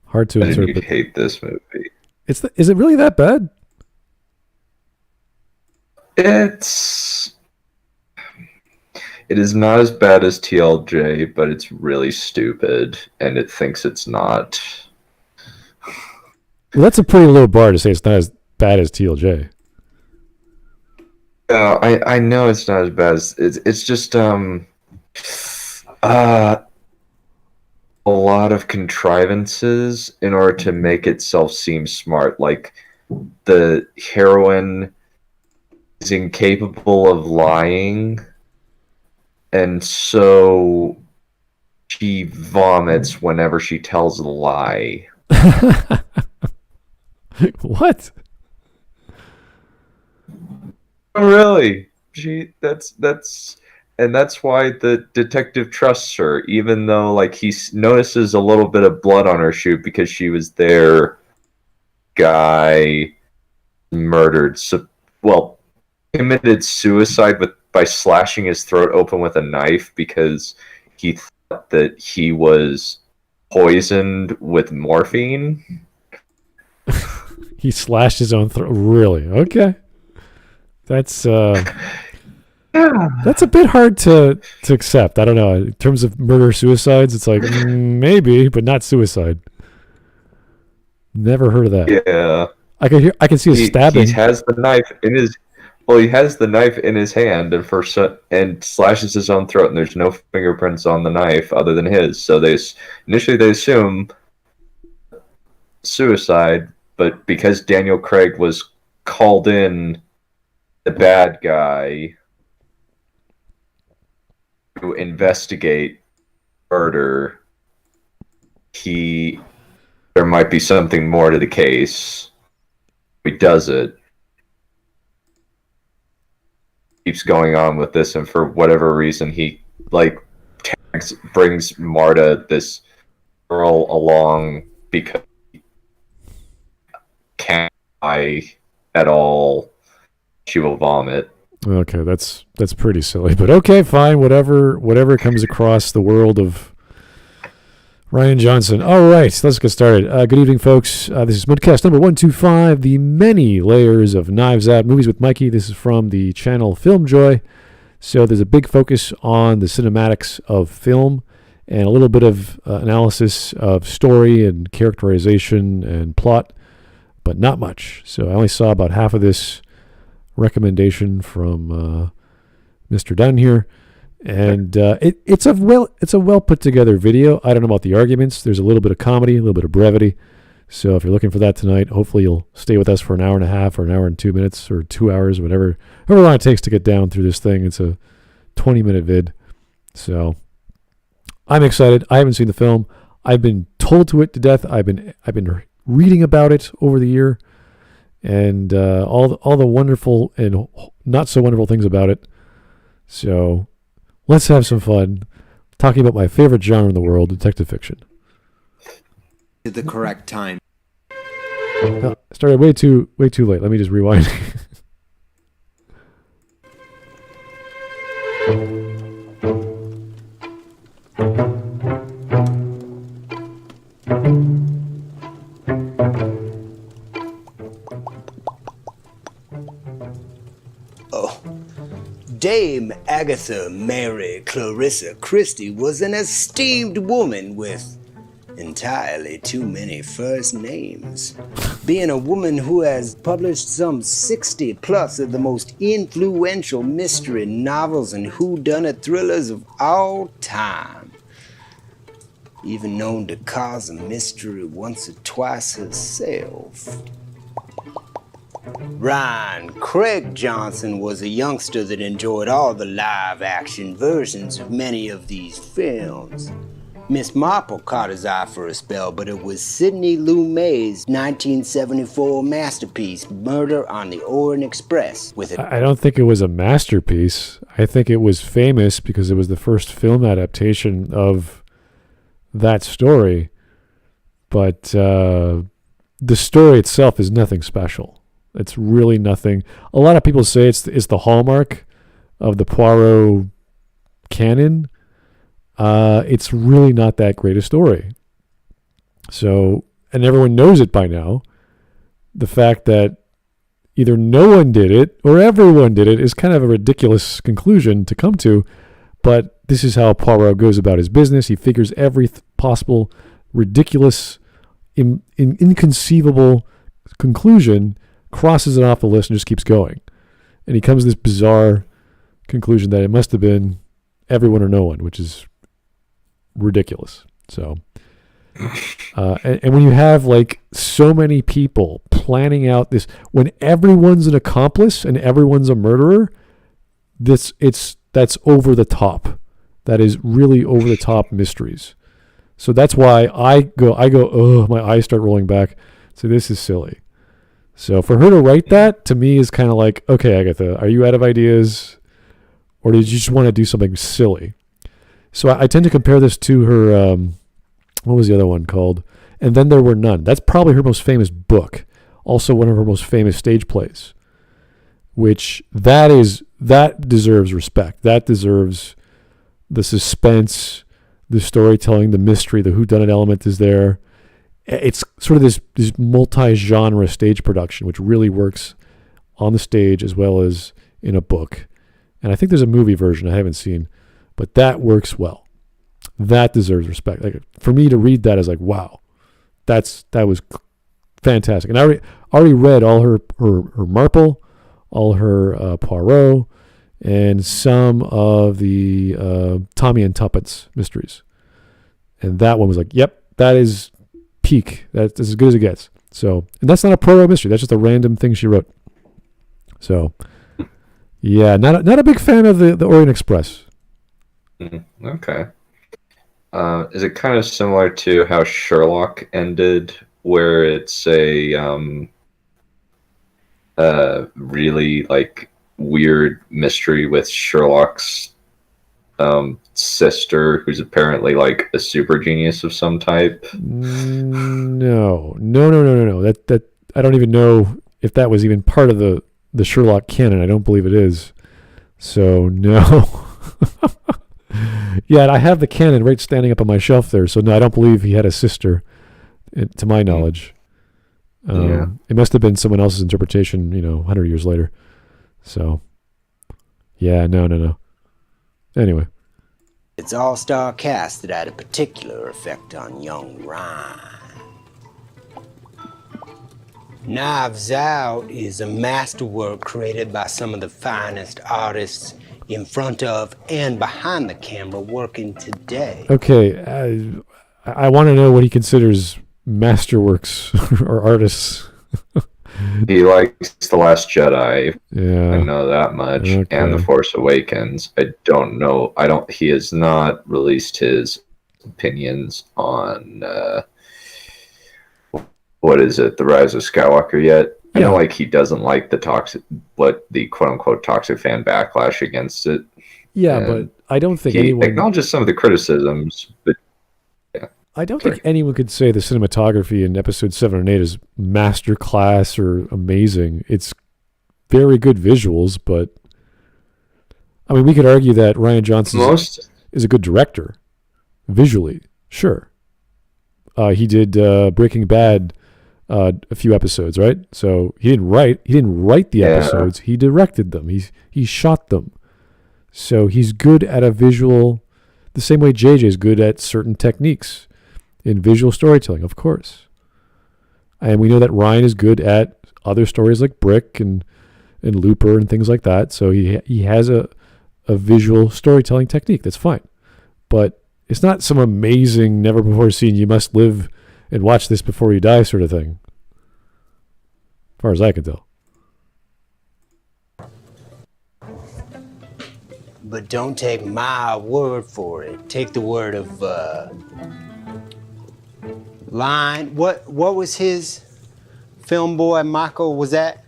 hard to And you'd interpret. hate this movie. Is it really that bad? It is not as bad as TLJ, but it's really stupid, and it thinks it's not. Well, that's a pretty low bar to say it's not as bad as TLJ. I know it's not as bad as it's just uh a lot of contrivances in order to make itself seem smart. Like the heroine is incapable of lying, and so she vomits whenever she tells a lie. What? Oh, really? That's and that's why the detective trusts her, even though like notices a little bit of blood on her shoe because she was there. Guy murdered, well, committed suicide by slashing his throat open with a knife because he thought that he was poisoned with morphine. He slashed his own throat. Really? Okay. That's that's a bit hard to accept. I don't know. In terms of murder suicides, it's like maybe, but not suicide. Never heard of that. Yeah. I can see a stabbing. He has the knife in his he has the knife in his hand and slashes his own throat, and there's no fingerprints on the knife other than his. So initially they assume suicide, but because Daniel Craig was called in the bad guy to investigate murder, there might be something more to the case. He does it. Keeps going on with this, and for whatever reason, he brings Marta, this girl, along because he can't lie at all. She will vomit. Okay, that's pretty silly, but okay, fine, whatever comes across the world of Rian Johnson. All right, let's get started. Good evening, folks. This is Smudcast number 125, the many layers of Knives Out movies with Mikey. This is from the channel FilmJoy. So there's a big focus on the cinematics of film and a little bit of analysis of story and characterization and plot, but not much. So I only saw about half of this recommendation from Mr. Dunn here, and it's a well put together video. I don't know about the arguments. There's a little bit of comedy, a little bit of brevity. So if you're looking for that tonight, hopefully you'll stay with us for an hour and a half or an hour and 2 minutes or 2 hours, however long it takes to get down through this thing. It's a 20-minute vid. So I'm excited. I haven't seen the film. I've been told to it to death. I've been reading about it over the year, and all the wonderful and not so wonderful things about it. So let's have some fun talking about my favorite genre in the world, detective fiction. At the correct time. I started way too late. Let me just rewind. Dame Agatha Mary Clarissa Christie was an esteemed woman with entirely too many first names. Being a woman who has published some 60 plus of the most influential mystery novels and whodunit thrillers of all time. Even known to cause a mystery once or twice herself. Ryan Craig Johnson was a youngster that enjoyed all the live-action versions of many of these films. Miss Marple caught his eye for a spell, but it was Sidney Lumet's 1974 masterpiece, Murder on the Orient Express. I don't think it was a masterpiece. I think it was famous because it was the first film adaptation of that story. But the story itself is nothing special. It's really nothing. A lot of people say it's the hallmark of the Poirot canon. It's really not that great a story. So and everyone knows it by now, the fact that either no one did it or everyone did it is kind of a ridiculous conclusion to come to. But this is how Poirot goes about his business. He figures every possible ridiculous, inconceivable conclusion, crosses it off the list, and just keeps going. And he comes to this bizarre conclusion that it must have been everyone or no one, which is ridiculous. So, and when you have like so many people planning out this, when everyone's an accomplice and everyone's a murderer, that's over the top. That is really over the top mysteries. So that's why I go, oh, my eyes start rolling back. So this is silly. So for her to write that, to me, is kind of like, okay, Agatha, are you out of ideas? Or did you just want to do something silly? So I tend to compare this to her, what was the other one called? And Then There Were None. That's probably her most famous book. Also one of her most famous stage plays. Which, that deserves respect. That deserves the suspense, the storytelling, the mystery, the whodunit element is there. It's sort of this multi-genre stage production, which really works on the stage as well as in a book. And I think there's a movie version I haven't seen, but that works well. That deserves respect. Like, for me to read that is like, wow, that was fantastic. And I already read all her Marple, all her Poirot, and some of the Tommy and Tuppence mysteries. And that one was like, yep, that is peak. That's as good as it gets. So, and that's not a Poirot mystery. That's just a random thing she wrote. So, yeah, not a big fan of the Orient Express. Okay. Is it kind of similar to how Sherlock ended, where it's a really like weird mystery with Sherlock's sister, who's apparently like a super genius of some type? No. That I don't even know if that was even part of the Sherlock canon. I don't believe it is. So no. Yeah, I have the canon right standing up on my shelf there. So no, I don't believe he had a sister, to my knowledge. It must have been someone else's interpretation, 100 years later. So, yeah, no. Anyway. Its all-star cast that had a particular effect on young Ryan. Knives Out is a masterwork created by some of the finest artists in front of and behind the camera working today. Okay, I want to know what he considers masterworks or artists. He likes The Last Jedi. Yeah, I know that much. Okay. And The Force Awakens. I don't know. He has not released his opinions on what is it, The Rise of Skywalker yet. I know, like, he doesn't like the quote unquote toxic fan backlash against it. Yeah, but I don't think he anyone acknowledges some of the criticisms, but I don't think anyone could say the cinematography in episode 7 and 8 is masterclass or amazing. It's very good visuals, but I mean, we could argue that Rian Johnson is a good director visually. Sure. He did Breaking Bad a few episodes, right? So he didn't write the episodes. He directed them. He shot them. So he's good at a visual, the same way JJ is good at certain techniques in visual storytelling, of course. And we know that Ryan is good at other stories like Brick and Looper and things like that. So he has a visual storytelling technique. That's fine. But it's not some amazing, never before seen, you must live and watch this before you die sort of thing. As far as I can tell. But don't take my word for it. Take the word of Line. What was his film boy, Michael? Was that?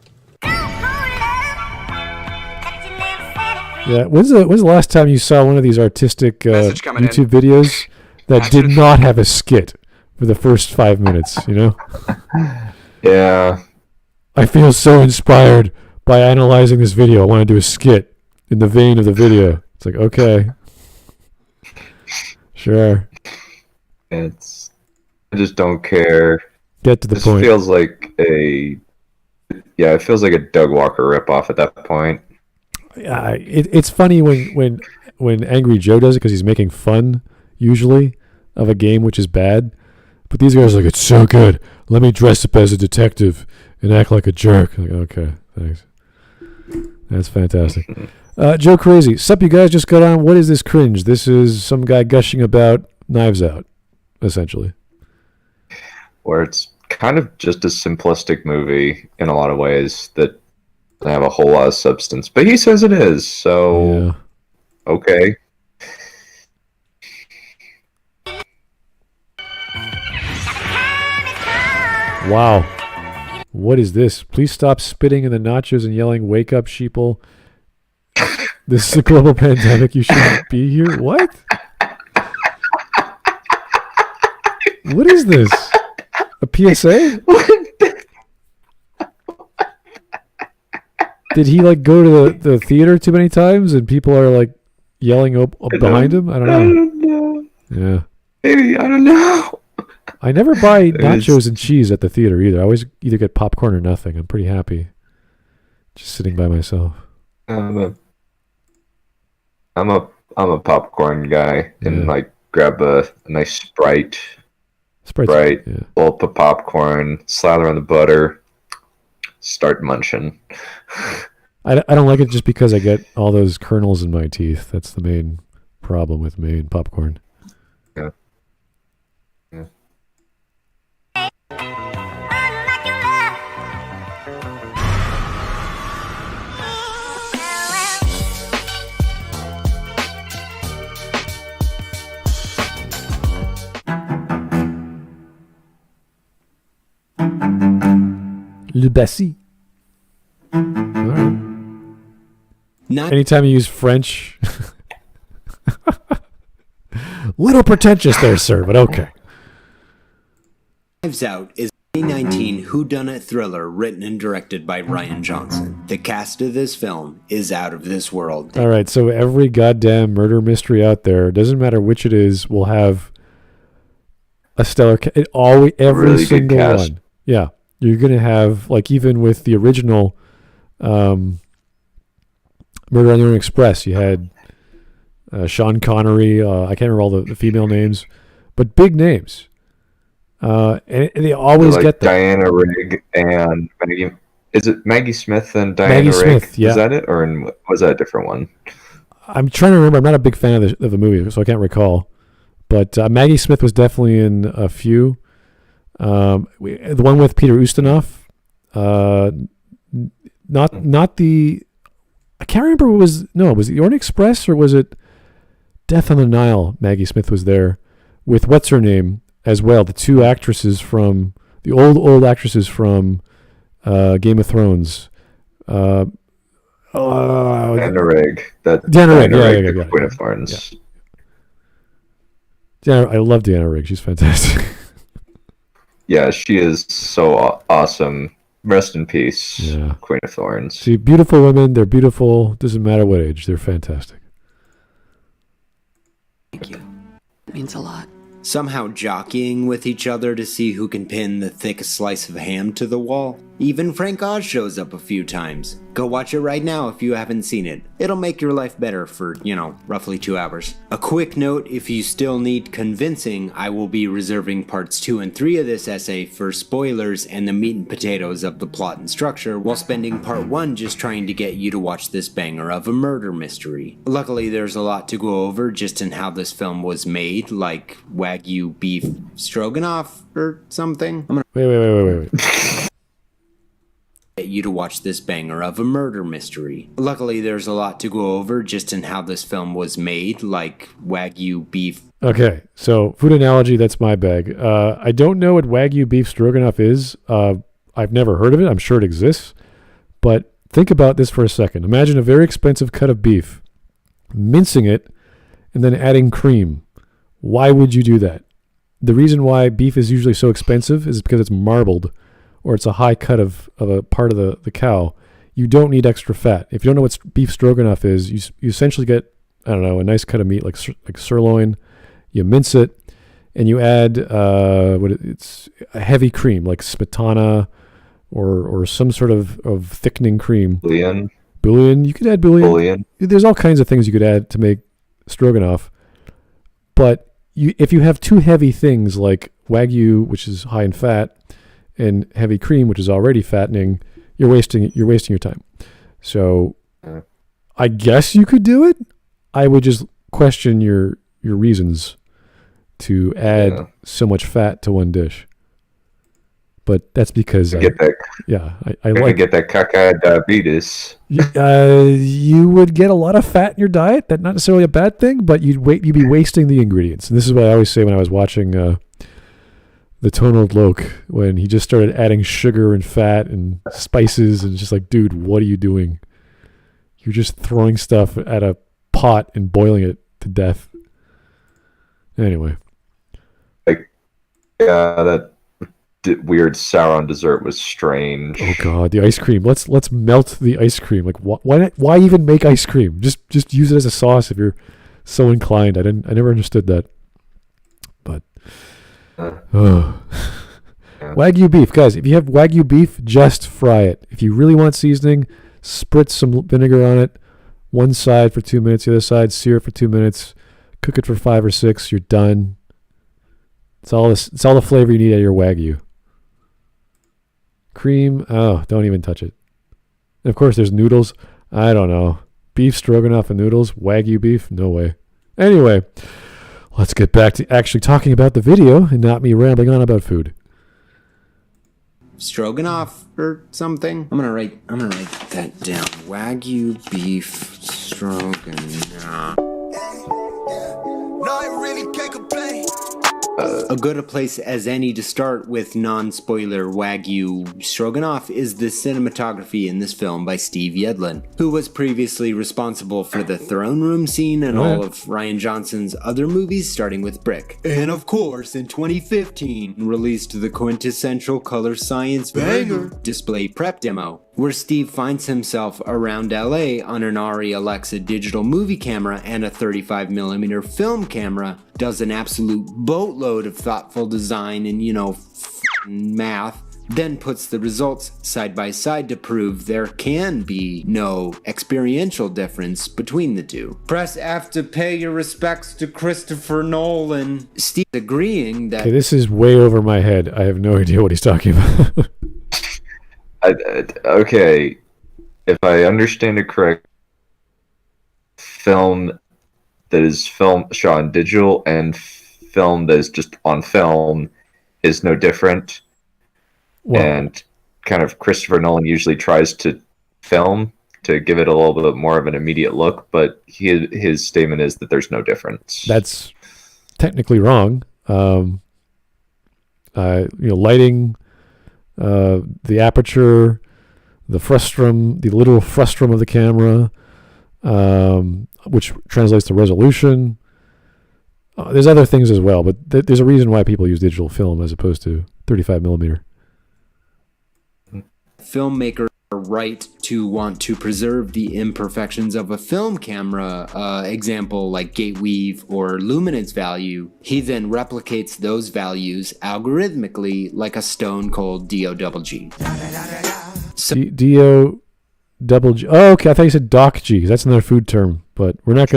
Yeah. When's the last time you saw one of these artistic YouTube videos that did not have a skit for the first 5 minutes? Yeah. I feel so inspired by analyzing this video. I want to do a skit in the vein of the video. It's like, okay, sure. I just don't care. Get to the This point. feels like it feels like a Doug Walker ripoff at that point. It's funny when Angry Joe does it because he's making fun usually of a game which is bad. But these guys are like, it's so good. Let me dress up as a detective and act like a jerk. Like, okay, thanks. That's fantastic. Joe Crazy. Sup, you guys just got on. What is this cringe? This is some guy gushing about Knives Out, essentially. Where it's kind of just a simplistic movie in a lot of ways that doesn't have a whole lot of substance. But he says it is, so okay. Wow. What is this? Please stop spitting in the nachos and yelling, wake up, sheeple. This is a global pandemic. You shouldn't be here. What? What is this? A PSA? Did he like go to the theater too many times and people are like yelling up behind him? I don't know. Yeah. Maybe, I don't know. I never buy nachos and cheese at the theater either. I always either get popcorn or nothing. I'm pretty happy just sitting by myself. I'm a popcorn guy and like grab a nice Sprite, pull up a popcorn, slather on the butter, start munching. I don't like it just because I get all those kernels in my teeth. That's the main problem with me and popcorn. Yeah. Le Bassi. All right. Not Anytime you use French, little pretentious there, sir, but okay. Knives Out is a 2019 whodunit thriller written and directed by Rian Johnson. The cast of this film is out of this world. All right, so every goddamn murder mystery out there, doesn't matter which it is, will have a stellar every Really single good cast. one. Yeah, you're gonna have, like, even with the original Murder on the Orient Express, you had Sean Connery. I can't remember all the female names, but big names. And they always like get them. Diana Rigg and Maggie. Is it Maggie Smith and Diana Maggie Rigg? Smith, yeah. Is that it, or was that a different one? I'm trying to remember. I'm not a big fan of the movie, so I can't recall. But Maggie Smith was definitely in a few. The one with Peter Ustinov. Not the. I can't remember. Was it the Orient Express or was it Death on the Nile? Maggie Smith was there with what's her name as well. The two actresses from the old actresses from Game of Thrones. Diana Rigg. Diana Rigg, yeah. Queen of Thorns. Yeah, I love Diana Rigg. She's fantastic. Yeah, she is so awesome. Rest in peace, Yeah. Queen of Thorns. See, beautiful women. They're beautiful. Doesn't matter what age. They're fantastic. Thank you. It means a lot. Somehow jockeying with each other to see who can pin the thickest slice of ham to the wall. Even Frank Oz shows up a few times. Go watch it right now if you haven't seen it. It'll make your life better for, roughly 2 hours. A quick note, if you still need convincing, I will be reserving parts 2 and 3 of this essay for spoilers and the meat and potatoes of the plot and structure, while spending part 1 just trying to get you to watch this banger of a murder mystery. Luckily, there's a lot to go over just in how this film was made, like Wagyu beef stroganoff or something. Wait. Get you to watch this banger of a murder mystery. Luckily, there's a lot to go over just in how this film was made, like Wagyu beef. Okay, so food analogy, that's my bag. I don't know what Wagyu beef stroganoff is. I've never heard of it. I'm sure it exists. But think about this for a second. Imagine a very expensive cut of beef, mincing it, and then adding cream. Why would you do that? The reason why beef is usually so expensive is because it's marbled, or it's a high cut of a part of the cow. You don't need extra fat. If you don't know what beef stroganoff is, you essentially get, I don't know, a nice cut of meat like sirloin. You mince it, and you add it's a heavy cream like smetana or some sort of thickening cream. Bouillon. You could add bouillon. There's all kinds of things you could add to make stroganoff. But if you have two heavy things like Wagyu, which is high in fat, and heavy cream, which is already fattening, you're wasting your time. So I guess you could do it. I would just question your reasons to add so much fat to one dish. But that's because I like get that caca diabetes. You would get a lot of fat in your diet. That's not necessarily a bad thing, but you'd be wasting the ingredients. And this is what I always say when I was watching the Tonald Loke, when he just started adding sugar and fat and spices, and just like, dude, what are you doing? You're just throwing stuff at a pot and boiling it to death. Anyway. That weird Sauron dessert was strange. Oh god, the ice cream. Let's melt the ice cream. Like why even make ice cream? Just use it as a sauce if you're so inclined. I never understood that. But Wagyu beef, guys, if you have Wagyu beef, just fry it. If you really want seasoning, spritz some vinegar on it. One side for 2 minutes, the other side sear it for 2 minutes. Cook it for 5 or 6, you're done. It's all the flavor you need out of your Wagyu. Cream, don't even touch it. And of course, there's noodles. I don't know. Beef stroganoff and noodles, Wagyu beef, no way. Anyway, let's get back to actually talking about the video and not me rambling on about food. Stroganoff or something. I'm gonna write that down. Wagyu beef stroganoff. No, I really can't complain. A good a place as any to start with non-spoiler Wagyu stroganoff is the cinematography in this film by Steve Yedlin, who was previously responsible for the throne room scene and all of Rian Johnson's other movies, starting with Brick. And of course, in 2015, released the quintessential color science banger display prep demo, where Steve finds himself around LA on an ARRI Alexa digital movie camera and a 35mm film camera, does an absolute boatload of thoughtful design and, math, then puts the results side by side to prove there can be no experiential difference between the two. Press F to pay your respects to Christopher Nolan. Steve agreeing that... Okay, this is way over my head. I have no idea what he's talking about. Okay, if I understand it correct, film that is shot on digital and film that is just on film is no different. Well, and kind of Christopher Nolan usually tries to film to give it a little bit more of an immediate look, but his statement is that there's no difference. That's technically wrong. Lighting, the aperture, the frustum, the literal frustum of the camera, which translates to resolution. There's other things as well, but there's a reason why people use digital film as opposed to 35mm. Filmmaker right to want to preserve the imperfections of a film camera, example like gate weave or luminance value. He then replicates those values algorithmically like a stone cold DOWG. DOWG. Oh, okay. I thought you said Doc G. That's another food term, but I'm not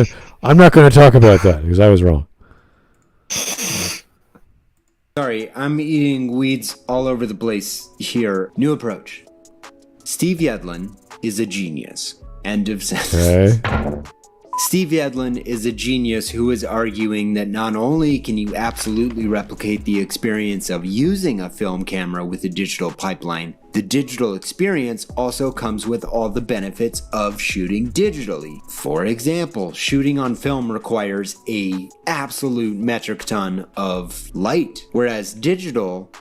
gonna talk about that because I was wrong. Sorry, I'm eating weeds all over the place here. New approach. Steve Yedlin is a genius. End of sentence. Okay. Steve Yedlin is a genius who is arguing that not only can you absolutely replicate the experience of using a film camera with a digital pipeline, the digital experience also comes with all the benefits of shooting digitally. For example, shooting on film requires a absolute metric ton of light, whereas digital,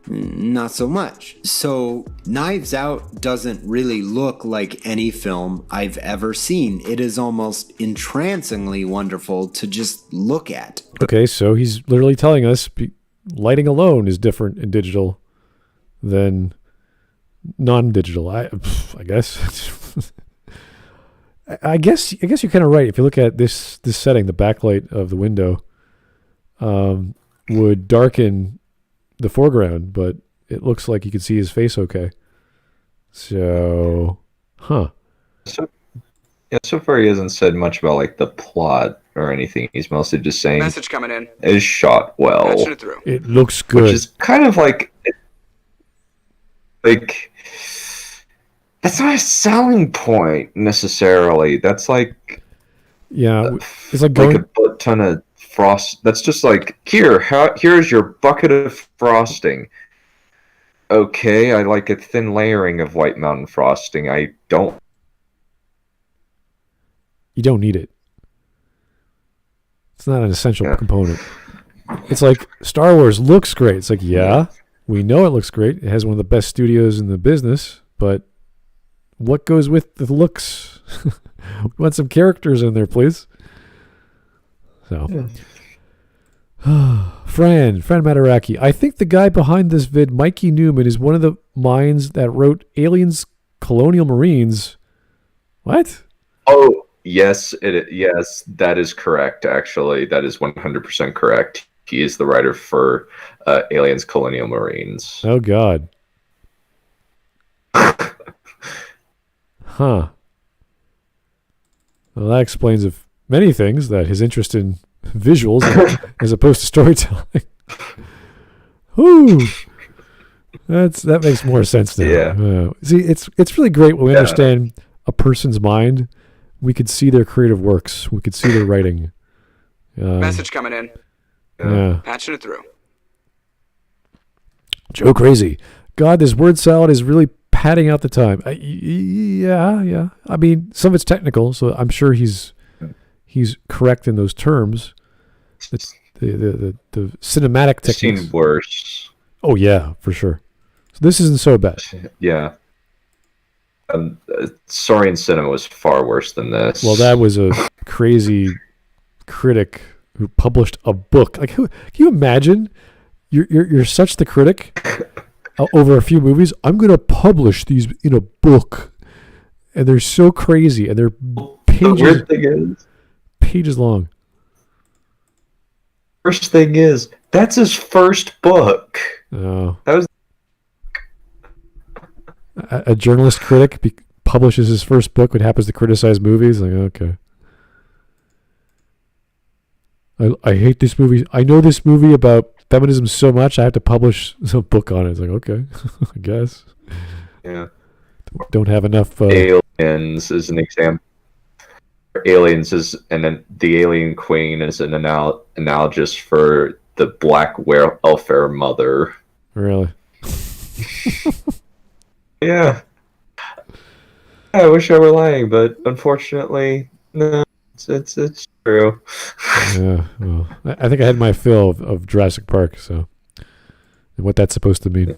not so much. So Knives Out doesn't really look like any film I've ever seen. It is almost entrancingly wonderful to just look at. Okay, so he's literally telling us lighting alone is different in digital than non-digital. I guess. I guess you're kind of right. If you look at this setting, the backlight of the window, would darken the foreground, but it looks like you can see his face okay. So, huh. So far he hasn't said much about like the plot or anything. He's mostly just saying Message coming in. is shot well. Patching it through. It looks good. Which is kind of like that's not a selling point necessarily. That's like it's like going a butt ton of frost. That's just like here's your bucket of frosting. Okay, I like a thin layering of White Mountain frosting. You don't need it. It's not an essential component. It's like Star Wars looks great. It's like, yeah, we know it looks great. It has one of the best studios in the business, but what goes with the looks? We want some characters in there, please. So, Fran Mataraki. I think the guy behind this vid, Mikey Newman, is one of the minds that wrote Aliens Colonial Marines. What? Oh, yes, yes, that is correct, actually. That is 100% correct. He is the writer for Aliens Colonial Marines. Oh, God. Huh. Well, that explains many things, that his interest in visuals as opposed to storytelling. Whew. That makes more sense now. Yeah. See, it's really great when we understand a person's mind. We could see their creative works. We could see their writing. Message coming in. Yeah. Patching it through. Joe Crazy. God, this word salad is really padding out the time. Yeah. I mean, some of it's technical, so I'm sure he's correct in those terms. The cinematic techniques. Seen worse. Oh yeah, for sure. So this isn't so bad. Yeah. Saurian Cinema was far worse than this. Well, that was a crazy critic who published a book. Like, can you imagine? You're such the critic over a few movies. I'm going to publish these in a book, and they're so crazy, and they're pages. The weird thing is, pages long. First thing is, that's his first book. Oh, that was a journalist critic publishes his first book when happens to criticize movies. Like, okay. I hate this movie. I know this movie about feminism so much, I have to publish a book on it. It's like, okay, I guess. Yeah. Don't have enough. Aliens is an example. Aliens is, and then the Alien Queen is an analogous for the black welfare mother. Really? Yeah. I wish I were lying, but unfortunately, no. It's true. Yeah, well, I think I had my fill of Jurassic Park, so and what that's supposed to mean.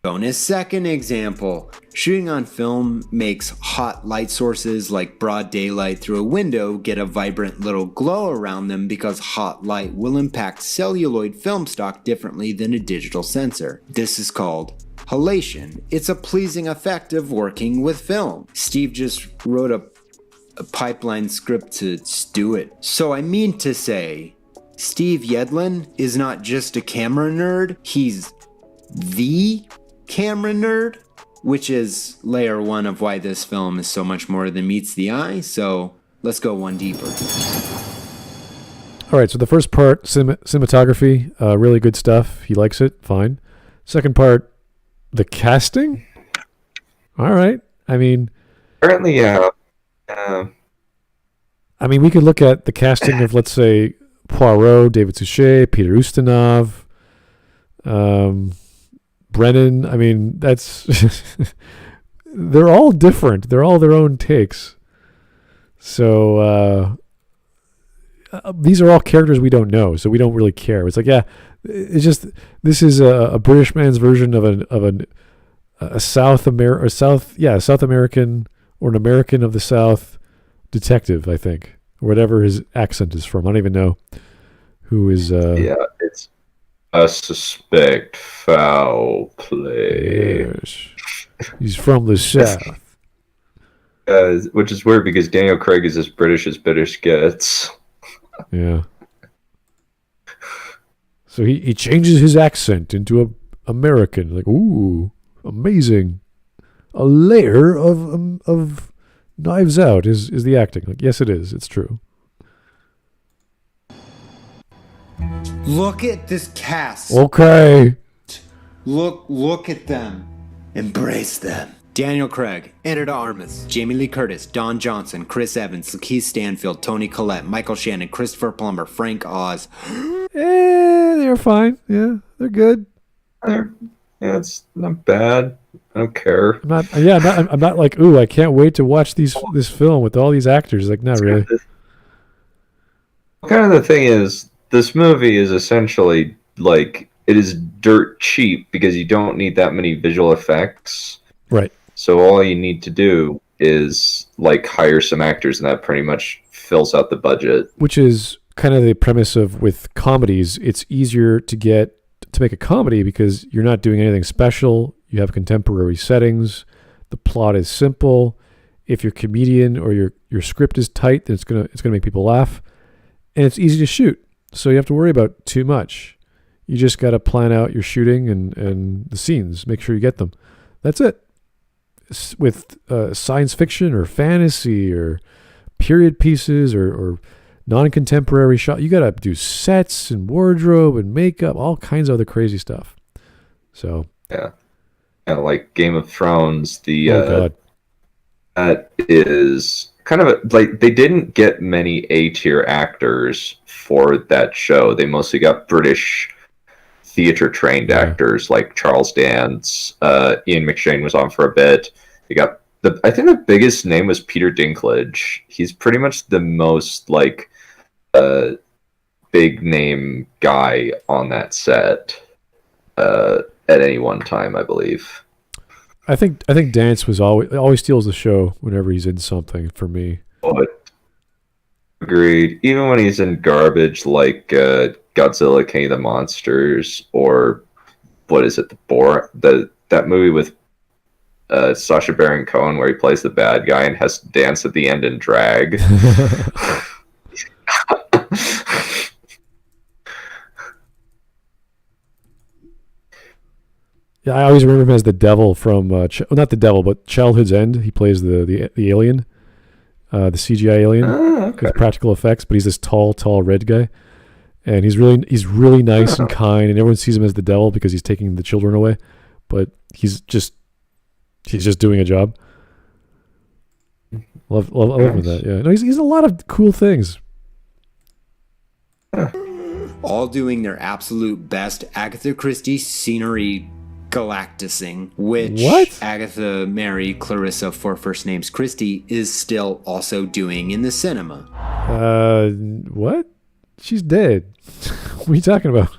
Bonus second example. Shooting on film makes hot light sources like broad daylight through a window get a vibrant little glow around them because hot light will impact celluloid film stock differently than a digital sensor. This is called halation. It's a pleasing effect of working with film. Steve just wrote a pipeline script to do it. So I mean to say, Steve Yedlin is not just a camera nerd, he's the camera nerd, which is layer one of why this film is so much more than meets the eye. So let's go one deeper. All right, so the first part, cinematography, really good stuff. He likes it, fine. Second part, the casting? All right. I mean... Apparently, yeah. I mean, we could look at the casting of, let's say, Poirot, David Suchet, Peter Ustinov, Brennan. I mean, that's... they're all different. They're all their own takes. So... these are all characters we don't know, so we don't really care. It's like, yeah, it's just this is a British man's version of a South American or an American of the South detective, I think, or whatever his accent is from. I don't even know who is. Yeah, it's a suspect foul play. Yes. He's from the South. Which is weird because Daniel Craig is as British gets. Yeah. So he changes his accent into a American. Like, ooh, amazing. A layer of Knives Out is the acting. Like, yes, it is. It's true. Look at this cast. Okay. Look at them. Embrace them. Daniel Craig, Anna de Armas, Jamie Lee Curtis, Don Johnson, Chris Evans, Lakeith Stanfield, Toni Collette, Michael Shannon, Christopher Plummer, Frank Oz. They're fine. Yeah, they're good. Yeah, it's not bad. I don't care. I'm not like, ooh, I can't wait to watch this film with all these actors. Like, not really. Kind of the thing is, this movie is essentially like, it is dirt cheap because you don't need that many visual effects. Right. So all you need to do is like hire some actors, and that pretty much fills out the budget. Which is kind of the premise of with comedies. It's easier to make a comedy because you're not doing anything special. You have contemporary settings. The plot is simple. If you're a comedian or your script is tight, then it's gonna make people laugh, and it's easy to shoot. So you have to worry about too much. You just got to plan out your shooting and the scenes. Make sure you get them. That's it. With science fiction or fantasy or period pieces or non-contemporary shot, you got to do sets and wardrobe and makeup, all kinds of other crazy stuff. So yeah, like Game of Thrones. God. That is kind of like they didn't get many A-tier actors for that show. They mostly got British theater trained actors like Charles Dance. Ian McShane was on for a bit. They got I think the biggest name was Peter Dinklage. He's pretty much the most like big name guy on that set at any one time, I believe. I think Dance was always steals the show whenever he's in something for me. But agreed. Even when he's in garbage like Godzilla King of the Monsters, or what is it, that movie with Sacha Baron Cohen where he plays the bad guy and has to dance at the end in drag. Yeah, I always remember him as the devil from not the devil, but Childhood's End. He plays the alien, the CGI alien with practical effects, but he's this tall red guy. And he's really nice and kind, and everyone sees him as the devil because he's taking the children away, but he's just doing a job. Love him with that. Yeah, no, he's a lot of cool things. All doing their absolute best Agatha Christie scenery galacticing, which Agatha Mary Clarissa for first names Christie is still also doing in the cinema. What? She's dead. What are you talking about?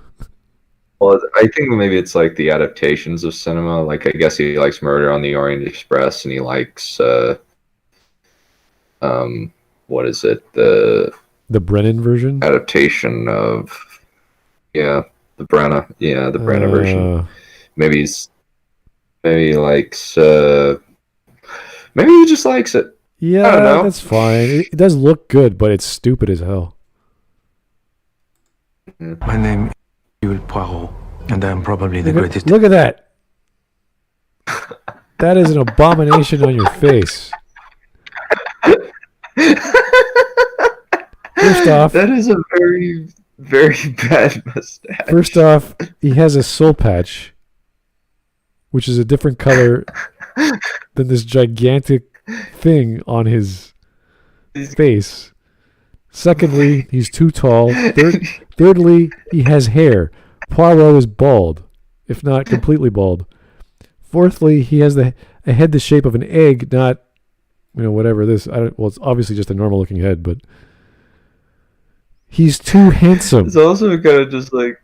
Well, I think maybe it's like the adaptations of cinema. Like, I guess he likes Murder on the Orient Express, and he likes what is it? The Brennan version? Adaptation of the Brenna. Yeah, the Brenna version. Maybe he likes maybe he just likes it. Yeah, I don't know. That's fine. It does look good, but it's stupid as hell. My name is Jules Poirot, and I am probably the greatest. Look at that. That is an abomination on your face. First off, that is a very, very bad mustache. First off, he has a soul patch, which is a different color than this gigantic thing on his face. Secondly, he's too tall. Thirdly, he has hair. Poirot is bald, if not completely bald. Fourthly, he has a head the shape of an egg, not, whatever this. It's obviously just a normal looking head, but he's too handsome. It's also kind of just like.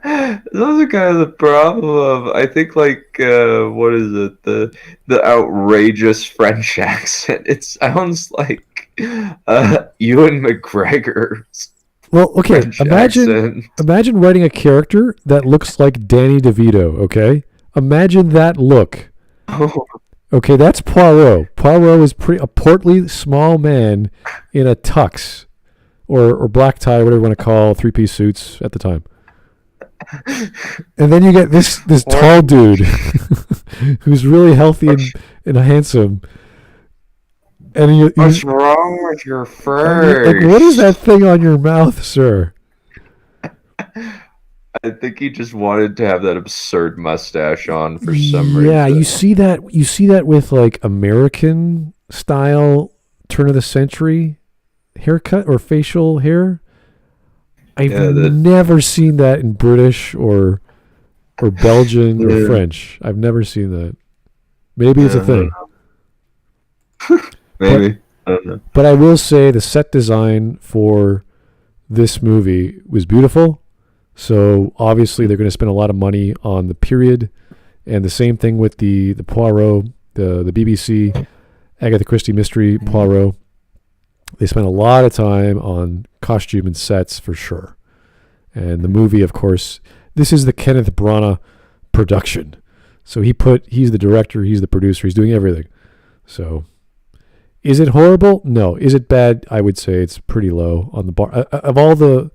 It's also kind of the problem of, I think, like, what is it? The outrageous French accent. It sounds like Ewan McGregor's. Well, okay, French imagine writing a character that looks like Danny DeVito, okay? Imagine that look. Oh. Okay, that's Poirot. Poirot is a portly, small man in a tux. or black tie, whatever you want to call 3-piece suits at the time. And then you get this tall dude who's really healthy and handsome. And what's wrong with your face? Like, what is that thing on your mouth, sir? I think he just wanted to have that absurd mustache on for some reason. Yeah, you see that with like American style turn of the century haircut or facial hair. I've never seen that in British or Belgian or French. I've never seen that. Maybe it's a thing. Maybe. I don't know. But I will say the set design for this movie was beautiful. So obviously they're going to spend a lot of money on the period, and the same thing with the Poirot, the BBC Agatha Christie mystery Poirot. They spent a lot of time on costume and sets for sure. And the movie, of course, this is the Kenneth Branagh production. So he's the director, he's the producer, he's doing everything. So is it horrible? No. Is it bad? I would say it's pretty low on the bar. Of all the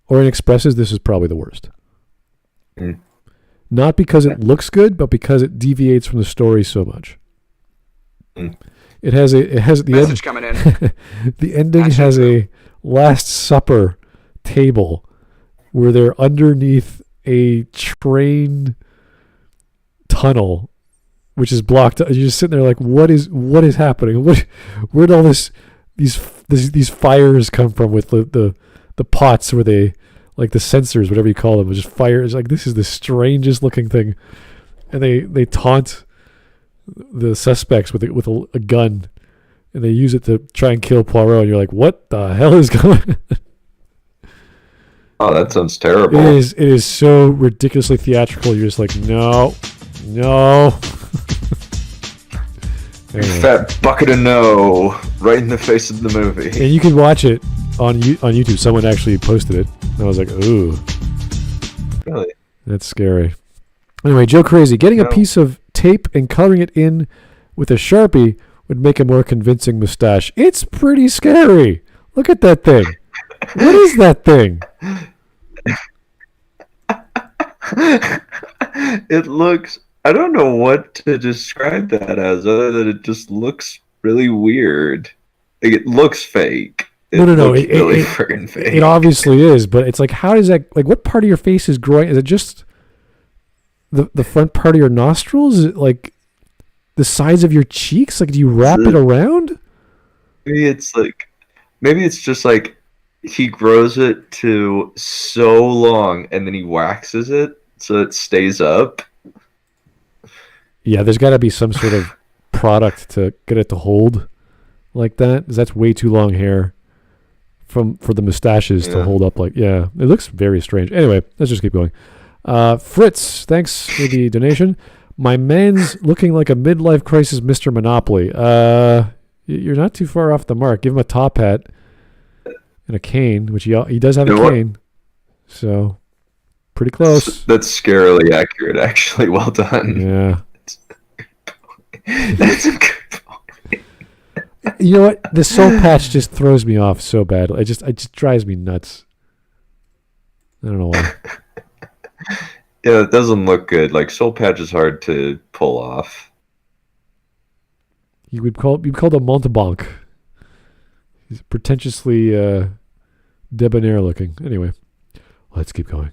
Orient Expresses, this is probably the worst. Mm. Not because it looks good, but because it deviates from the story so much. Mm. It has the message coming in. The ending has a Last Supper table where they're underneath a train tunnel, which is blocked. You're just sitting there like, what is happening? Where'd all these fires come from with the pots where they, like the sensors, whatever you call them, just fires. Like, this is the strangest looking thing, and they taunt the suspects with a gun, and they use it to try and kill Poirot. And you're like, what the hell is going on? Oh, that sounds terrible. It is so ridiculously theatrical. You're just like, no. Anyway. Fat bucket of no right in the face of the movie. And you can watch it on YouTube. Someone actually posted it. And I was like, ooh. Really? That's scary. Anyway, Joe Crazy. Getting a piece of tape and coloring it in with a Sharpie would make a more convincing mustache. It's pretty scary. Look at that thing. What is that thing? It looks... I don't know what to describe that as, other than it just looks really weird. Like, it looks fake. No. It really freaking fake. It obviously is, but it's like, how does that... Like, what part of your face is growing? Is it just the front part of your nostrils? Is it like the sides of your cheeks? Like, do you wrap it around? Maybe it's just like he grows it to so long and then he waxes it so it stays up. Yeah, there's got to be some sort of product to get it to hold like that, because that's way too long hair for the mustaches to hold up. Like, yeah, it looks very strange. Anyway, let's just keep going. Fritz, thanks for the donation. My man's looking like a midlife crisis Mr. Monopoly. You're not too far off the mark. Give him a top hat and a cane, which he does have a cane. So, pretty close. That's scarily accurate, actually. Well done. Yeah. That's a good point. You know what? The soul patch just throws me off so bad. It just drives me nuts. I don't know why. Yeah, it doesn't look good. Like, soul patch is hard to pull off. You'd call a Montebank. He's pretentiously debonair looking. Anyway, let's keep going.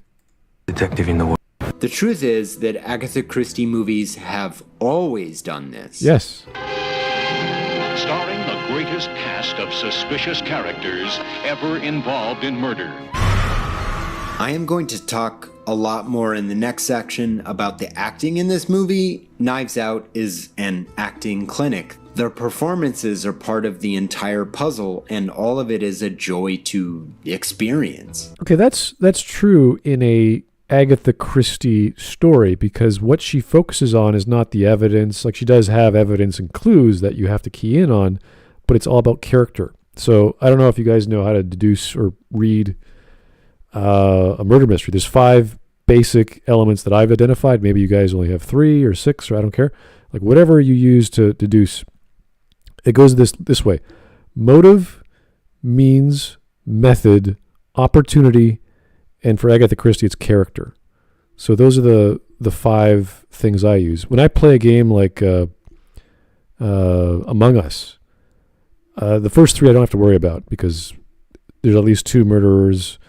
Detective in the world. The truth is that Agatha Christie movies have always done this. Yes. Starring the greatest cast of suspicious characters ever involved in murder. I am going to talk a lot more in the next section about the acting in this movie. Knives Out is an acting clinic. Their performances are part of the entire puzzle, and all of it is a joy to experience. Okay, that's true in a Agatha Christie story, because what she focuses on is not the evidence. Like, she does have evidence and clues that you have to key in on, but it's all about character. So I don't know if you guys know how to deduce or read a murder mystery. There's 5 basic elements that I've identified. Maybe you guys only have 3 or 6, or I don't care. Like, whatever you use to deduce, it goes this way: motive, means, method, opportunity, and for Agatha Christie, it's character. So those are the 5 things I use. When I play a game like Among Us, the first 3 I don't have to worry about because there's at least 2 murderers.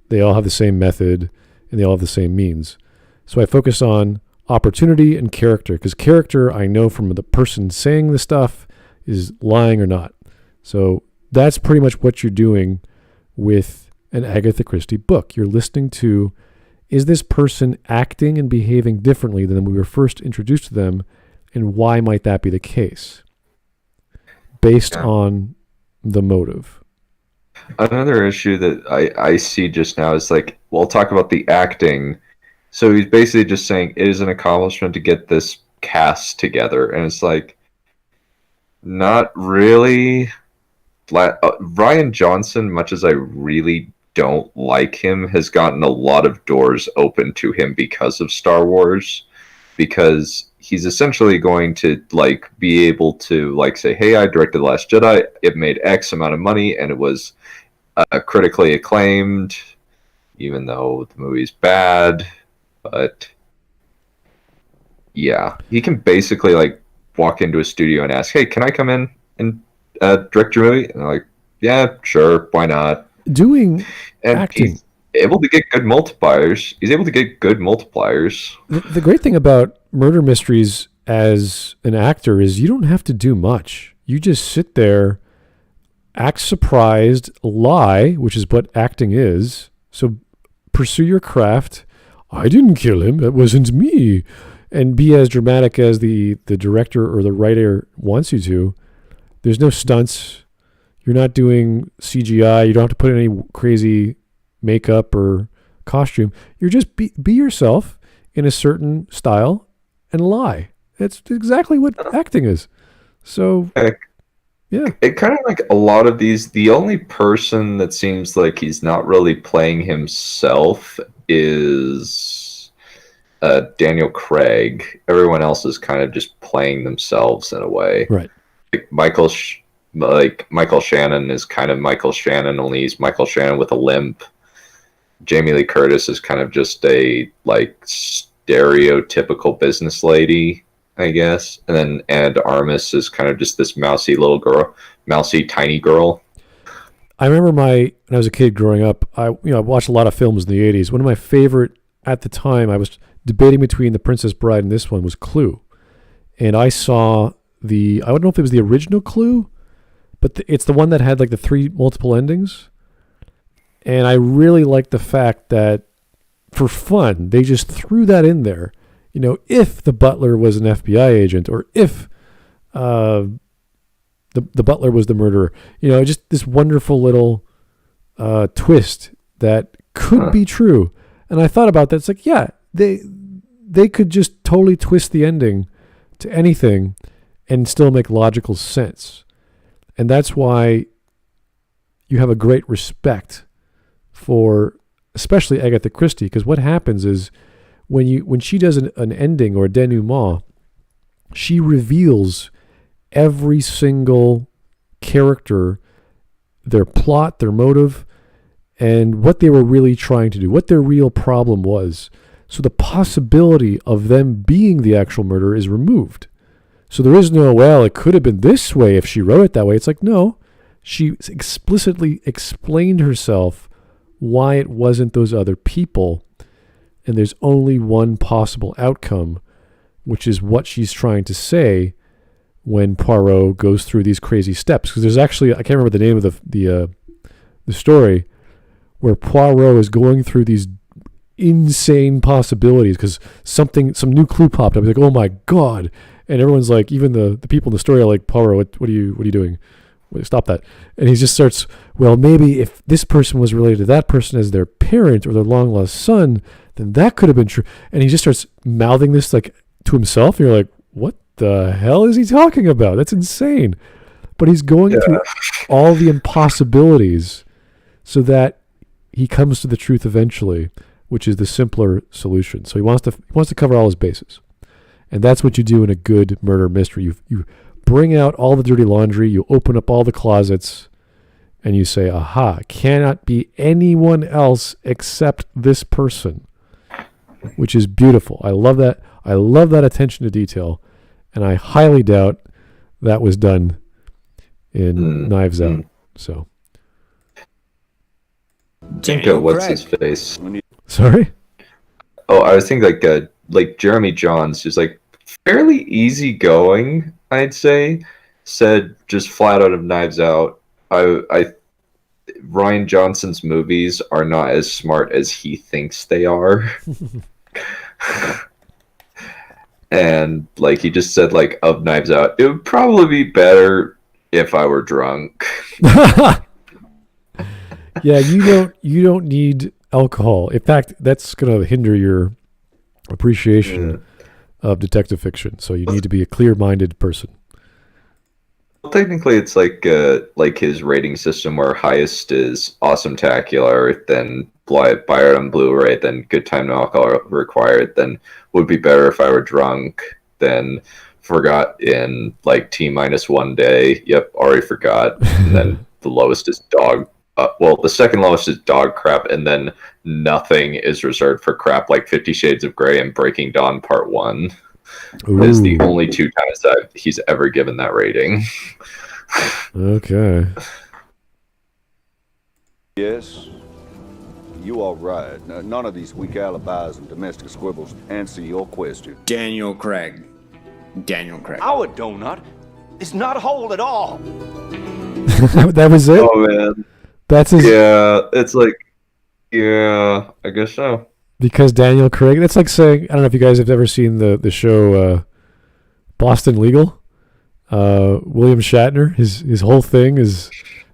They all have the same method, and they all have the same means. So I focus on opportunity and character, because character, I know from the person saying the stuff, is lying or not. So that's pretty much what you're doing with an Agatha Christie book. You're listening to, is this person acting and behaving differently than we were first introduced to them, and why might that be the case? Based on the motive. Another issue that I see just now is like, we'll talk about the acting. So he's basically just saying it is an accomplishment to get this cast together. And it's like, not really. Rian Johnson, much as I really don't like him, has gotten a lot of doors open to him because of Star Wars. Because he's essentially going to like be able to like say, hey, I directed The Last Jedi. It made X amount of money and it was critically acclaimed, even though the movie's bad. But yeah, he can basically like walk into a studio and ask, hey, can I come in and direct your movie? And they're like, yeah, sure, why not? Doing and acting. He's able to get good multipliers. He's able to get good multipliers. The great thing about murder mysteries as an actor is you don't have to do much. You just sit there, act surprised, lie, which is what acting is. So pursue your craft. I didn't kill him. That wasn't me. And be as dramatic as the director or the writer wants you to. There's no stunts. You're not doing CGI. You don't have to put in any crazy makeup or costume. You're just be yourself in a certain style and lie. That's exactly what acting is. So, yeah. It kind of like a lot of these, the only person that seems like he's not really playing himself is Daniel Craig. Everyone else is kind of just playing themselves in a way. Right. Like Michael Shannon is kind of Michael Shannon, only he's Michael Shannon with a limp. Jamie Lee Curtis is kind of just a like stereotypical business lady, I guess. And then Anna de Armas is kind of just this mousy tiny girl. I remember when I was a kid growing up, I watched a lot of films in the 80s. One of my favorite at the time, I was debating between The Princess Bride and this one, was Clue. And I saw I don't know if it was the original Clue, but it's the one that had like the 3 multiple endings. And I really liked the fact that for fun, they just threw that in there. You know, if the butler was an FBI agent, or if the butler was the murderer, you know, just this wonderful little twist that could be true. And I thought about that. It's like, yeah, they could just totally twist the ending to anything and still make logical sense. And that's why you have a great respect for especially Agatha Christie, because what happens is when she does an ending or a denouement, she reveals every single character, their plot, their motive, and what they were really trying to do, what their real problem was. So the possibility of them being the actual murderer is removed. So there is no, well, it could have been this way if she wrote it that way. It's like, no, she explicitly explained herself why it wasn't those other people. And there's only one possible outcome, which is what she's trying to say when Poirot goes through these crazy steps. Because there's actually, I can't remember the name of the story, where Poirot is going through these insane possibilities because some new clue popped up. He's like, oh my God. And everyone's like, even the people in the story are like, Poirot, what are you doing? Stop that. And he just starts, well, maybe if this person was related to that person as their parent or their long lost son, then that could have been true. And he just starts mouthing this like to himself. And you're like, what the hell is he talking about? That's insane. But he's going through all the impossibilities so that he comes to the truth eventually, which is the simpler solution. So he wants to cover all his bases. And that's what you do in a good murder mystery. You bring out all the dirty laundry, you open up all the closets, and you say, aha, cannot be anyone else except this person, which is beautiful. I love that. I love that attention to detail, and I highly doubt that was done in Knives Out. So, think of what's his face. Sorry. Oh, I was thinking like Jeremy Johns, who's like fairly easygoing, I'd say, said just flat out of Knives Out, Rian Johnson's movies are not as smart as he thinks they are. And like he just said, like, of Knives Out, it would probably be better if I were drunk. Yeah, you don't need alcohol. In fact, that's going to hinder your appreciation of detective fiction. So you need to be a clear-minded person. Well, technically, it's like his rating system, where highest is awesome-tacular, then buy it on Blu-ray, then good time no alcohol required, then would be better if I were drunk, then forgot in like T-1 day. Yep, already forgot. And then the lowest is dog. The second lowest is dog crap, and then nothing is reserved for crap like 50 Shades of Grey and Breaking Dawn Part 1. Is the only 2 times that he's ever given that rating. Okay. Yes, you are right. None of these weak alibis and domestic squibbles answer your question. Daniel Craig. Our donut is not whole at all. That was it? Oh, man. That's his... Yeah, it's like... Yeah, I guess so. Because Daniel Craig... That's like saying... I don't know if you guys have ever seen the show Boston Legal. William Shatner. His whole thing is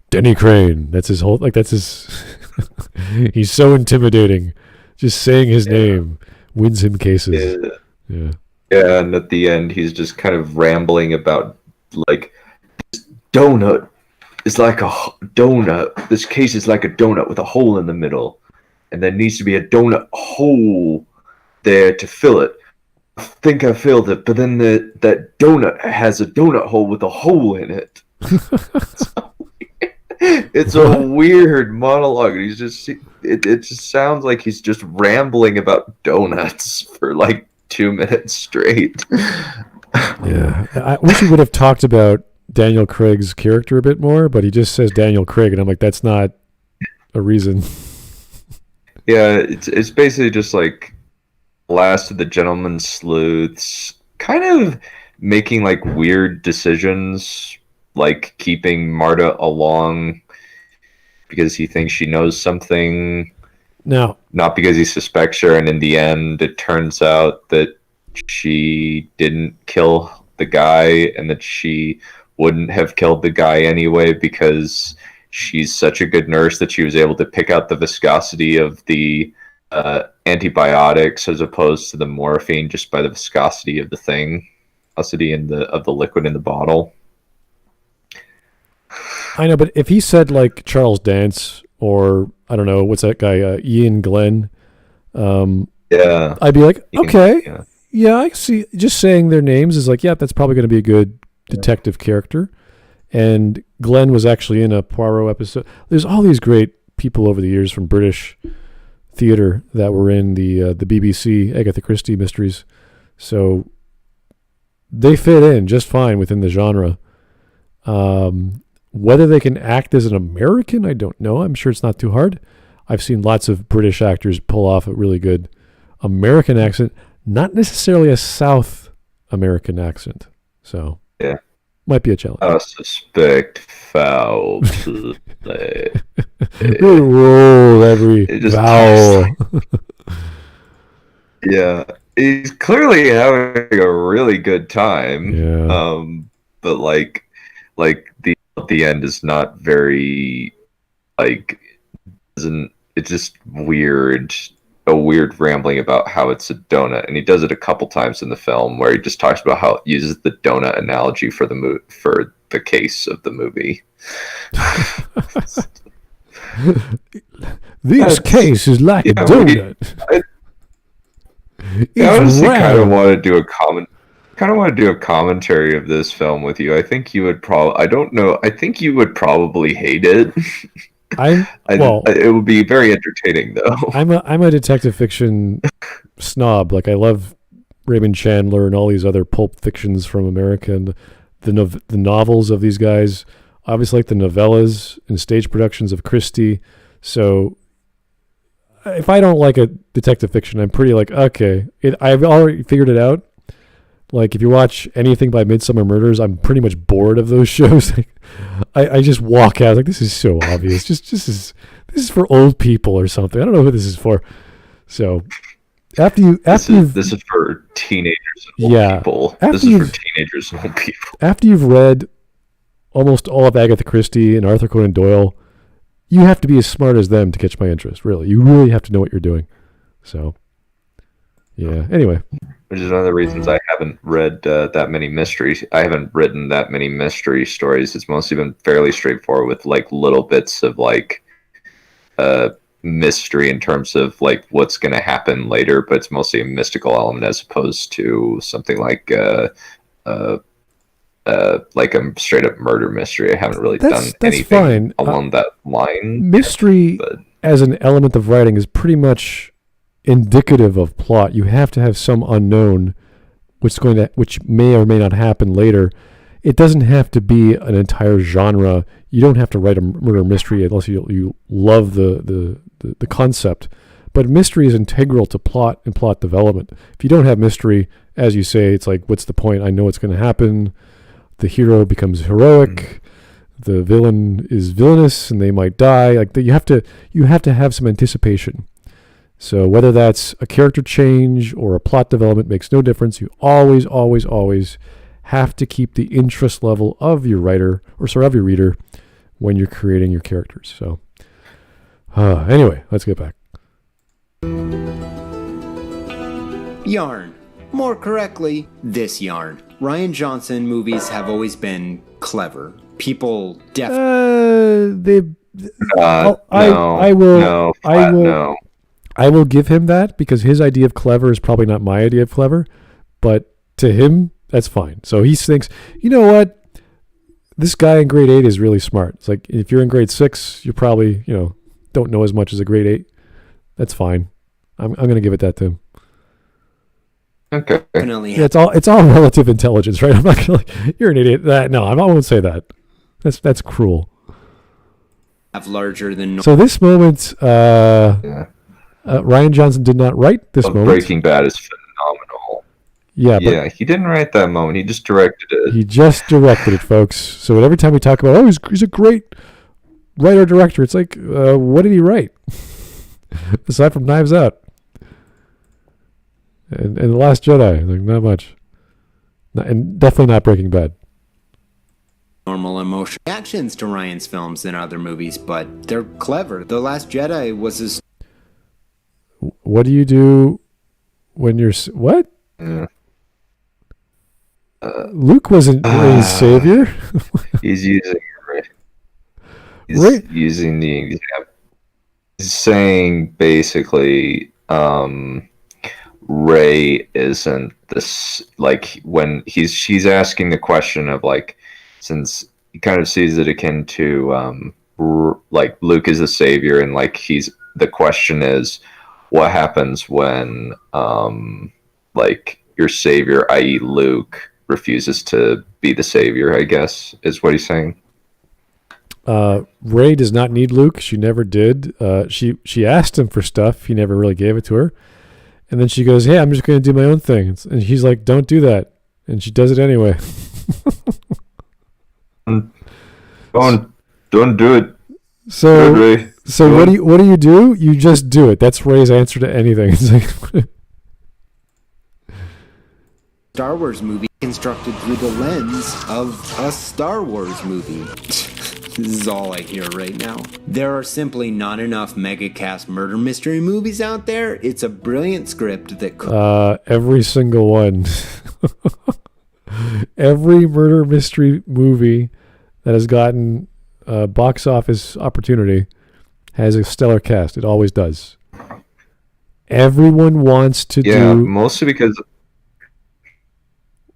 Denny Crane. That's his whole... Like, that's his... He's so intimidating. Just saying his name wins him cases. Yeah. Yeah, and at the end, he's just kind of rambling about, like, this donut is like a donut. This case is like a donut with a hole in the middle. And there needs to be a donut hole there to fill it. I think I filled it, but then that donut has a donut hole with a hole in it. It's a weird monologue. He's just it just sounds like he's just rambling about donuts for like 2 minutes straight. Yeah. I wish he would have talked about Daniel Craig's character a bit more, but he just says Daniel Craig, and I'm like, that's not a reason. Yeah, it's basically just like Last of the Gentleman Sleuths, kind of making like weird decisions, like keeping Marta along because he thinks she knows something. No. Not because he suspects her, and in the end it turns out that she didn't kill the guy and that she wouldn't have killed the guy anyway because she's such a good nurse that she was able to pick out the viscosity of the antibiotics as opposed to the morphine just by the viscosity of the thing, viscosity of the liquid in the bottle. I know, but if he said like Charles Dance or I don't know, what's that guy, Ian Glenn, yeah, I'd be like, okay, yeah, I see. Just saying their names is like, yeah, that's probably going to be a good detective character. And Glenn was actually in a Poirot episode. There's all these great people over the years from British theater that were in the BBC Agatha Christie mysteries, so they fit in just fine within the genre. Whether they can act as an American, I don't know. I'm sure it's not too hard. I've seen lots of British actors pull off a really good American accent, not necessarily a South American accent. So yeah, might be a challenge. I suspect foul play. Roll every vowel. Yeah, he's clearly having a really good time. Yeah. But like the end is not very it's just weird. A weird rambling about how it's a donut, and he does it a couple times in the film where he just talks about how it uses the donut analogy for the case of the movie. This case is like a donut. I honestly kind of want to do a comment. kind of want to do a commentary of this film with you. I think you would probably. I don't know. I think you would probably hate it. It would be very entertaining, though. I'm a detective fiction snob. Like, I love Raymond Chandler and all these other pulp fictions from America, and the novels of these guys. Obviously, like the novellas and stage productions of Christie. So, if I don't like a detective fiction, I'm pretty like, okay, I've already figured it out. Like, if you watch anything by Midsummer Murders, I'm pretty much bored of those shows. I just walk out like, this is so obvious. This is for old people or something. I don't know who this is for. So this is for teenagers and old people. This is for teenagers and old people. After you've read almost all of Agatha Christie and Arthur Conan Doyle, you have to be as smart as them to catch my interest. Really, you really have to know what you're doing. So, yeah. Anyway, which is one of the reasons I haven't read that many mysteries. I haven't written that many mystery stories. It's mostly been fairly straightforward with like little bits of like mystery in terms of like what's going to happen later, but it's mostly a mystical element as opposed to something like a straight up murder mystery. I haven't really done anything along that line. Mystery as an element of writing is pretty much indicative of plot. You have to have some unknown which may or may not happen later. It doesn't have to be an entire genre. You don't have to write a murder mystery unless you love the concept. But mystery is integral to plot and plot development. If you don't have mystery, as you say, it's like, what's the point? I know what's going to happen. The hero becomes heroic. The villain is villainous, and they might die. Like, you have to have some anticipation. So whether that's a character change or a plot development makes no difference. You always, always, always have to keep the interest level of your writer, of your reader, when you're creating your characters. So anyway, let's get back. Yarn. More correctly, this yarn. Rian Johnson movies have always been clever. People definitely... I will give him that, because his idea of clever is probably not my idea of clever, but to him, that's fine. So he thinks, you know what? This guy in grade 8 is really smart. It's like, if you're in grade 6, you probably, don't know as much as a grade 8. That's fine. I'm going to give it that to him. Okay. Yeah, it's all relative intelligence, right? I'm not going to you're an idiot. No, I won't say that. That's cruel. Have larger than... So this moment, Rian Johnson did not write this moment. Breaking Bad is phenomenal. Yeah, he didn't write that moment. He just directed it. He just directed it, folks. So every time we talk about, he's a great writer-director, it's like, what did he write? Aside from Knives Out. And The Last Jedi, like, not much. And definitely not Breaking Bad. Normal emotional reactions to Ryan's films than other movies, but they're clever. The Last Jedi was his... What do you do when you're... What? Yeah. Luke wasn't Rey's savior. He's using the example. He's saying basically... Rey isn't this, like, when she's asking the question of, like, since he kind of sees it akin to like Luke is the savior, and like the question is, what happens when like your savior, i.e. Luke, refuses to be the savior, I guess is what he's saying. Rey does not need Luke. She never did. She asked him for stuff. He never really gave it to her. And then she goes, hey, I'm just going to do my own thing. And he's like, don't do that. And she does it anyway. Don't do it. So what do? You just do it. That's Rey's answer to anything. It's like, Star Wars movie constructed through the lens of a Star Wars movie. This is all I hear right now. There are simply not enough mega-cast murder mystery movies out there. It's a brilliant script that... every single one. Every murder mystery movie that has gotten a box office opportunity has a stellar cast. It always does. Everyone wants to do... Yeah, mostly because...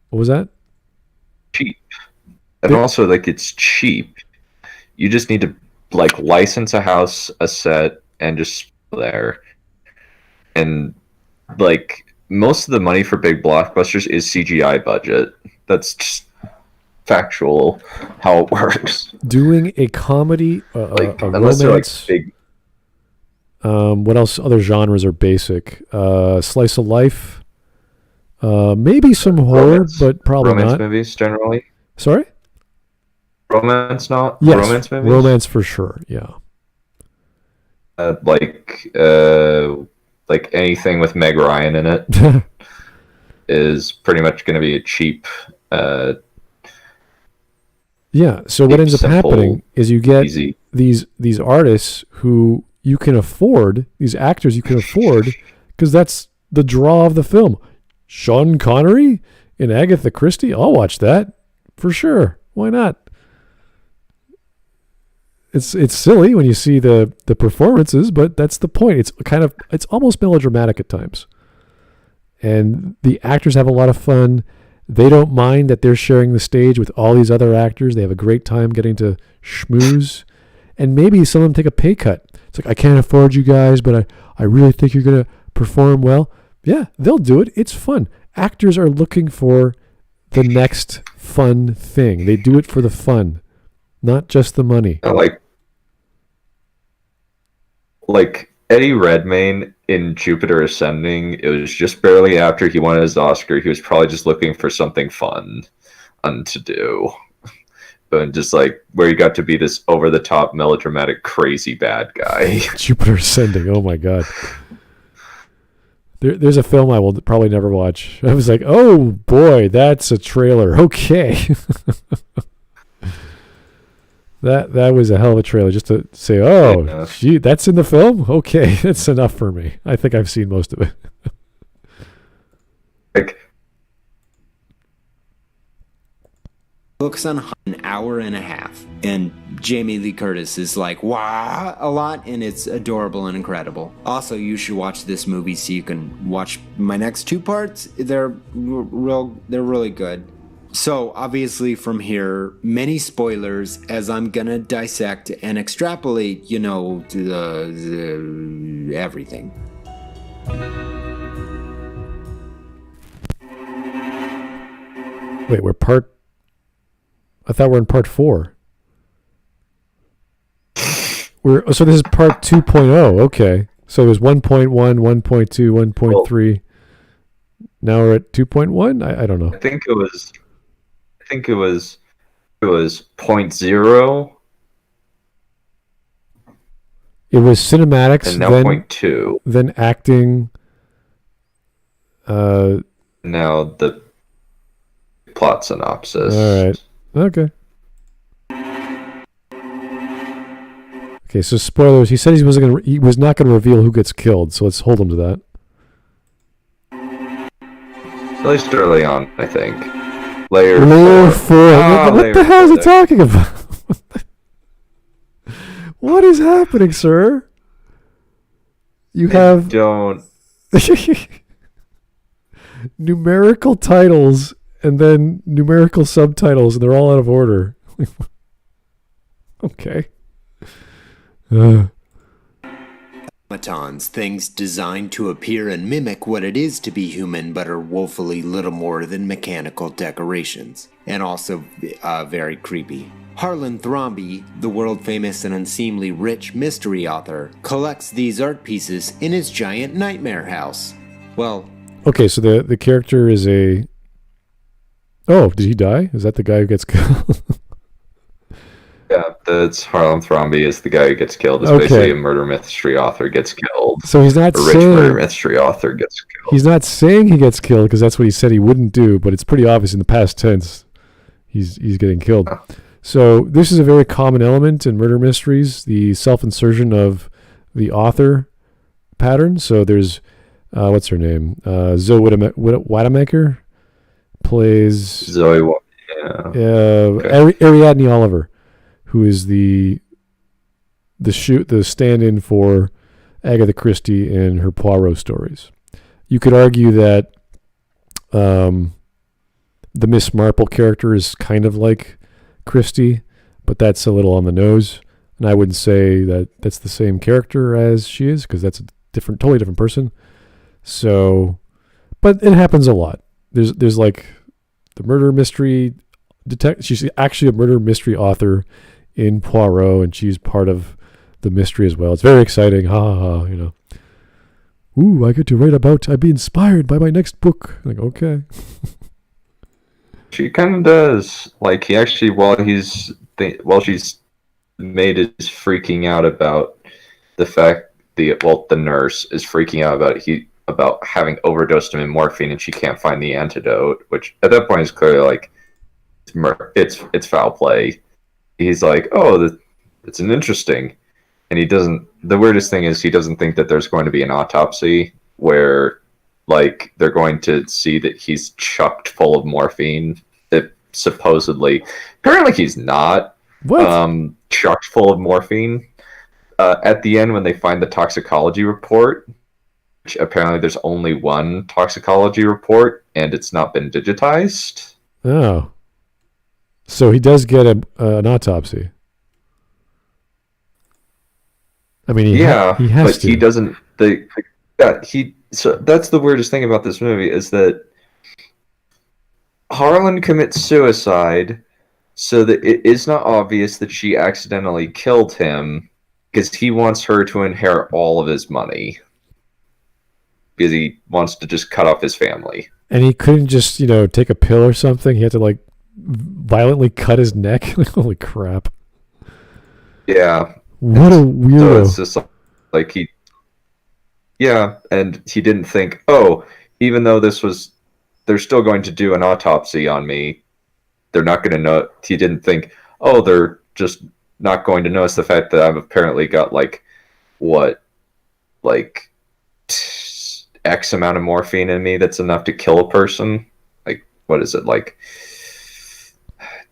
What was that? Cheap. And also, like, it's cheap. You just need to, like, license a house, a set, and just there. And, like, most of the money for big blockbusters is CGI budget. That's just factual how it works. Doing a comedy, Like, a unless romance. they're, like, big... What else? Other genres are basic. Slice of life. Maybe some horror, but probably romance not. Movies, generally. Sorry? Romance, not? Yes, Romance movies? romance for sure, yeah. Like anything with Meg Ryan in it is pretty much going to be a cheap... yeah, so what ends up simple, happening is you get easy. these artists who you can afford, these actors you can afford, because that's the draw of the film. Sean Connery and Agatha Christie, I'll watch that for sure. Why not? It's silly when you see the performances, but that's the point. It's almost melodramatic at times. And the actors have a lot of fun. They don't mind that they're sharing the stage with all these other actors. They have a great time getting to schmooze. And maybe some of them take a pay cut. It's like, I can't afford you guys, but I really think you're going to perform well. Yeah, they'll do it. It's fun. Actors are looking for the next fun thing. They do it for the fun, not just the money. Like Eddie Redmayne in Jupiter Ascending, it was just barely after he won his Oscar. He was probably just looking for something fun to do. But just like where he got to be this over-the-top, melodramatic, crazy bad guy. Jupiter Ascending, oh my God. There's a film I will probably never watch. I was like, oh boy, that's a trailer. Okay. That was a hell of a trailer just to say, oh, gee, that's in the film? Okay, that's enough for me. I think I've seen most of it. Books on an hour and a half, and Jamie Lee Curtis is like, wow, a lot, and it's adorable and incredible. Also, you should watch this movie so you can watch my next two parts. They're really good. So, obviously, from here, many spoilers as I'm gonna dissect and extrapolate, everything. Wait, I thought we're in part 4. So this is part 2.0. Okay. So it was 1.1, 1.2, 1.3. Now we're at 2.1? I don't know. I think it was 0.0. It was cinematics, and now then 0.2. Then acting. Now the plot synopsis. All right. Okay. Okay, so spoilers. He said he was not going to reveal who gets killed, so let's hold him to that. At least early on, I think. Layer 4. What the hell is he talking about? What is happening, sir? Don't. Numerical titles and then numerical subtitles, and they're all out of order. Okay. Automatons, things designed to appear and mimic what it is to be human, but are woefully little more than mechanical decorations, and also very creepy. Harlan Thrombey, the world-famous and unseemly rich mystery author, collects these art pieces in his giant nightmare house. Well... Okay, so the character is a... Oh, did he die? Is that the guy who gets killed? Yeah, that's Harlan Thrombey is the guy who gets killed. It's basically a murder mystery author gets killed. So he's not saying... A rich murder mystery author gets killed. He's not saying he gets killed because that's what he said he wouldn't do, but it's pretty obvious in the past tense he's getting killed. Oh. So this is a very common element in murder mysteries, the self-insertion of the author pattern. So there's, what's her name? Zoe Wademaker plays... Zoe, Ariadne Oliver, who is the stand-in for Agatha Christie in her Poirot stories. You could argue that the Miss Marple character is kind of like Christie, but that's a little on the nose. And I wouldn't say that that's the same character as she is, because that's a totally different person. So, but it happens a lot. There's like the murder mystery she's actually a murder mystery author in Poirot, and she's part of the mystery as well. It's very exciting. Ha ha ha, you know. Ooh, I get to write about, I'd be inspired by my next book. Like, okay. She kind of does. Like, he actually, while she's maid is freaking out about the fact the nurse is freaking out about having overdosed him in morphine, and she can't find the antidote, which at that point is clearly like it's foul play. He's like, oh, it's an interesting, and he doesn't. The weirdest thing is he doesn't think that there's going to be an autopsy where, like, they're going to see that he's chucked full of morphine. That supposedly, apparently, he's not. What? Chucked full of morphine. At the end, when they find the toxicology report, which apparently there's only one toxicology report, and it's not been digitized. Oh. So he does get an autopsy. I mean, he has but to. He doesn't. So that's the weirdest thing about this movie is that Harlan commits suicide, so that it is not obvious that she accidentally killed him, because he wants her to inherit all of his money, because he wants to just cut off his family. And he couldn't just, take a pill or something. He had to like violently cut his neck. Holy crap! Yeah. What a weirdo. So it's just like and he didn't think, oh, even though they're still going to do an autopsy on me, they're not going to know. He didn't think, oh, they're just not going to notice the fact that I've apparently got X amount of morphine in me that's enough to kill a person. Like, what is it, like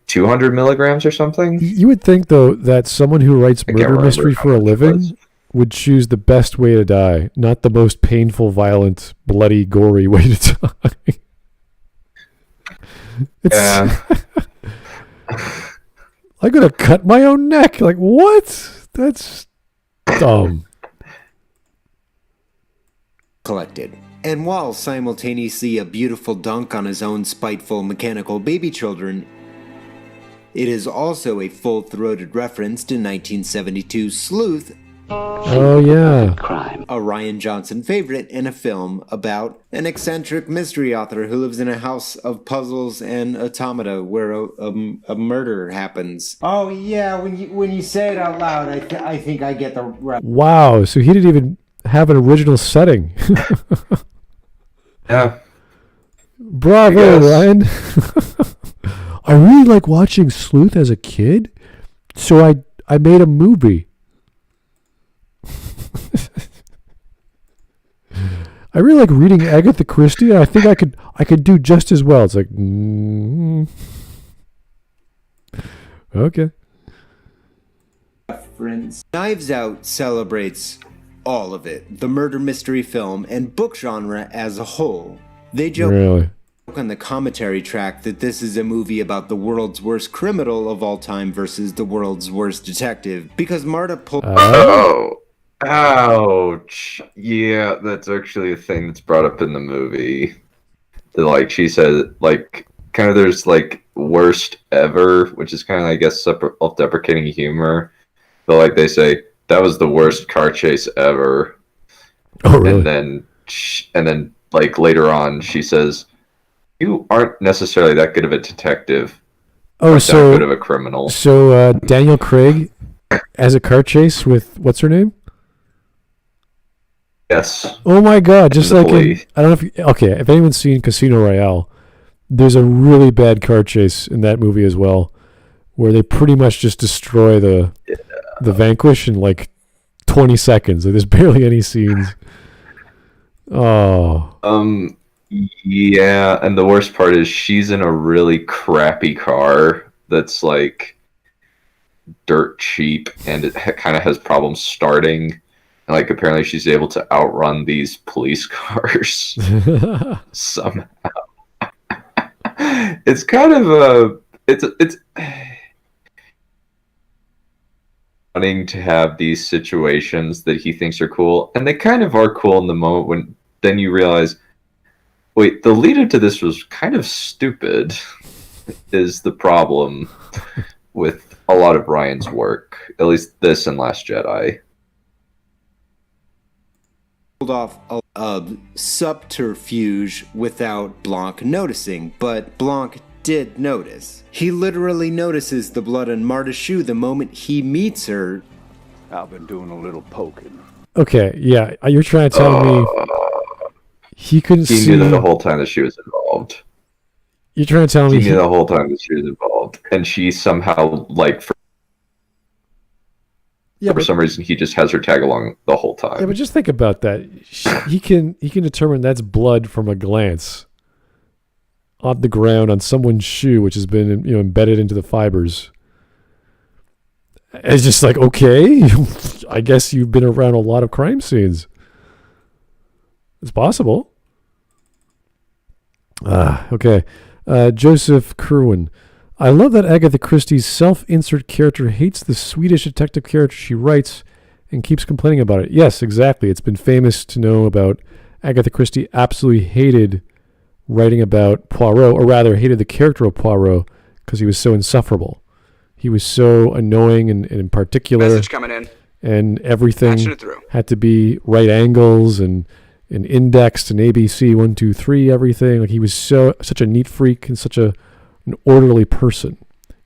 200 milligrams or something? You would think, though, that someone who writes murder mystery for a living would choose the best way to die, not the most painful, violent, bloody, gory way to die. Yeah. I'm going to cut my own neck. Like, what? That's dumb. Collected. And while simultaneously a beautiful dunk on his own spiteful mechanical baby children, it is also a full-throated reference to 1972's Sleuth. Oh, yeah. Crime. A Rian Johnson favorite in a film about an eccentric mystery author who lives in a house of puzzles and automata where a murder happens. Oh, yeah, when you say it out loud, I think I get the right. Wow, so he didn't even have an original setting. Yeah. Bravo, Ryan. I really like watching Sleuth as a kid, so I made a movie. I really like reading Agatha Christie, and I think I could do just as well. It's like, okay. Knives Out celebrates all of it, the murder mystery film and book genre as a whole. They joke on the commentary track that this is a movie about the world's worst criminal of all time versus the world's worst detective, because Marta pulled... Ouch. Yeah, that's actually a thing that's brought up in the movie. Like, she said, like, kind of there's, like, worst ever, which is kind of, I guess, self-deprecating humor. But, like, they say, that was the worst car chase ever. Oh, really? And then, like, later on, she says, you aren't necessarily that good of a detective. Oh, so... that good of a criminal. So, Daniel Craig as a car chase with, what's her name? Yes. Oh my God! Just like I don't know if anyone's seen Casino Royale, there's a really bad car chase in that movie as well, where they pretty much just destroy the Vanquish in like 20 seconds. Like, there's barely any scenes. Oh. Yeah, and the worst part is she's in a really crappy car that's like dirt cheap, and it kind of has problems starting. Like, apparently she's able to outrun these police cars somehow. it's kind of a it's wanting to have these situations that he thinks are cool, and they kind of are cool in the moment when then you realize, wait, the lead up to this was kind of stupid. Is the problem with a lot of Ryan's work, at least this and Last Jedi. Pulled off a subterfuge without Blanc noticing, but Blanc did notice. He literally notices the blood on Marta's shoe the moment he meets her. I've been doing a little poking. Okay, yeah, you're trying to tell me he couldn't see... He knew the whole time that she was involved. You're trying to tell me he knew the whole time that she was involved, and she somehow, like, for some reason, he just has her tag along the whole time. Yeah, but just think about that. He can determine that's blood from a glance on the ground on someone's shoe, which has been embedded into the fibers. It's just like, okay, I guess you've been around a lot of crime scenes. It's possible. Okay. Joseph Kerwin. I love that Agatha Christie's self-insert character hates the Swedish detective character she writes and keeps complaining about it. Yes, exactly. It's been famous to know about Agatha Christie absolutely hated writing about Poirot, or rather hated the character of Poirot because he was so insufferable. He was so annoying and in particular. Message coming in. And everything had to be right angles and indexed and ABC 1, 2, 3, everything. Like he was such a neat freak and such an orderly person.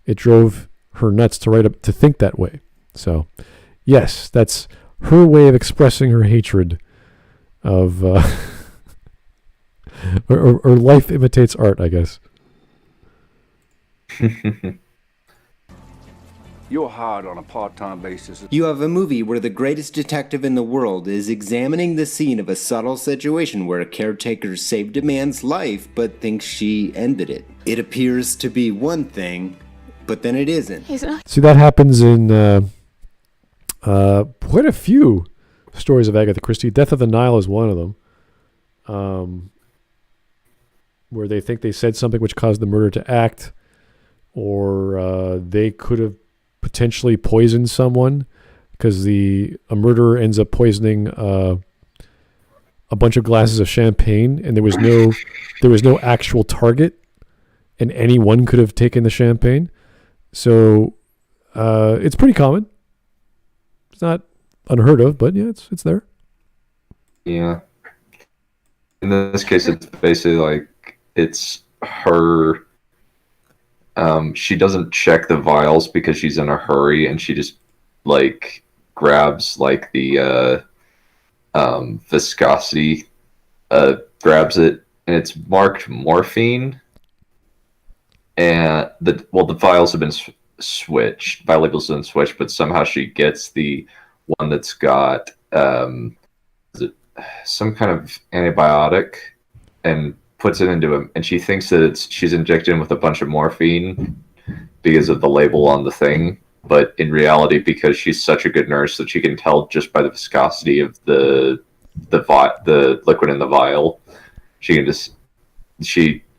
It drove her nuts to think that way. So, yes, that's her way of expressing her hatred of, or life imitates art, I guess. You're hired on a part-time basis. You have a movie where the greatest detective in the world is examining the scene of a subtle situation where a caretaker saved a man's life but thinks she ended it. It appears to be one thing, but then it isn't. See, that happens in quite a few stories of Agatha Christie. Death of the Nile is one of them, where they think they said something which caused the murder to act, or they could have potentially poisoned someone because a murderer ends up poisoning a bunch of glasses of champagne, and there was no actual target, and anyone could have taken the champagne. So it's pretty common. It's not unheard of, but yeah, it's there. Yeah. In this case, it's basically like it's her. She doesn't check the vials because she's in a hurry, and she just like grabs like the viscosity, grabs it, and it's marked morphine. And the vials have been switched, by labels have been switched, but somehow she gets the one that's got is it some kind of antibiotic and puts it into him, and she thinks that she's injected him with a bunch of morphine because of the label on the thing. But in reality, because she's such a good nurse that she can tell just by the viscosity of the liquid in the vial, she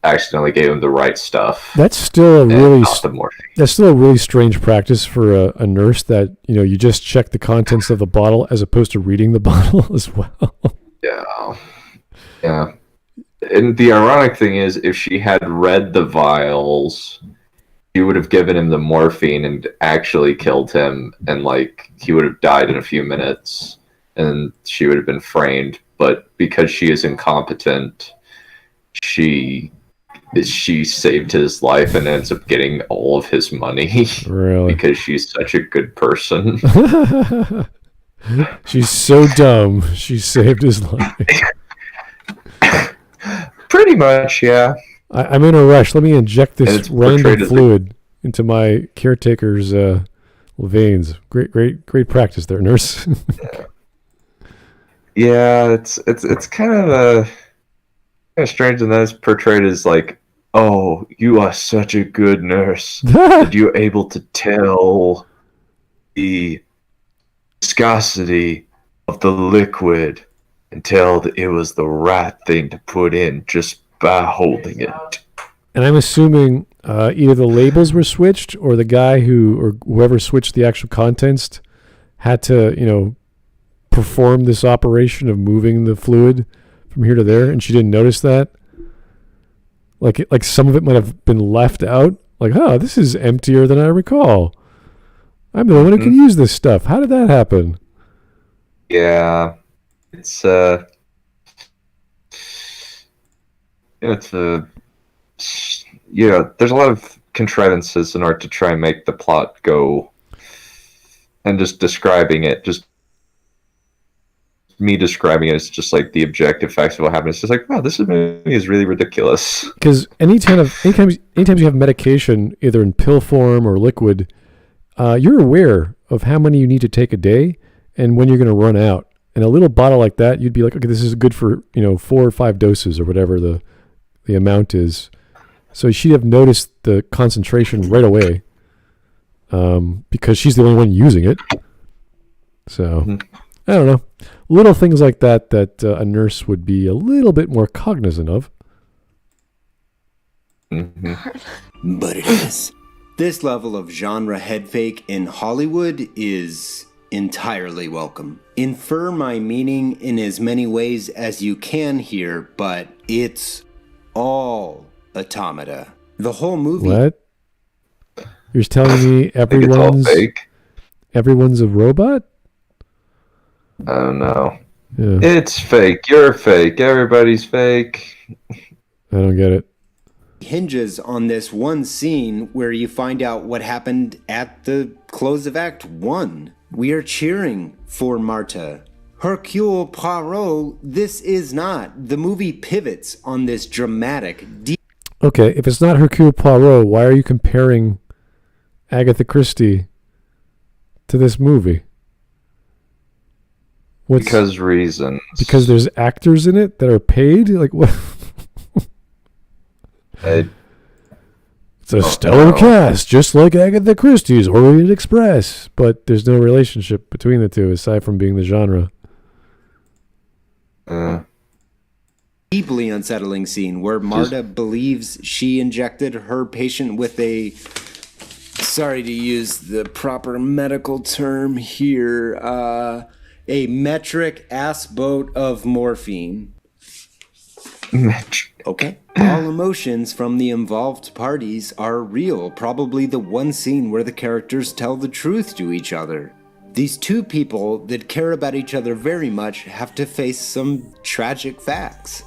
accidentally gave him the right stuff. That's still a really strange practice for a nurse, that you just check the contents of the bottle as opposed to reading the bottle as well. Yeah. And the ironic thing is, if she had read the vials, she would have given him the morphine and actually killed him, and he would have died in a few minutes, and she would have been framed. But because she is incompetent, she saved his life and ends up getting all of his money. Really? Because she's such a good person. She's so dumb. She saved his life. Pretty much, yeah. I'm in a rush. Let me inject this random fluid into my caretaker's veins. Great practice there, nurse. Yeah, it's kind of strange, and then it's portrayed as like, oh, you are such a good nurse that you're able to tell the viscosity of the liquid and tell that it was the right thing to put in just by holding it. And I'm assuming either the labels were switched or the guy or whoever switched the actual contents had to, perform this operation of moving the fluid from here to there, and she didn't notice that. Like some of it might have been left out. Like, this is emptier than I recall. I'm the one who can use this stuff. How did that happen? Yeah, it's there's a lot of contrivances in order to try and make the plot go, and just describing it, just me describing it as just like the objective facts of what happened. It's just like, wow, this movie is really ridiculous. Because anytime you have medication, either in pill form or liquid, you're aware of how many you need to take a day and when you're going to run out. And a little bottle like that, you'd be like, okay, this is good for 4 or 5 doses or whatever the amount is. So she'd have noticed the concentration right away, because she's the only one using it. So I don't know, little things like that a nurse would be a little bit more cognizant of. But it is. This level of genre headfake in Hollywood is entirely welcome. Infer my meaning in as many ways as you can here, but it's all automata. The whole movie. What? You're telling me everyone's a robot? Oh no. Yeah. It's fake. You're fake. Everybody's fake. I don't get it. Hinges on this one scene where you find out what happened at the close of Act 1. We are cheering for Marta. Hercule Poirot, this is not. The movie pivots on this dramatic... Okay, if it's not Hercule Poirot, why are you comparing Agatha Christie to this movie? Because reasons. Because there's actors in it that are paid? Like, what? It's a stellar cast, just like Agatha Christie's Orient Express, but there's no relationship between the two aside from being the genre. Deeply unsettling scene where Marta believes she injected her patient with a, sorry to use the proper medical term here, a metric ass boat of morphine. Okay. All emotions from the involved parties are real. Probably the one scene where the characters tell the truth to each other. These two people that care about each other very much have to face some tragic facts.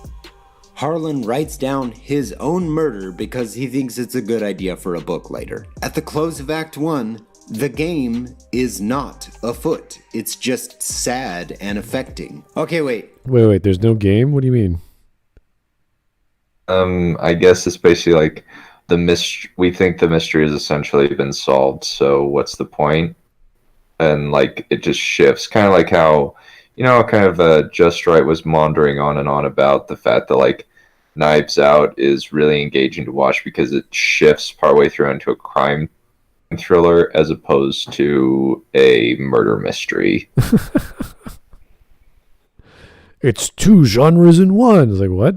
Harlan writes down his own murder because he thinks it's a good idea for a book later. At the close of Act 1, the game is not afoot. It's just sad and affecting. Okay, wait. Wait, there's no game? What do you mean? I guess it's basically like the mystery. We think the mystery has essentially been solved, so what's the point? And like it just shifts, kind of like how Just Right was maundering on and on about the fact that like Knives Out is really engaging to watch because it shifts partway through into a crime thriller as opposed to a murder mystery. It's 2 genres in one. It's like, what?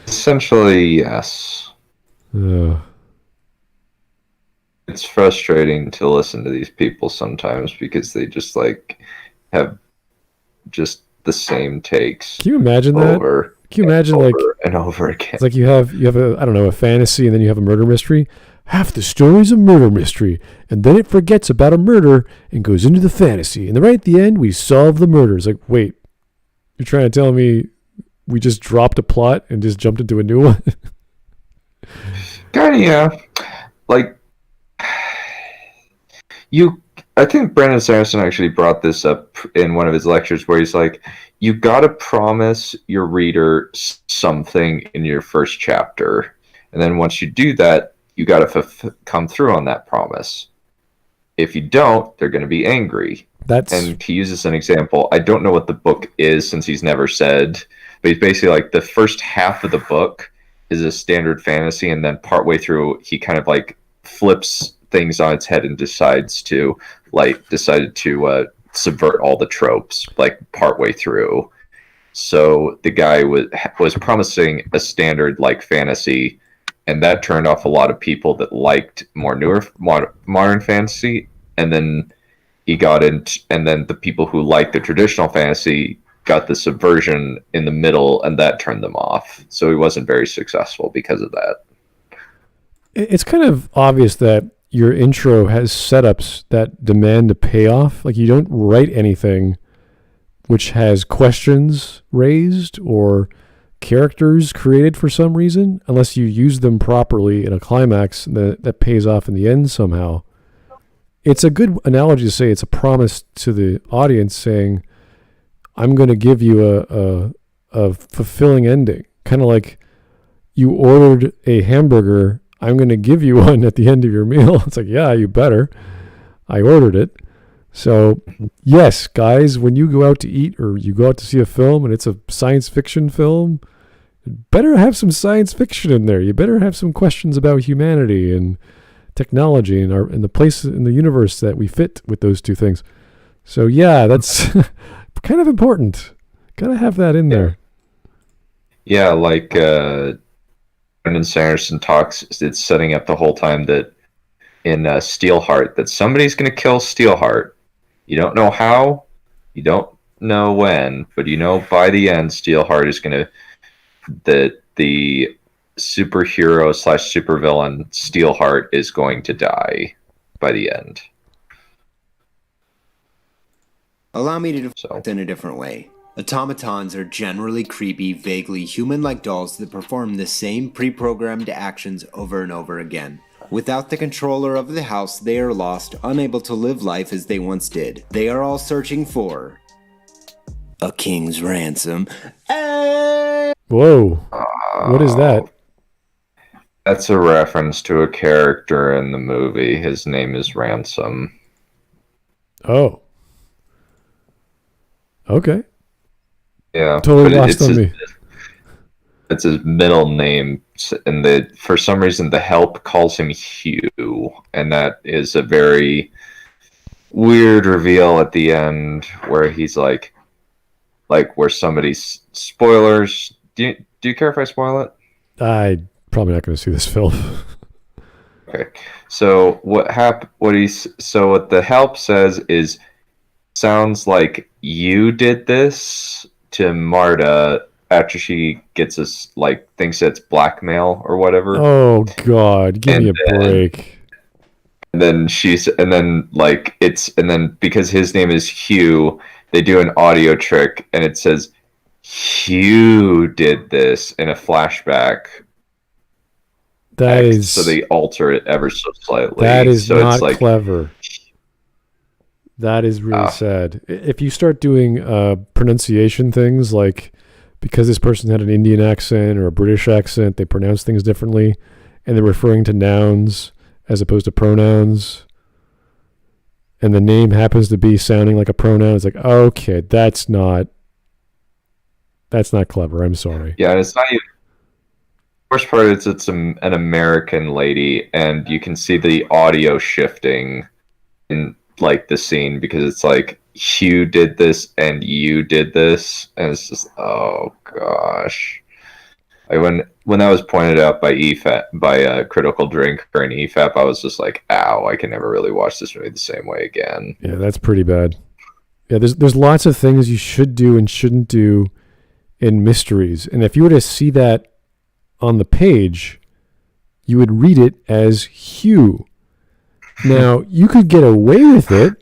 Essentially, yes. It's frustrating to listen to these people sometimes because they just like have just the same takes. Can you imagine that? Can you imagine over and over again? It's like you have a fantasy and then you have a murder mystery. Half the story's a murder mystery, and then it forgets about a murder and goes into the fantasy. And right at the end, we solve the murder. It's like, wait, you're trying to tell me we just dropped a plot and just jumped into a new one? Kind of, yeah. Like, I think Brandon Sanderson actually brought this up in one of his lectures where he's like, you got to promise your reader something in your first chapter. And then once you do that, you got to come through on that promise. If you don't, they're going to be angry. And to use as an example, I don't know what the book is since he's never said, but he's basically like the first half of the book is a standard fantasy, and then partway through, he kind of like flips things on its head and decided to subvert all the tropes like partway through. So the guy was promising a standard like fantasy, and that turned off a lot of people that liked newer modern fantasy. And then he got into, and then the people who liked the traditional fantasy got the subversion in the middle, and that turned them off. So he wasn't very successful because of that. It's kind of obvious that your intro has setups that demand a payoff. Like, you don't write anything which has questions raised or characters created for some reason, unless you use them properly in a climax that pays off in the end somehow. It's a good analogy to say it's a promise to the audience saying, I'm going to give you a fulfilling ending. Kind of like you ordered a hamburger, I'm going to give you one at the end of your meal. It's like, yeah, you better. I ordered it. So, yes, guys, when you go out to eat or you go out to see a film and it's a science fiction film, you better have some science fiction in there. You better have some questions about humanity and technology and the place in the universe that we fit with those two things. So, yeah, that's kind of important. Got to have that in there. Yeah, like Brendan Sanderson talks, it's setting up the whole time that in Steelheart, that somebody's going to kill Steelheart. You don't know how, you don't know when, but you know by the end, Steelheart is going to, the superhero / supervillain Steelheart is going to die by the end. Allow me to define it in a different way. Automatons are generally creepy, vaguely human-like dolls that perform the same pre-programmed actions over and over again. Without the controller of the house, they are lost, unable to live life as they once did. They are all searching for a king's ransom. Whoa. What is that? That's a reference to a character in the movie. His name is Ransom. Oh. Okay. Yeah. Totally lost on me. It's his middle name, and for some reason the help calls him Hugh, and that is a very weird reveal at the end where he's like where somebody's spoilers. Do you care if I spoil it? I'm probably not going to see this film. Okay, so what the help says is, sounds you did this to Marta after she gets thinks it's blackmail or whatever. Oh God, give me a break. And then because his name is Hugh, they do an audio trick and it says Hugh did this in a flashback. So they alter it ever so slightly. That is not clever. That is really sad. If you start doing pronunciation things like, because this person had an Indian accent or a British accent, they pronounce things differently, and they're referring to nouns as opposed to pronouns, and the name happens to be sounding like a pronoun, it's like, okay, that's not clever. I'm sorry. Yeah, and it's not even. The worst part is it's an American lady, and you can see the audio shifting in the scene because it's like Hugh did this and you did this, and it's just, oh gosh. When that was pointed out by Critical Drinker and EFAP, I was just like, ow, I can never really watch this movie the same way again. Yeah, that's pretty bad. Yeah, there's lots of things you should do and shouldn't do in mysteries, and if you were to see that on the page, you would read it as Hugh. Now, you could get away with it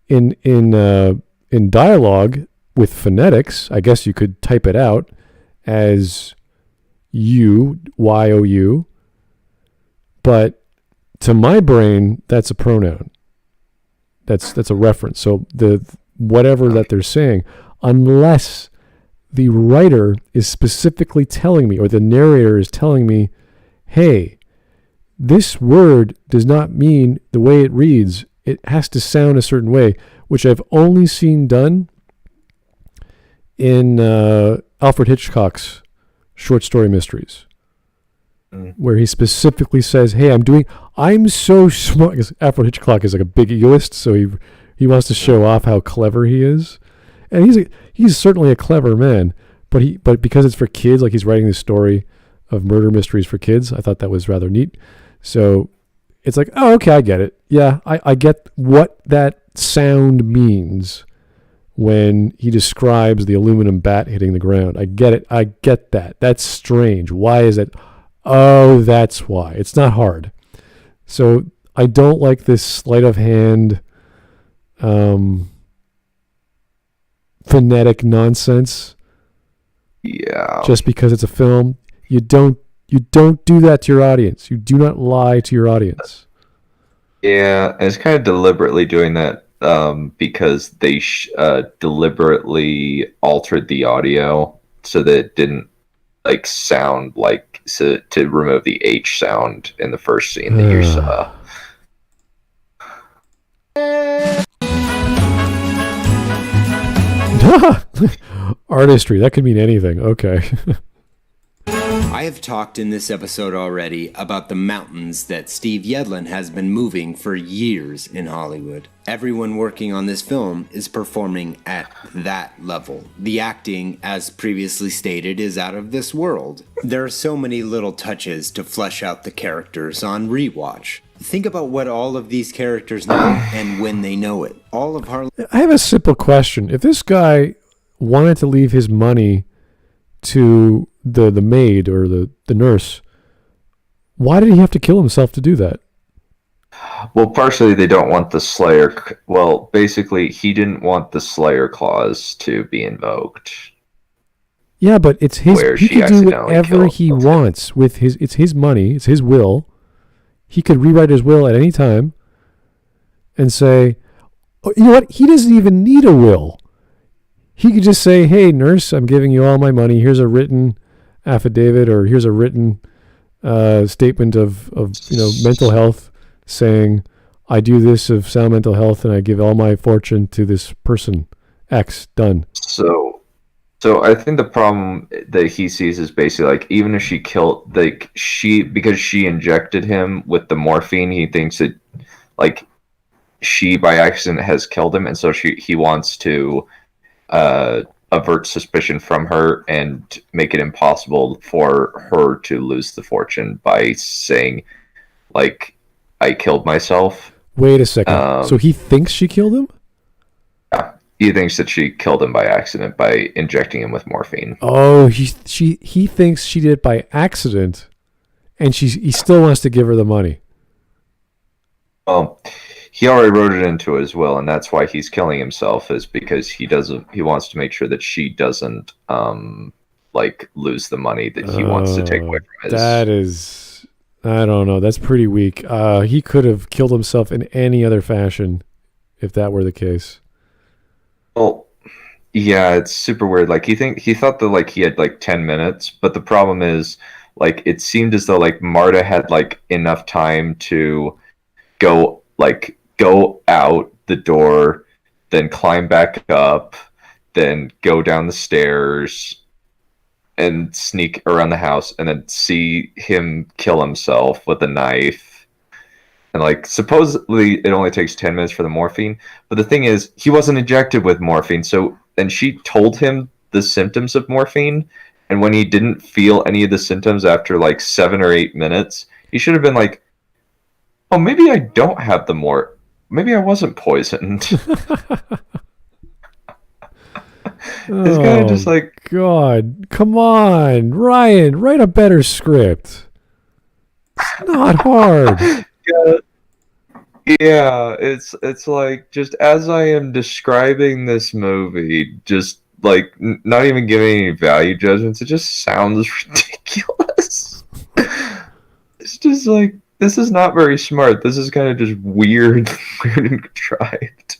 in dialogue with phonetics. I guess you could type it out as you, Y-O-U. But to my brain, that's a pronoun. That's a reference. So the whatever that they're saying, unless the writer is specifically telling me, or the narrator is telling me, hey, this word does not mean the way it reads. It has to sound a certain way, which I've only seen done in Alfred Hitchcock's short story mysteries, where he specifically says, hey, I'm so smart. Because Alfred Hitchcock is like a big egoist, so he wants to show off how clever he is. And he's certainly a clever man, but because it's for kids, like he's writing this story of murder mysteries for kids, I thought that was rather neat. So it's like, oh, okay, I get it. Yeah, I get what that sound means when he describes the aluminum bat hitting the ground. I get it. I get that. That's strange. Why is it? Oh, that's why. It's not hard. So I don't like this sleight of hand, phonetic nonsense. Yeah. Just because it's a film, you don't do that to your audience. You do not lie to your audience. Yeah, and it's kind of deliberately doing that because they deliberately altered the audio so that it didn't like sound like to remove the H sound in the first scene that you saw. Artistry, that could mean anything. Okay. I have talked in this episode already about the mountains that Steve Yedlin has been moving for years in Hollywood. Everyone working on this film is performing at that level. The acting, as previously stated, is out of this world. There are so many little touches to flesh out the characters on rewatch. Think about what all of these characters know and when they know it. All of Harlem. I have a simple question. If this guy wanted to leave his money to the maid or the nurse, why did he have to kill himself to do that? Well, partially they don't want the Slayer. Well, basically, he didn't want the Slayer clause to be invoked. Yeah, but it's his. He can do whatever he wants with his. It's his money. It's his will. He could rewrite his will at any time and say, oh, you know what? He doesn't even need a will. He could just say, hey, nurse, I'm giving you all my money. Here's a written affidavit, or here's a written statement of mental health saying, I do this of sound mental health and I give all my fortune to this person, X, done. So I think the problem that he sees is basically like, even if she killed, because she injected him with the morphine, he thinks that like she by accident has killed him, and so he wants to avert suspicion from her and make it impossible for her to lose the fortune by saying, like, I killed myself. Wait a second. So he thinks she killed him? Yeah. He thinks that she killed him by accident by injecting him with morphine. Oh, he thinks she did it by accident, and he still wants to give her the money. Well, he already wrote it into his will, and that's why he's killing himself, is because he wants to make sure that she doesn't lose the money that he wants to take away from his. That is, I don't know. That's pretty weak. He could have killed himself in any other fashion if that were the case. Well, yeah, it's super weird. Like he thought that like he had like 10 minutes, but the problem is like it seemed as though like Marta had like enough time to go out the door, then climb back up, then go down the stairs and sneak around the house, and then see him kill himself with a knife. And like supposedly it only takes 10 minutes for the morphine, but the thing is he wasn't injected with morphine. So and she told him the symptoms of morphine, and when he didn't feel any of the symptoms after like 7 or 8 minutes, he should have been like, oh, maybe I don't have maybe I wasn't poisoned. It's kind of just like, God, come on, Ryan, write a better script. It's not hard. Yeah, it's like, just as I am describing this movie, just like not even giving any value judgments, it just sounds ridiculous. It's just like, this is not very smart. This is kind of just weird and contrived.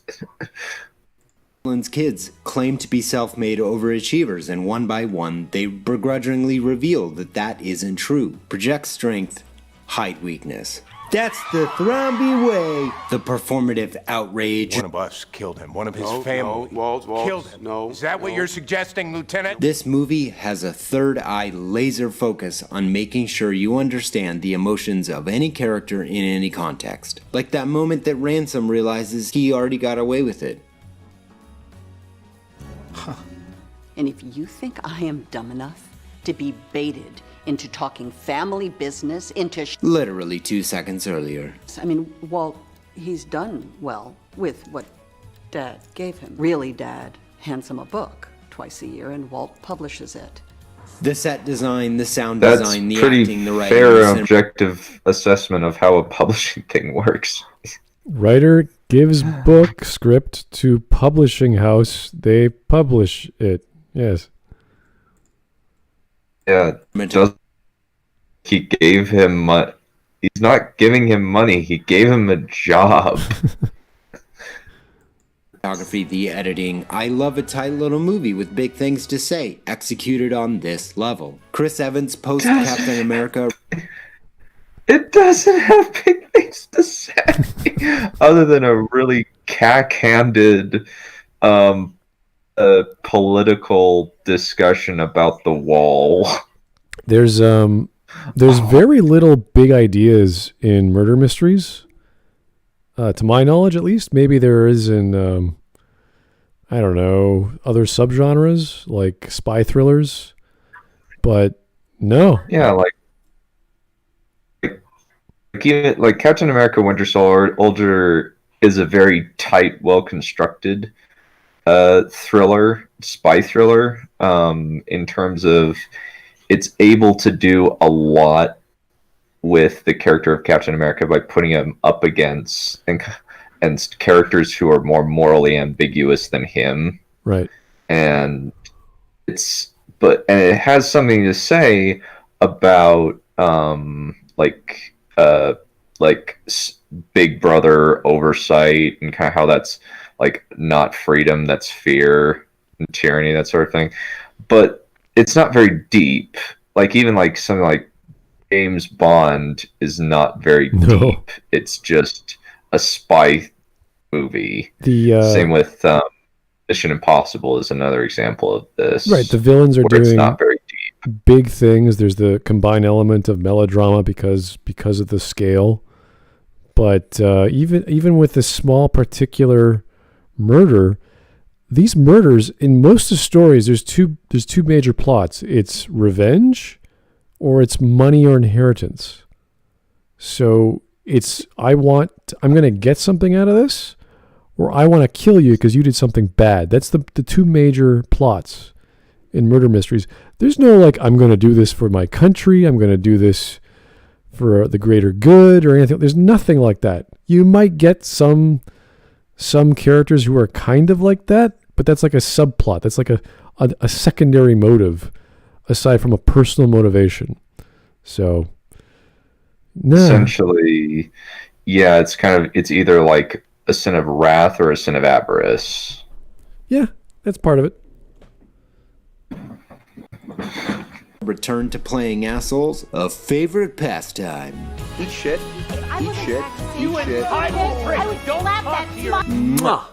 Kids claim to be self-made overachievers, and one by one, they begrudgingly reveal that isn't true. Project strength, hide weakness. That's the Thromby way. The performative outrage. One of us killed him. One of his family killed him. Is that what you're suggesting, Lieutenant? This movie has a third eye laser focus on making sure you understand the emotions of any character in any context. Like that moment that Ransom realizes he already got away with it. And if you think I am dumb enough to be baited into talking family business, Literally 2 seconds earlier. I mean, Walt, he's done well with what Dad gave him. Really, Dad hands him a book twice a year, and Walt publishes it. The set design, the sound That's design, the pretty acting, the writing. fair objective assessment of how a publishing thing works. Writer gives book script to publishing house. They publish it. Yes. Yeah. He gave him money. He's not giving him money. He gave him a job. Cinematography, the editing. I love a tight little movie with big things to say, executed on this level. Chris Evans post Captain America. It doesn't have big things to say, other than a really cack-handed political discussion about the wall. There's very little big ideas in murder mysteries. To my knowledge, at least. Maybe there is in, I don't know, other subgenres like spy thrillers. But no. Yeah, like Captain America: Winter Soldier is a very tight, well-constructed spy thriller. In terms of it's able to do a lot with the character of Captain America by putting him up against and characters who are more morally ambiguous than him. Right. And it has something to say about Big Brother oversight and kind of how that's like not freedom, that's fear and tyranny, that sort of thing. But it's not very deep. Like even like something like James Bond is not very deep. It's just a spy movie. Same with Mission Impossible is another example of this. Right, the villains are doing it's not very deep. Big things. There's the combined element of melodrama because of the scale. But even with this small particular murder, these murders in most of the stories, there's two major plots. It's revenge, or it's money or inheritance. So it's I'm going to get something out of this, or I want to kill you because you did something bad. That's the two major plots in murder mysteries. There's no like, I'm going to do this for my country, I'm going to do this for the greater good or anything. There's nothing like that. You might get some characters who are kind of like that, but that's like a subplot. That's like a secondary motive aside from a personal motivation. So essentially, yeah, it's either like a sin of wrath or a sin of avarice. Yeah, that's part of it. Return to playing assholes, a favorite pastime. Eat shit. Eat shit. You entitled prick. Don't talk to your...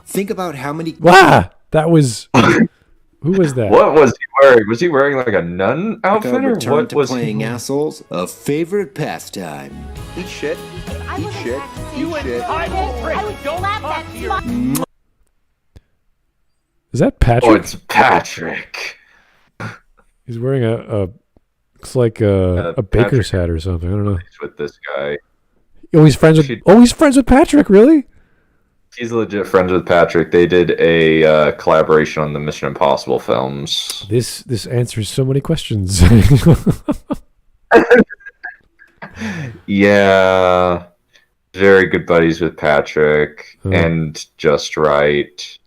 Think about how many... Wow! That was... Who was that? What was he wearing? Was he wearing like a nun outfit, or what was playing assholes? A favorite pastime. Eat shit. Eat shit. You entitled prick. Don't talk to your... Is that Patrick? Oh, it's Patrick. He's wearing a looks like a baker's hat or something. I don't know. With this guy. Oh, he's friends with Patrick. Really? He's legit friends with Patrick. They did a collaboration on the Mission Impossible films. This answers so many questions. Yeah, very good buddies with Patrick, and just right.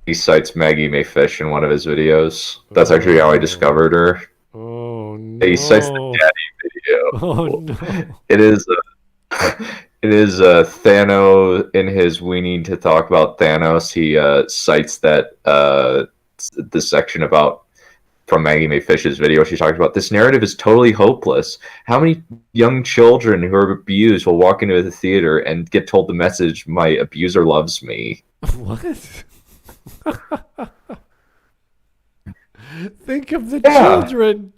He cites Maggie May Fish in one of his videos. That's actually how I discovered her. Oh no! He cites the Daddy video. Oh no! It is Thanos in his "We Need to Talk About Thanos." He cites that the section about from Maggie May Fish's video. She talks about this narrative is totally hopeless. How many young children who are abused will walk into the theater and get told the message, "My abuser loves me"? What? Think of the children.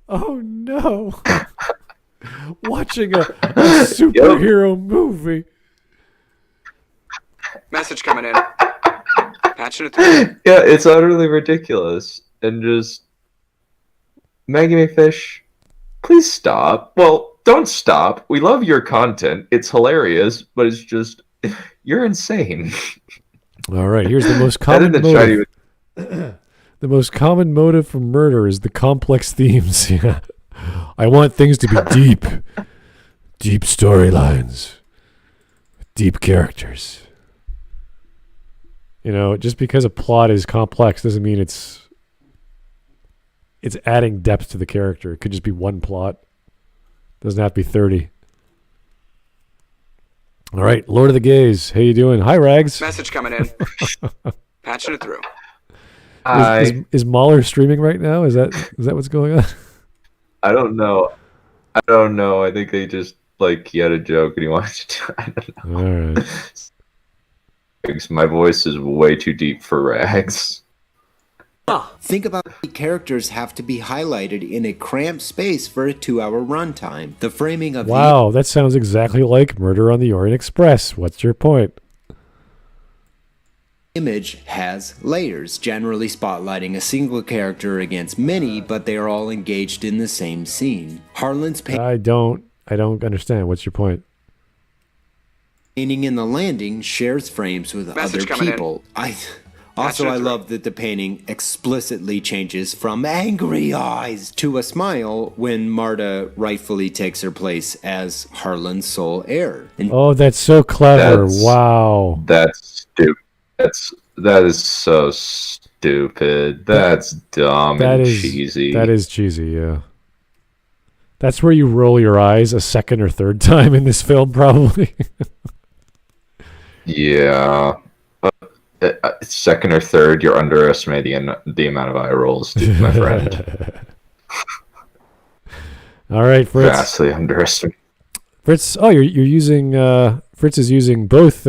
Oh no. Watching a superhero movie. Message coming in. Patching it through. Yeah, it's utterly ridiculous. And just... Maggie McFish, please stop. Well, don't stop. We love your content. It's hilarious, but it's just... You're insane. All right, here's the most common motive. The most common motive for murder is the complex themes. Yeah. I want things to be deep. Deep storylines. Deep characters. You know, just because a plot is complex doesn't mean it's adding depth to the character. It could just be one plot. Doesn't have to be 30. All right, Lord of the Gays. How you doing? Hi, Rags. Message coming in. Patching it through. Is Mahler streaming right now? Is that what's going on? I don't know. I think they just, he had a joke and he wanted to do it. I don't know. All right. My voice is way too deep for Rags. Think about the characters have to be highlighted in a cramped space for a 2-hour runtime. The framing of Wow, that sounds exactly like Murder on the Orient Express. What's your point? Image has layers, generally spotlighting a single character against many, but they are all engaged in the same scene. Harlan's I don't understand. What's your point? painting in the landing shares frames with other people. I love that the painting explicitly changes from angry eyes to a smile when Marta rightfully takes her place as Harlan's sole heir. Oh, that's so clever. Wow. That's stupid. That is so stupid. That's dumb and cheesy. That is cheesy, yeah. That's where you roll your eyes a second or third time in this film, probably. Yeah. Second or third, you're underestimating the amount of eye rolls, my friend. All right, Fritz. Vastly underestimated. Fritz, you're using Fritz is using both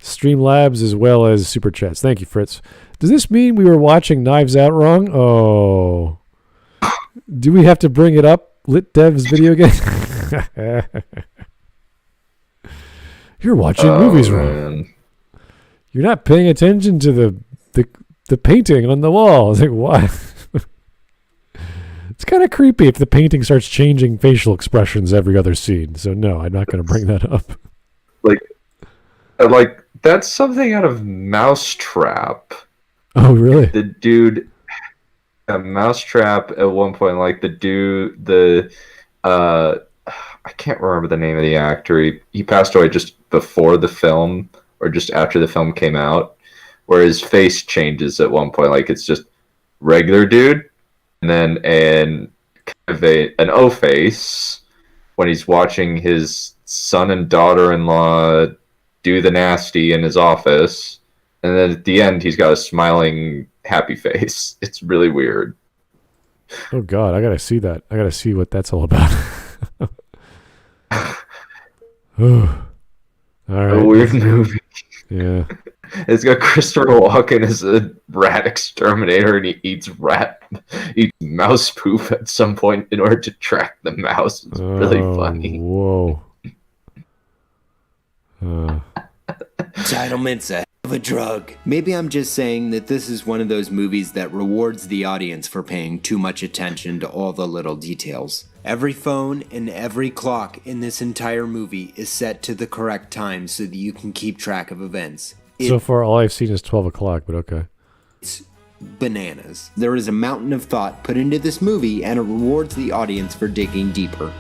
Streamlabs as well as Super Chats. Thank you, Fritz. Does this mean we were watching Knives Out wrong? Oh. Do we have to bring it up? LitDev's video again? You're watching movies wrong. You're not paying attention to the painting on the wall. It's like, why? It's kind of creepy if the painting starts changing facial expressions every other scene. So no, I'm not going to bring that up. Like that's something out of Mousetrap. Oh, really? The dude, Mousetrap. At one point, I can't remember the name of the actor. He passed away just before the film, or just after the film came out, where his face changes at one point. Like it's just regular dude, and then an O face when he's watching his son and daughter-in-law do the nasty in his office, and then at the end he's got a smiling happy face. It's really weird. Oh God, I gotta see that. I gotta see what that's all about. All right. A weird movie. Yeah. It's got Christopher Walken as a rat exterminator, and he eats mouse poop at some point in order to track the mouse. It's really funny. Whoa. Entitlement's a hell of a drug. Maybe I'm just saying that this is one of those movies that rewards the audience for paying too much attention to all the little details. Every phone and every clock in this entire movie is set to the correct time so that you can keep track of events. So far, all I've seen is 12 o'clock, but okay. It's bananas. There is a mountain of thought put into this movie, and it rewards the audience for digging deeper.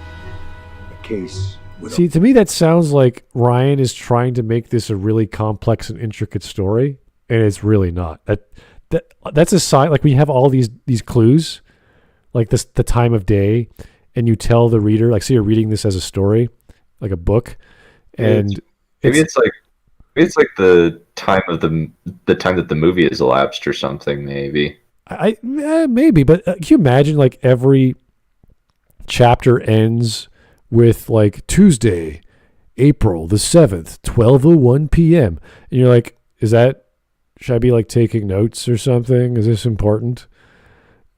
See, to me, that sounds like Ryan is trying to make this a really complex and intricate story, and it's really not. That's a sign. Like, we have all these clues, like the time of day, and you tell the reader, like, say you're reading this as a story, like a book, and maybe it's like the time of the time that the movie has elapsed or something. Maybe maybe, but can you imagine like every chapter ends with like Tuesday, April the 7th, 12:01 p.m. and you're like, should I be like taking notes or something? Is this important?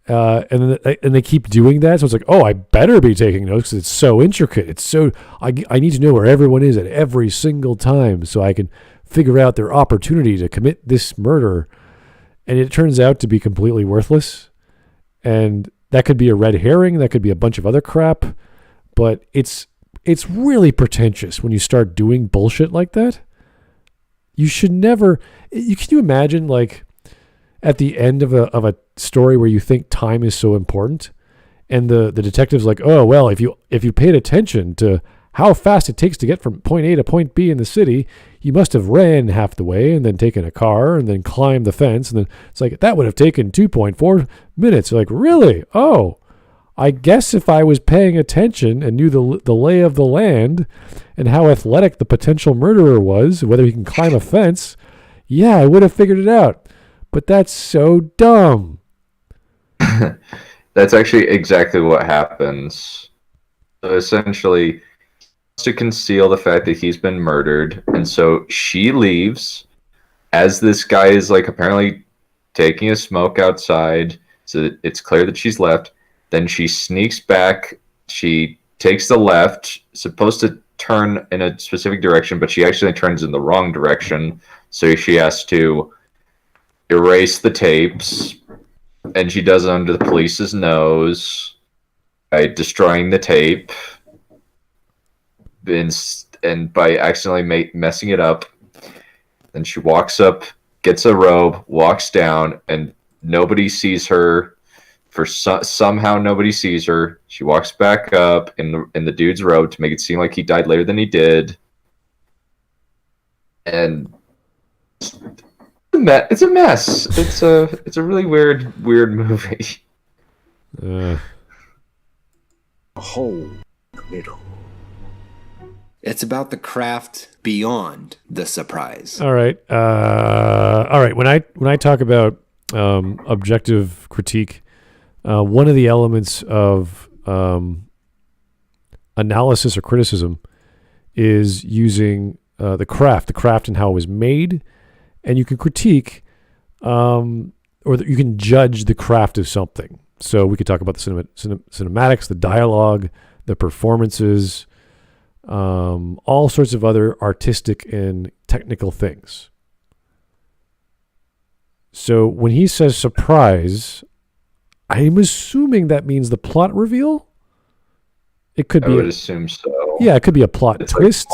And they keep doing that, so it's like, oh, I better be taking notes because it's so intricate. It's so I need to know where everyone is at every single time, so I can figure out their opportunity to commit this murder, and it turns out to be completely worthless. And that could be a red herring, that could be a bunch of other crap, but it's really pretentious when you start doing bullshit like that. You should never. Can you imagine, like, at the end of a story where you think time is so important, and the detective's like, oh well, if you paid attention to how fast it takes to get from point A to point B in the city, you must have ran half the way and then taken a car and then climbed the fence, and then it's like that would have taken 2.4 minutes. You're like, really? Oh, I guess if I was paying attention and knew the lay of the land and how athletic the potential murderer was, whether he can climb a fence, yeah, I would have figured it out. But that's so dumb. That's actually exactly what happens. So essentially, to conceal the fact that he's been murdered, and so she leaves as this guy is like apparently taking a smoke outside, so that it's clear that she's left. Then she sneaks back, she takes the left, supposed to turn in a specific direction, but she actually turns in the wrong direction, so she has to erase the tapes, and she does it under the police's nose by destroying the tape and by accidentally messing it up. Then she walks up, gets a robe, walks down, and nobody sees her. Somehow nobody sees her. She walks back up in the dude's robe to make it seem like he died later than he did. And it's a mess. It's a really weird movie. A hole in the middle. It's about the craft beyond the surprise. All right. When I talk about objective critique, one of the elements of analysis or criticism is using the craft and how it was made, and you can critique you can judge the craft of something. So we could talk about the cinematics, the dialogue, the performances, all sorts of other artistic and technical things. So when he says surprise, I'm assuming that means the plot reveal. It could be. I would assume so. Yeah, it could be a plot twist.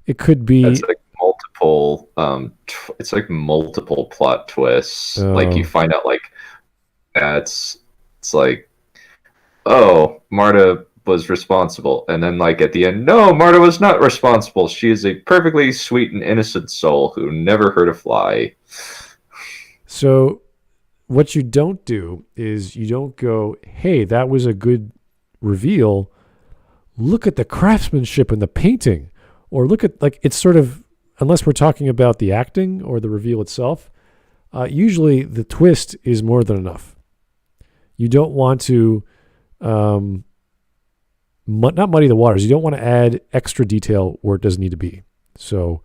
It could be. It's like multiple. It's like multiple plot twists. Like you find out, like it's like, oh, Marta was responsible, and then like at the end, no, Marta was not responsible. She is a perfectly sweet and innocent soul who never hurt a fly. So what you don't do is you don't go, hey, that was a good reveal. Look at the craftsmanship in the painting. Or look at, like, it's sort of, unless we're talking about the acting or the reveal itself, usually the twist is more than enough. You don't want to, not muddy the waters. You don't want to add extra detail where it doesn't need to be. So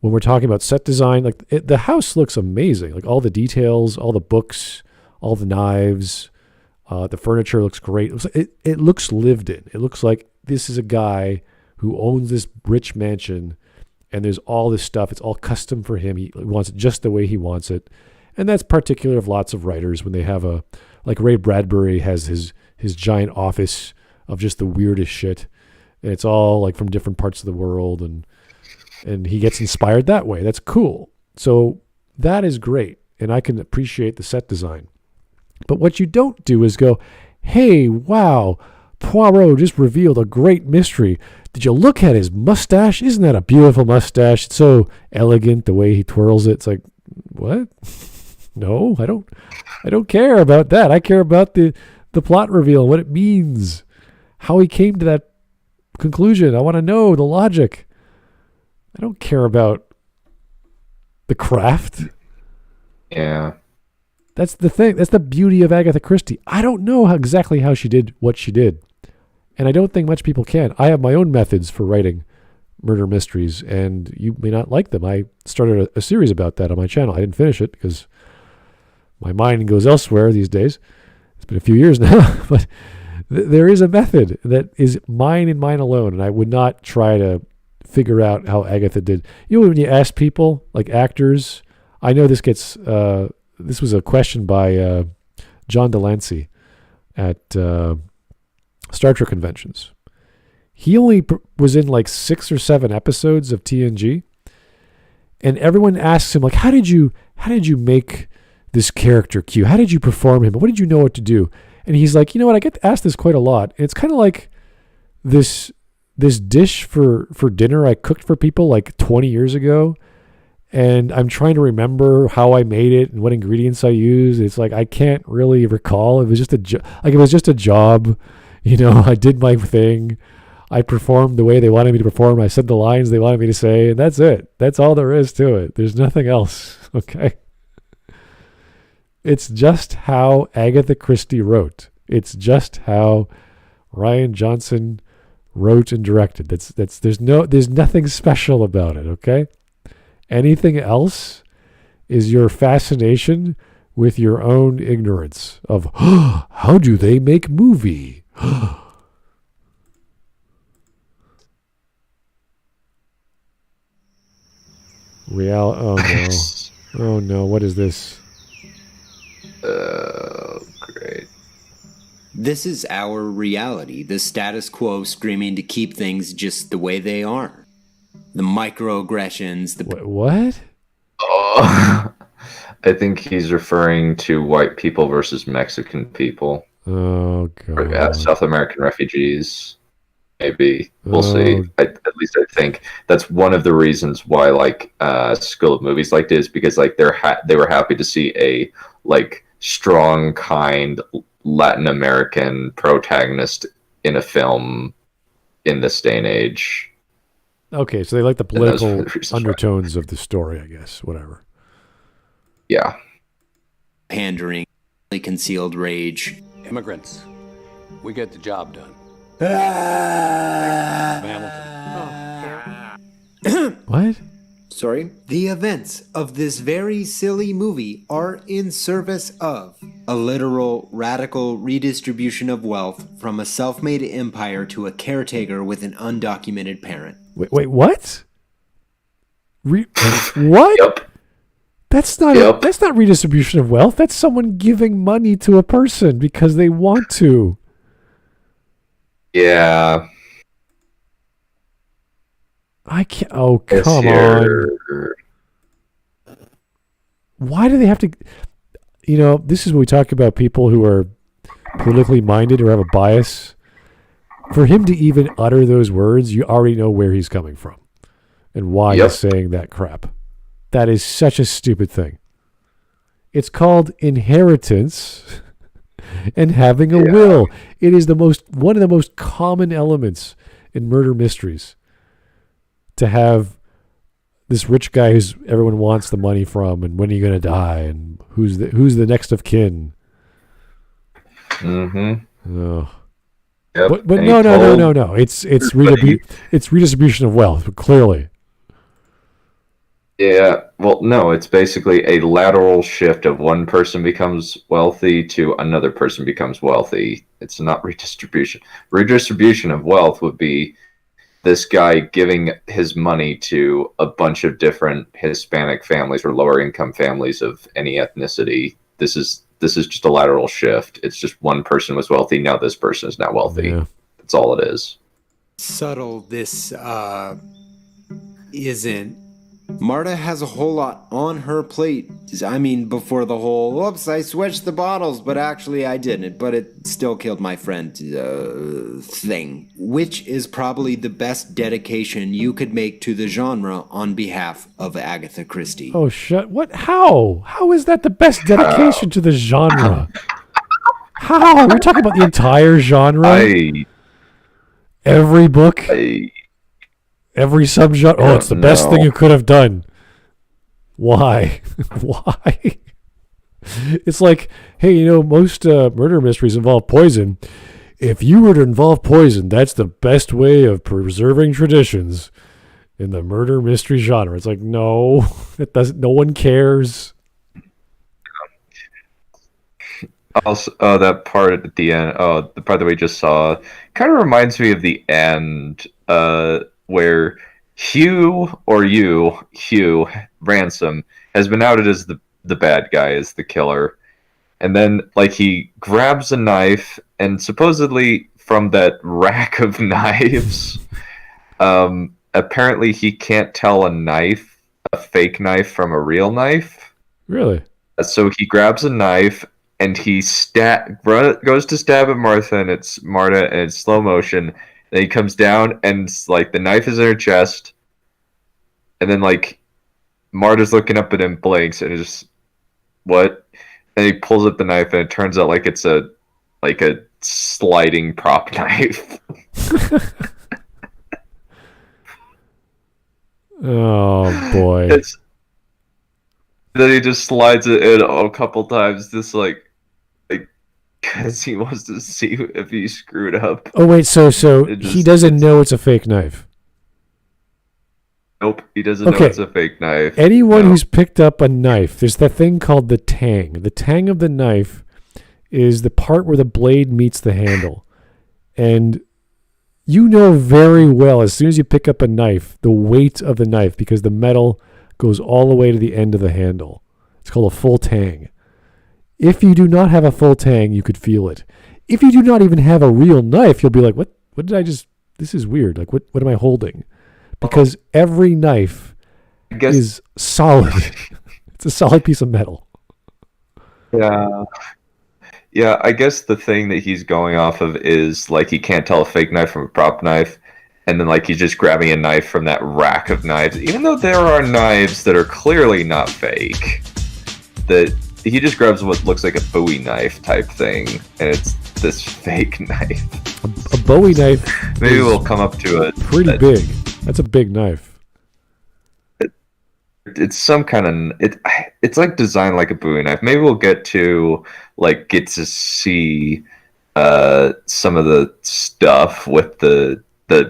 when we're talking about set design, like the house looks amazing. Like all the details, all the books, all the knives, the furniture looks great. It looks lived in. It looks like this is a guy who owns this rich mansion, and there's all this stuff. It's all custom for him. He wants it just the way he wants it. And that's particular of lots of writers when they have like Ray Bradbury has his giant office of just the weirdest shit. And it's all like from different parts of the world, and he gets inspired that way. That's cool. So that is great. And I can appreciate the set design. But what you don't do is go, hey, wow, Poirot just revealed a great mystery. Did you look at his mustache? Isn't that a beautiful mustache? It's so elegant the way he twirls it. It's like, what? No, I don't care about that. I care about the plot reveal, what it means, how he came to that conclusion. I want to know the logic. I don't care about the craft. Yeah. That's the thing. That's the beauty of Agatha Christie. I don't know exactly how she did what she did. And I don't think much people can. I have my own methods for writing murder mysteries, and you may not like them. I started a series about that on my channel. I didn't finish it because my mind goes elsewhere these days. It's been a few years now. But there is a method that is mine and mine alone, and I would not try to figure out how Agatha did. You know, when you ask people, like actors, I know this gets, this was a question by John Delancey at Star Trek conventions. He only was in like 6 or 7 episodes of TNG, and everyone asks him, like, how did you make this character Q? How did you perform him? What did you know what to do? And he's like, you know what, I get asked this quite a lot. And it's kind of like this dish for dinner I cooked for people like 20 years ago, and I'm trying to remember how I made it and what ingredients I used. It's like I can't really recall. It was just a job, you know. I did my thing. I performed the way they wanted me to perform. I said the lines they wanted me to say, and that's it. That's all there is to it. There's nothing else. Okay. It's just how Agatha Christie wrote. It's just how Rian Johnson wrote and directed. There's nothing special about it, okay? Anything else is your fascination with your own ignorance of how do they make movie? Oh no. Oh no, what is this? Oh, great. This is our reality, the status quo screaming to keep things just the way they are. The microaggressions, What? Oh, I think he's referring to white people versus Mexican people. Oh, God. Or, South American refugees. Maybe. We'll see. At least I think that's one of the reasons why, like, School of Movies liked it, is because, like, they were happy to see a, like, strong, kind Latin American protagonist in a film in this day and age. Okay, so they like the political undertones of the story, I guess. Whatever. Yeah. Pandering, concealed rage. Immigrants. We get the job done. What? Sorry? The events of this very silly movie are in service of a literal radical redistribution of wealth from a self-made empire to a caretaker with an undocumented parent. Wait, what? What? Yep. That's not redistribution of wealth. That's someone giving money to a person because they want to. Yeah. I can't. Oh, come on. Why do they have to? You know, this is when we talk about people who are politically minded or have a bias. For him to even utter those words, you already know where he's coming from and why he's saying that crap. That is such a stupid thing. It's called inheritance and having a will. It is one of the most common elements in murder mysteries. To have this rich guy who's everyone wants the money from, and when are you going to die, and who's the next of kin. Mm-hmm. Oh. Yep. But no. It's redistribution of wealth, clearly. Yeah. Well, no, it's basically a lateral shift of one person becomes wealthy to another person becomes wealthy. It's not redistribution. Redistribution of wealth would be this guy giving his money to a bunch of different Hispanic families or lower income families of any ethnicity. This is just a lateral shift. It's just one person was wealthy, now this person is not wealthy. Yeah. That's all it is. Subtle this isn't. Marta has a whole lot on her plate. I mean, before the whole, whoops, I switched the bottles, but actually I didn't, but it still killed my friend thing. Which is probably the best dedication you could make to the genre on behalf of Agatha Christie. Oh, shut. What? How? How is that the best dedication to the genre? How? We're talking about the entire genre? Every book? Every subgenre. Oh, it's the best thing you could have done. Why? Why? It's like, hey, you know, most murder mysteries involve poison. If you were to involve poison, that's the best way of preserving traditions in the murder mystery genre. It's like, no, it doesn't. No one cares. Also, that part at the end. Oh, the part that we just saw kind of reminds me of the end. Where Hugh Ransom has been outed as the bad guy, as the killer. And then, like, he grabs a knife, and supposedly from that rack of knives, apparently he can't tell a fake knife, from a real knife. Really? So he grabs a knife, and he goes to stab at Martha, and it's slow motion. Then he comes down, and like the knife is in her chest, and then like Marta's looking up at him, blinks, and just what? And he pulls up the knife, and it turns out like it's a sliding prop knife. Oh boy! Then he just slides it in a couple times, just like because he wants to see if he screwed up. Oh wait, so he doesn't know it's a fake knife. Nope, he doesn't know it's a fake knife. Anyone who's picked up a knife, there's that thing called the tang. The tang of the knife is the part where the blade meets the handle. And you know very well, as soon as you pick up a knife, the weight of the knife, because the metal goes all the way to the end of the handle. It's called a full tang. If you do not have a full tang, you could feel it. If you do not even have a real knife, you'll be like, what did I just, this is weird. Like, what am I holding? Because every knife is solid. It's a solid piece of metal. Yeah. Yeah, I guess the thing that he's going off of is, like, he can't tell a fake knife from a prop knife. And then, like, he's just grabbing a knife from that rack of knives. Even though there are knives that are clearly not fake. That he just grabs what looks like a Bowie knife type thing. And it's this fake knife. A Bowie knife. Maybe we'll come up to it. Pretty big. That's a big knife. It's some kind of it's like designed like a Bowie knife. Maybe we'll get to see some of the stuff with the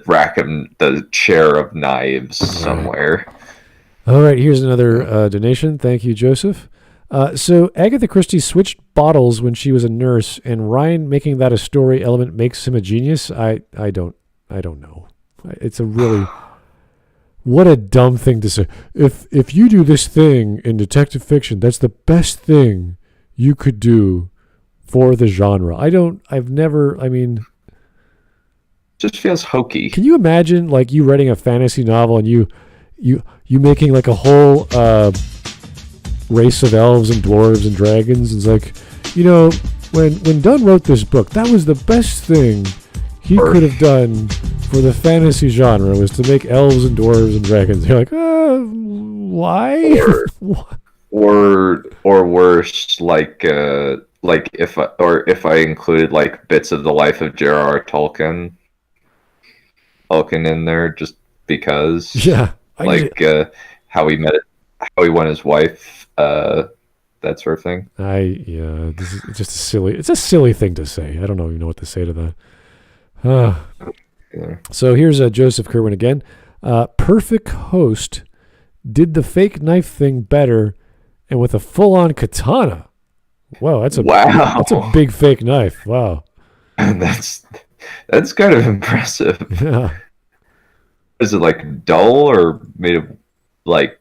rack of the chair of knives somewhere. All right, here's another donation. Thank you, Joseph. So Agatha Christie switched bottles when she was a nurse, and Ryan making that a story element makes him a genius. I don't know. It's a really what a dumb thing to say. If you do this thing in detective fiction, that's the best thing you could do for the genre. Just feels hokey. Can you imagine like you writing a fantasy novel and you making like a whole race of elves and dwarves and dragons? It's like, when Dunn wrote this book, that was the best thing he could have done for the fantasy genre, was to make elves and dwarves and dragons. You're like, why? or worse, like if I included like bits of the life of J.R.R. Tolkien in there, just because. Yeah. How he met it, how he won his wife, that sort of thing. This is just it's a silly thing to say. I don't even know what to say to that. So here's Joseph Kerwin again. Perfect Host did the fake knife thing better and with a full-on katana. Wow, that's a big fake knife. Wow. That's kind of impressive. Yeah. Is it like dull or made of like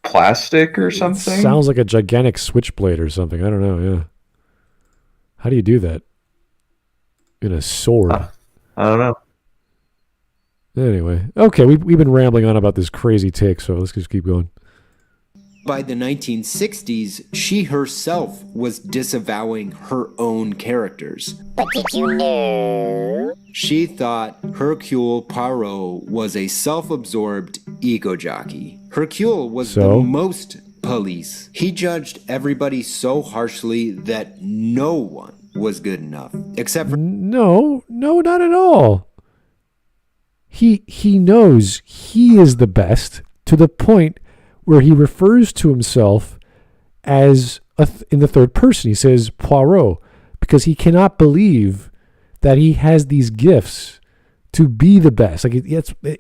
plastic or something? It sounds like a gigantic switchblade or something. I don't know. Yeah. How do you do that? In a sword. I don't know. Anyway, okay, we've been rambling on about this crazy take, so let's just keep going. By the 1960s, she herself was disavowing her own characters. But did you know? She thought Hercule Poirot was a self-absorbed ego jockey. Hercule was the most police. He judged everybody so harshly that no one was good enough, except for... No, not at all. He knows he is the best, to the point where he refers to himself as in the third person. He says Poirot, because he cannot believe that he has these gifts to be the best. Like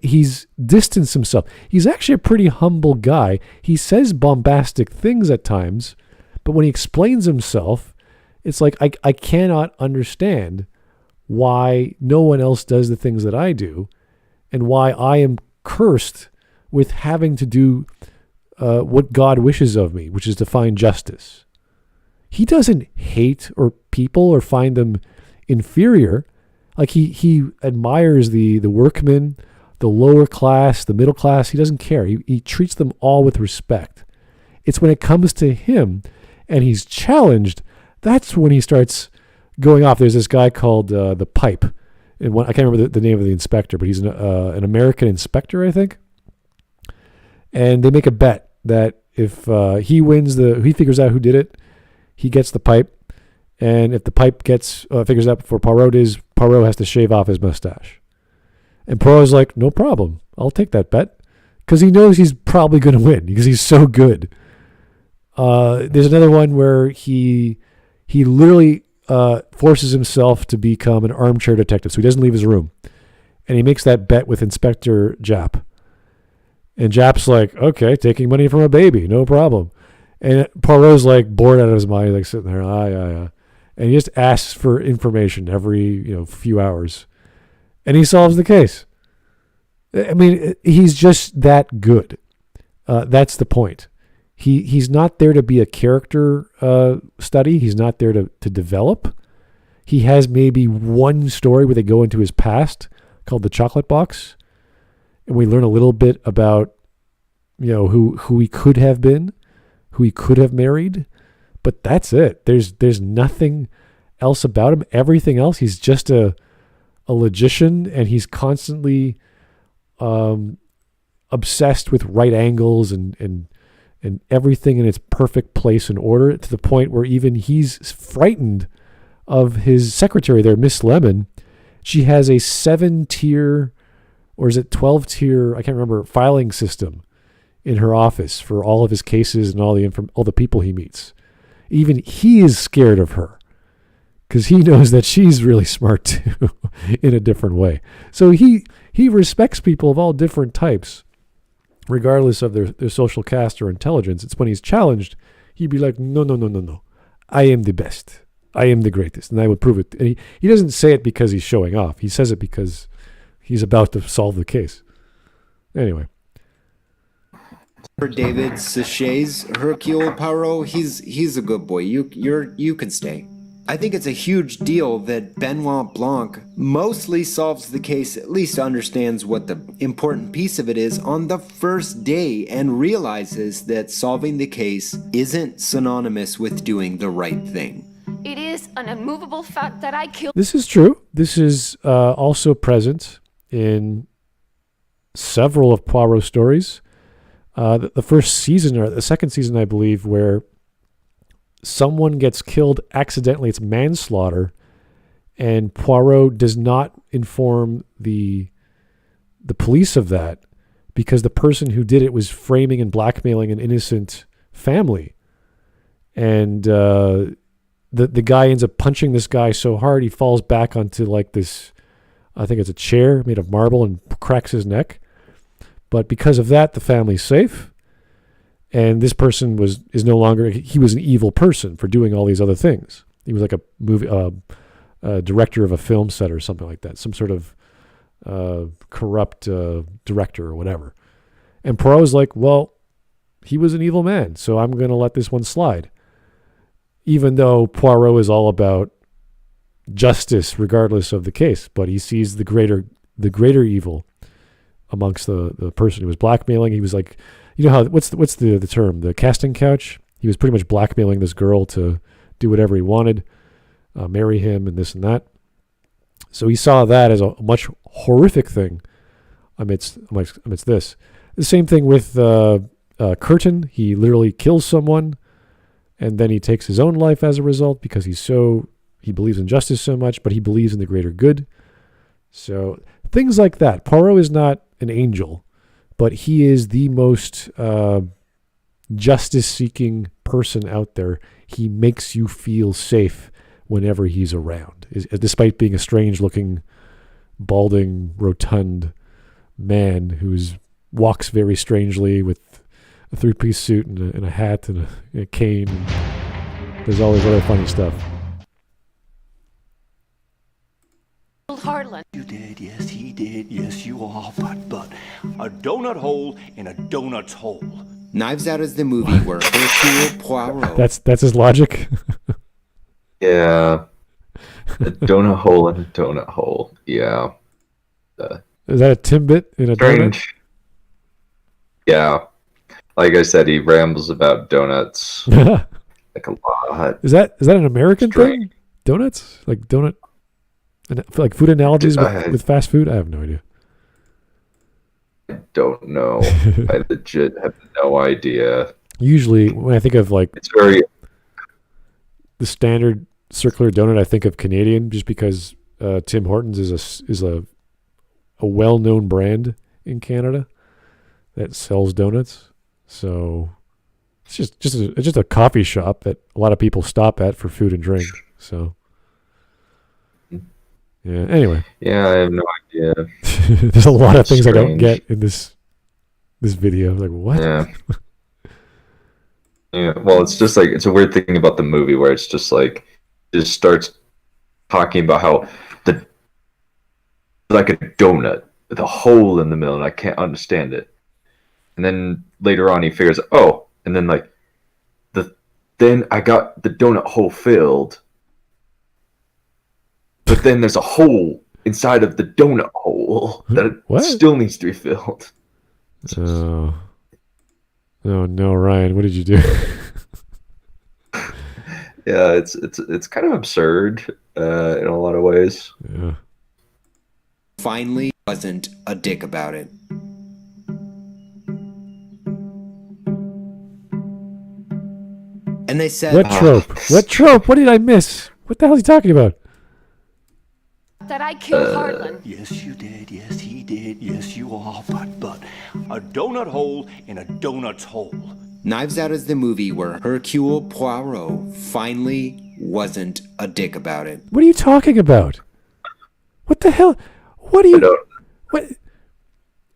he's distanced himself. He's actually a pretty humble guy. He says bombastic things at times, but when he explains himself, it's like I cannot understand why no one else does the things that I do, and why I am cursed with having to do what God wishes of me, which is to find justice. He doesn't hate or people or find them inferior. Like he admires the workmen, the lower class, the middle class. He doesn't care. He treats them all with respect. It's when it comes to him and he's challenged, that's when he starts going off. There's this guy called the Pipe. And I can't remember the name of the inspector, but he's an American inspector, I think. And they make a bet that if he wins he figures out who did it, he gets the pipe. And if the Pipe figures out before Poirot is, Poirot has to shave off his mustache. And Poirot's like, no problem. I'll take that bet. Because he knows he's probably going to win because he's so good. There's another one where he literally forces himself to become an armchair detective. So he doesn't leave his room. And he makes that bet with Inspector Japp. And Japp's like, okay, taking money from a baby, no problem. And Poirot's like bored out of his mind. He's like sitting there, yeah. And he just asks for information every few hours. And he solves the case. I mean, he's just that good. That's the point. He's not there to be a character study. He's not there to develop. He has maybe one story where they go into his past called The Chocolate Box. And we learn a little bit about, who he could have been, who he could have married. But that's it. There's nothing else about him. Everything else, he's just a logician, and he's constantly obsessed with right angles and everything in its perfect place and order, to the point where even he's frightened of his secretary there, Miss Lemon. She has a 7-tier, or is it 12-tier, I can't remember, filing system in her office for all of his cases and all the people he meets. Even he is scared of her because he knows that she's really smart too in a different way. So he respects people of all different types, regardless of their social caste or intelligence. It's when he's challenged, he'd be like, no. I am the best. I am the greatest. And I would prove it. And he doesn't say it because he's showing off. He says it because he's about to solve the case. Anyway. For David Suchet's Hercule Poirot, he's a good boy. You can stay. I think it's a huge deal that Benoit Blanc mostly solves the case, at least understands what the important piece of it is on the first day, and realizes that solving the case isn't synonymous with doing the right thing. It is an unmovable fact that I killed. This is true. This is also present in several of Poirot's stories. The first season, or the second season, I believe, where someone gets killed accidentally. It's manslaughter, and Poirot does not inform the police of that because the person who did it was framing and blackmailing an innocent family. And the guy ends up punching this guy so hard he falls back onto like this, I think it's a chair made of marble, and cracks his neck. But because of that, the family's safe. And this person is no longer, he was an evil person for doing all these other things. He was like a movie director of a film set or something like that, some sort of corrupt director or whatever. And Poirot's like, well, he was an evil man, so I'm going to let this one slide. Even though Poirot is all about justice regardless of the case, but he sees the greater evil amongst the person who was blackmailing. He was like, what's the term? The casting couch? He was pretty much blackmailing this girl to do whatever he wanted, marry him and this and that. So he saw that as a much horrific thing amidst this. The same thing with Curtin. He literally kills someone, and then he takes his own life as a result because he believes in justice so much, but he believes in the greater good. So things like that. Poirot is not an angel, but he is the most justice-seeking person out there. He makes you feel safe whenever he's around, despite being a strange-looking, balding, rotund man who walks very strangely with a three-piece suit and a hat and a cane. And there's always other funny stuff. Harlan. You did, yes, he did, yes, you are, but a donut hole in a donut's hole. Knives Out is the movie where Hercule Poirot... That's his logic? Yeah. A donut hole in a donut hole. Yeah. Is that a Timbit in a donut? Yeah. Like I said, he rambles about donuts. Like a lot. Is that an American thing? Donuts? Like donut? Like food analogies with fast food? I have no idea. I don't know. I legit have no idea. Usually, when I think of like it's very the standard circular donut, I think of Canadian, just because Tim Hortons is a well-known brand in Canada that sells donuts. So it's just a coffee shop that a lot of people stop at for food and drink. So yeah. Anyway. Yeah, I have no idea. There's a lot of things I don't get in this video. Like what? Yeah. Yeah. Well, it's just like it's a weird thing about the movie where it's just like just starts talking about how like a donut with a hole in the middle, and I can't understand it. And then later on, he figures, and then like then I got the donut hole filled, but then there's a hole inside of the donut hole that still needs to be filled. Oh no, Ryan, what did you do? Yeah, it's kind of absurd in a lot of ways. Yeah. Finally, wasn't a dick about it. And they said, "What trope? What trope? What did I miss? What the hell is he talking about?" That I killed Harlan. Yes, you did. Yes, he did. Yes, you are. But a donut hole in a donut's hole. Knives Out is the movie where Hercule Poirot finally wasn't a dick about it. What are you talking about? What the hell? What do you? What?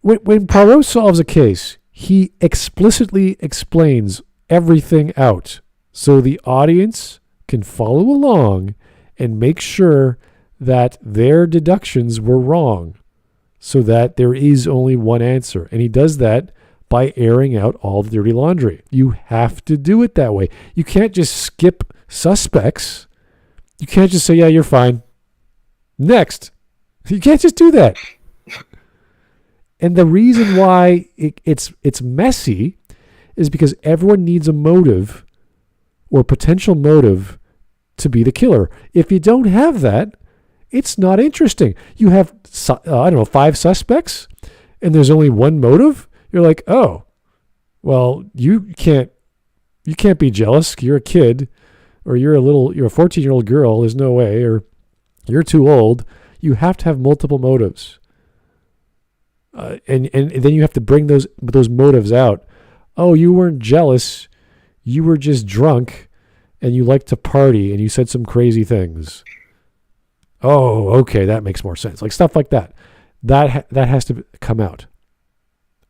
When Poirot solves a case, he explicitly explains everything out, so the audience can follow along and make sure that their deductions were wrong, so that there is only one answer. And he does that by airing out all the dirty laundry. You have to do it that way. You can't just skip suspects. You can't just say, yeah, you're fine. Next. You can't just do that. And the reason why it's messy is because everyone needs a motive or potential motive to be the killer. If you don't have that, it's not interesting. You have, 5 suspects, and there's only one motive. You're like, oh, well, you can't be jealous. You're a kid, or you're a 14-year-old girl. There's no way, or you're too old. You have to have multiple motives, and then you have to bring those motives out. Oh, you weren't jealous. You were just drunk, and you liked to party, and you said some crazy things. Oh, okay, that makes more sense. Like stuff like that. That has to come out.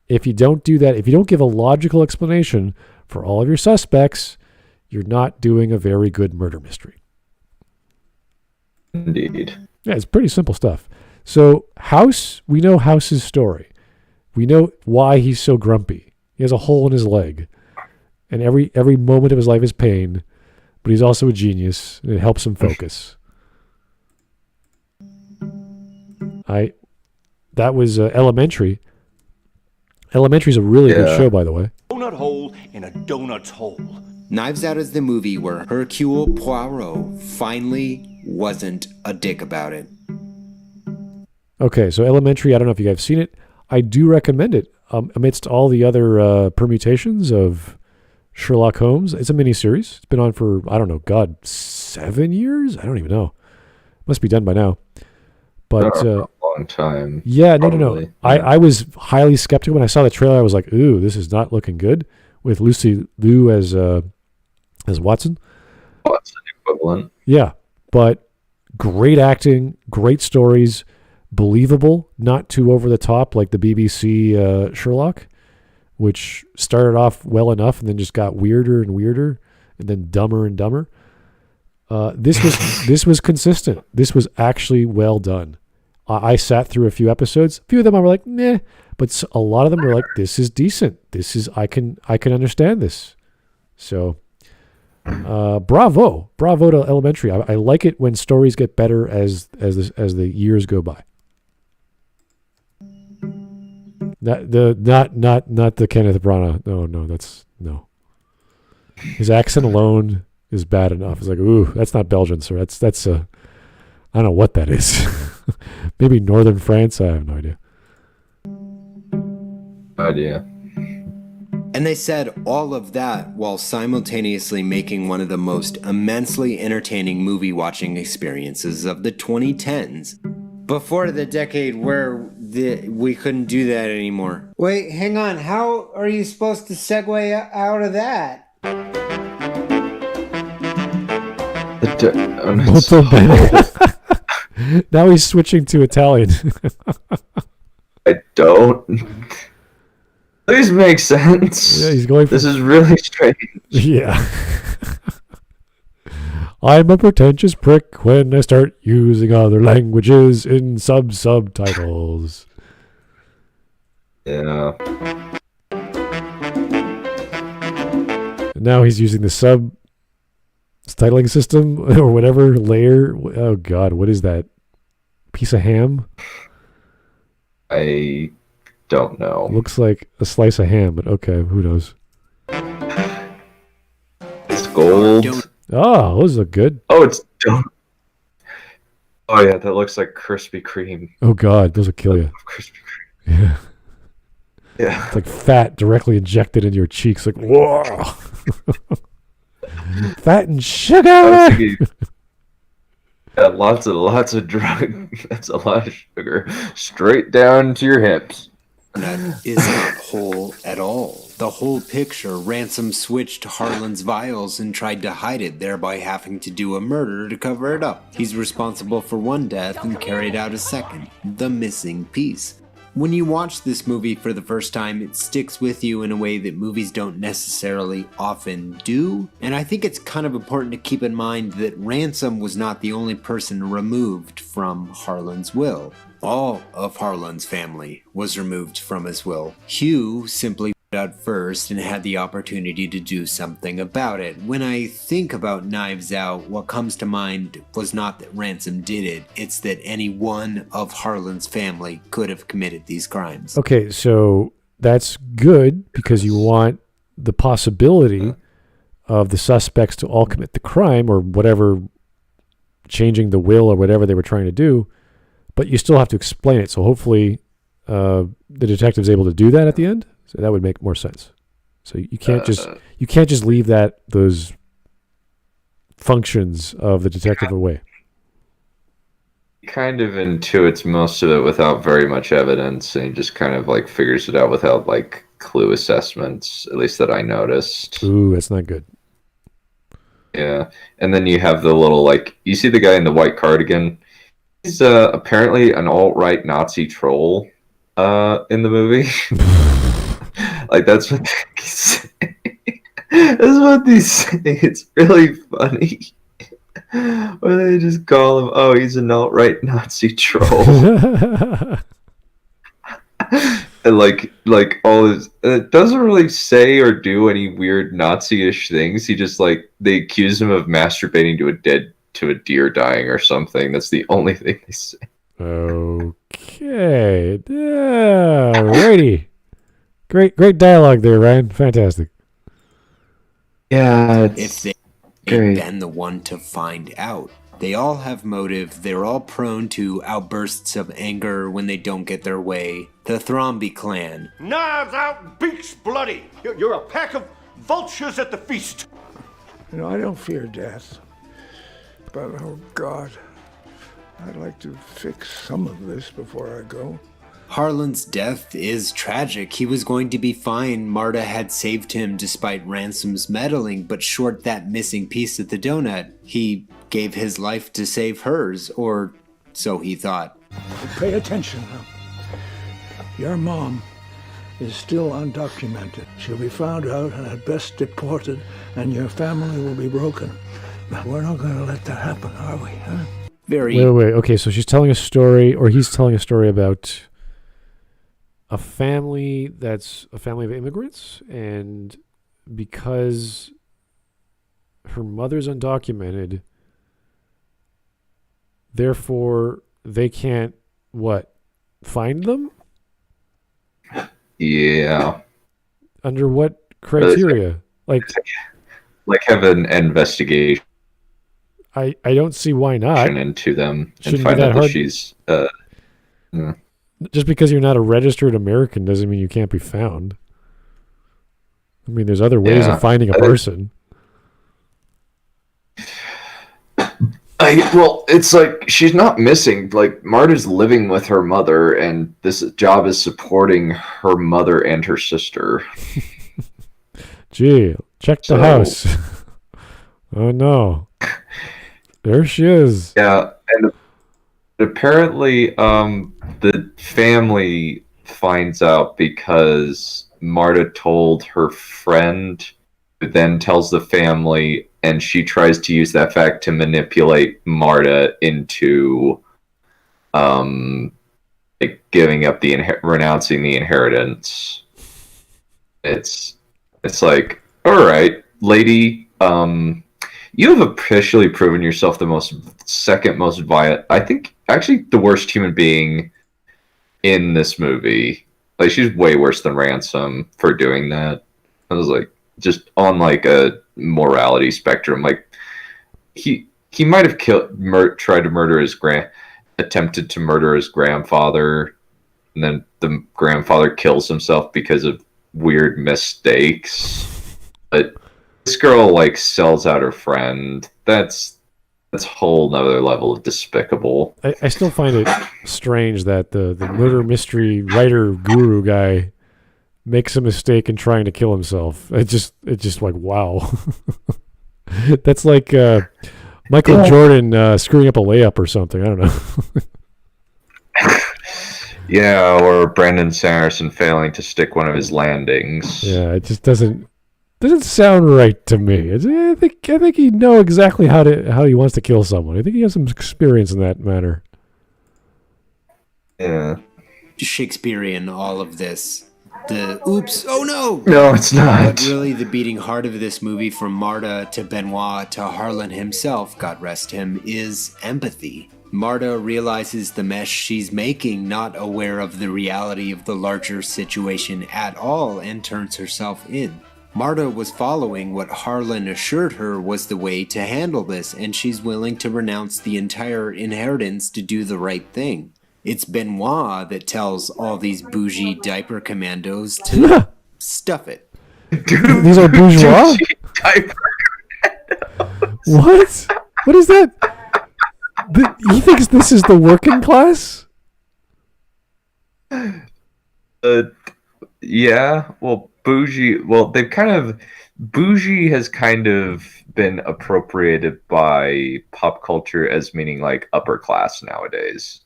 If you don't do that, if you don't give a logical explanation for all of your suspects, you're not doing a very good murder mystery. Indeed. Yeah, it's pretty simple stuff. So House, we know House's story. We know why he's so grumpy. He has a hole in his leg. And every moment of his life is pain, but he's also a genius, and it helps him focus. That was Elementary. Elementary's a really good show, by the way. Donut hole in a donut's hole. Knives Out is the movie where Hercule Poirot finally wasn't a dick about it. Okay, so Elementary, I don't know if you guys have seen it. I do recommend it. Amidst all the other permutations of Sherlock Holmes, it's a miniseries. It's been on for, 7 years? I don't even know. Must be done by now. But a long time. Yeah, no. I was highly skeptical when I saw the trailer. I was like, "Ooh, this is not looking good." With Lucy Liu as Watson. Watson equivalent. Yeah, but great acting, great stories, believable, not too over the top like the BBC Sherlock, which started off well enough and then just got weirder and weirder, and then dumber and dumber. This was consistent. This was actually well done. I sat through a few episodes. A few of them I were like, meh, but a lot of them were like, this is decent. This is I can understand this. So, bravo to Elementary. I like it when stories get better as the years go by. Not the Kenneth Branagh. No, that's no. His accent alone is bad enough. It's like, ooh, that's not Belgian, sir. That's I don't know what that is. Maybe northern France. I have no idea. And they said all of that while simultaneously making one of the most immensely entertaining movie watching experiences of the 2010s. Before the decade where we couldn't do that anymore. Wait, hang on. How are you supposed to segue out of that? Molto bene. Now he's switching to Italian. I don't. These make sense. Yeah, he's going. This is really strange. Yeah. I'm a pretentious prick when I start using other languages in subtitles. Yeah. Now he's using the subtitling system or whatever layer. Oh God, what is that? Piece of ham? I don't know. Looks like a slice of ham, but okay, who knows? It's gold. Oh, those look good. Oh, it's don't. Oh yeah, that looks like Krispy Kreme. Oh God, those will kill you. Krispy Kreme. Yeah. Yeah. It's like fat directly injected into your cheeks. Like, whoa. Fat and sugar. Yeah, lots of drug. That's a lot of sugar. Straight down to your hips. That is not whole at all. The whole picture, Ransom switched Harlan's vials and tried to hide it, thereby having to do a murder to cover it up. He's responsible for one death and carried out a second, the missing piece. When you watch this movie for the first time, it sticks with you in a way that movies don't necessarily often do. And I think it's kind of important to keep in mind that Ransom was not the only person removed from Harlan's will. All of Harlan's family was removed from his will. Hugh simply out first and had the opportunity to do something about it. When I think about Knives Out, what comes to mind was not that Ransom did it, it's that any one of Harlan's family could have committed these crimes. Okay, so that's good because you want the possibility of the suspects to all commit the crime or whatever, changing the will or whatever they were trying to do, but you still have to explain it. So hopefully the detective's able to do that at the end. So that would make more sense. So you can't just leave those functions of the detective away. He kind of intuits most of it without very much evidence, and he just kind of like figures it out without like clue assessments, at least that I noticed. Ooh, that's not good. Yeah. And then you have the little like you see the guy in the white cardigan. He's apparently an alt-right Nazi troll in the movie. Like that's what they say. That's what they say. It's really funny. Or they just call him, oh, he's an alt-right Nazi troll. And like all his, it doesn't really say or do any weird Nazi-ish things. He just like they accuse him of masturbating to a deer dying or something. That's the only thing they say. Okay. Yeah, alrighty. Great dialogue there, Ryan. Fantastic. Yeah, if they ain't been the one to find out. They all have motive. They're all prone to outbursts of anger when they don't get their way. The Thromby clan. Knives Out, beaks bloody. You're a pack of vultures at the feast. You know, I don't fear death. But, oh God, I'd like to fix some of this before I go. Harlan's death is tragic. He was going to be fine. Marta had saved him despite Ransom's meddling, but short that missing piece of the donut, he gave his life to save hers, or so he thought. Pay attention now. Your mom is still undocumented. She'll be found out and at best deported, and your family will be broken. But we're not going to let that happen, are we, huh? very... Wait. Okay, so she's telling a story, or he's telling a story about a family that's a family of immigrants, and because her mother's undocumented, therefore they can't, find them? Yeah. Under what criteria? Like have an investigation I don't see why not. into them and Shouldn't be find that out that hard. she's Just because you're not a registered American doesn't mean you can't be found. I mean, there's other ways of finding a person. Well, it's like she's not missing. Like, Marta's living with her mother, and this job is supporting her mother and her sister. Gee, check the house. Oh no, there she is. Yeah, and apparently, the family finds out because Marta told her friend, who then tells the family, and she tries to use that fact to manipulate Marta into, giving up renouncing the inheritance. It's like, all right, lady, you have officially proven yourself the second most violent, I think, actually the worst human being in this movie. Like, she's way worse than Ransom for doing that. I was like, just on like a morality spectrum, like he might have tried to murder attempted to murder his grandfather, and then the grandfather kills himself because of weird mistakes. But this girl sells out her friend. That's a whole nother level of despicable. I still find it strange that the murder mystery writer guru guy makes a mistake in trying to kill himself. It's just like, wow. That's like Michael Jordan screwing up a layup or something. I don't know. Yeah, or Brandon Sanderson failing to stick one of his landings. Yeah, it just doesn't sound right to me. I think he'd know exactly how he wants to kill someone. I think he has some experience in that matter. Yeah. Shakespearean, all of this. The oops, oh no! No, it's not. But really, the beating heart of this movie, from Marta to Benoit to Harlan himself, God rest him, is empathy. Marta realizes the mess she's making, not aware of the reality of the larger situation at all, and turns herself in. Marta was following what Harlan assured her was the way to handle this, and she's willing to renounce the entire inheritance to do the right thing. It's Benoit that tells all these bougie diaper commandos to stuff it. These are bourgeois? What? What is that? He thinks this is the working class? Yeah. Well, bougie. Well, bougie has kind of been appropriated by pop culture as meaning like upper class nowadays,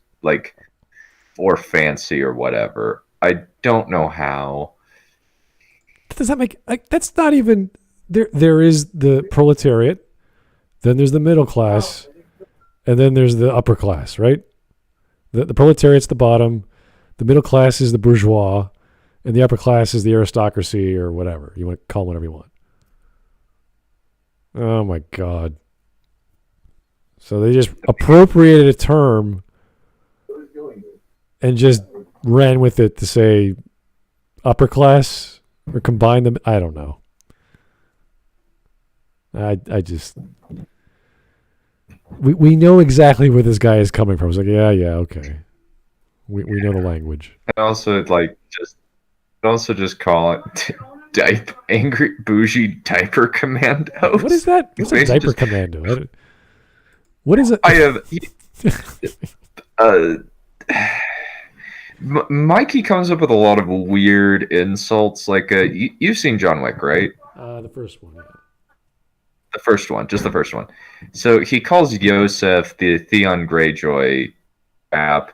or fancy or whatever. I don't know how. Does that make that's not even there? There is the proletariat, then there's the middle class, and then there's the upper class, right? The proletariat's the bottom, the middle class is the bourgeois, and the upper class is the aristocracy, or whatever. You want to call them whatever you want. Oh my God. So they just appropriated a term and just ran with it to say upper class or combine them. I don't know. I just... We know exactly where this guy is coming from. It's like, yeah, okay. We know the language. And also, just call it angry bougie diaper commandos. What is that? What's a diaper commando? What is it? I have... Mikey comes up with a lot of weird insults. You've seen John Wick, right? The first one. Yeah. The first one, just the first one. So he calls Yosef, the Theon Greyjoy app,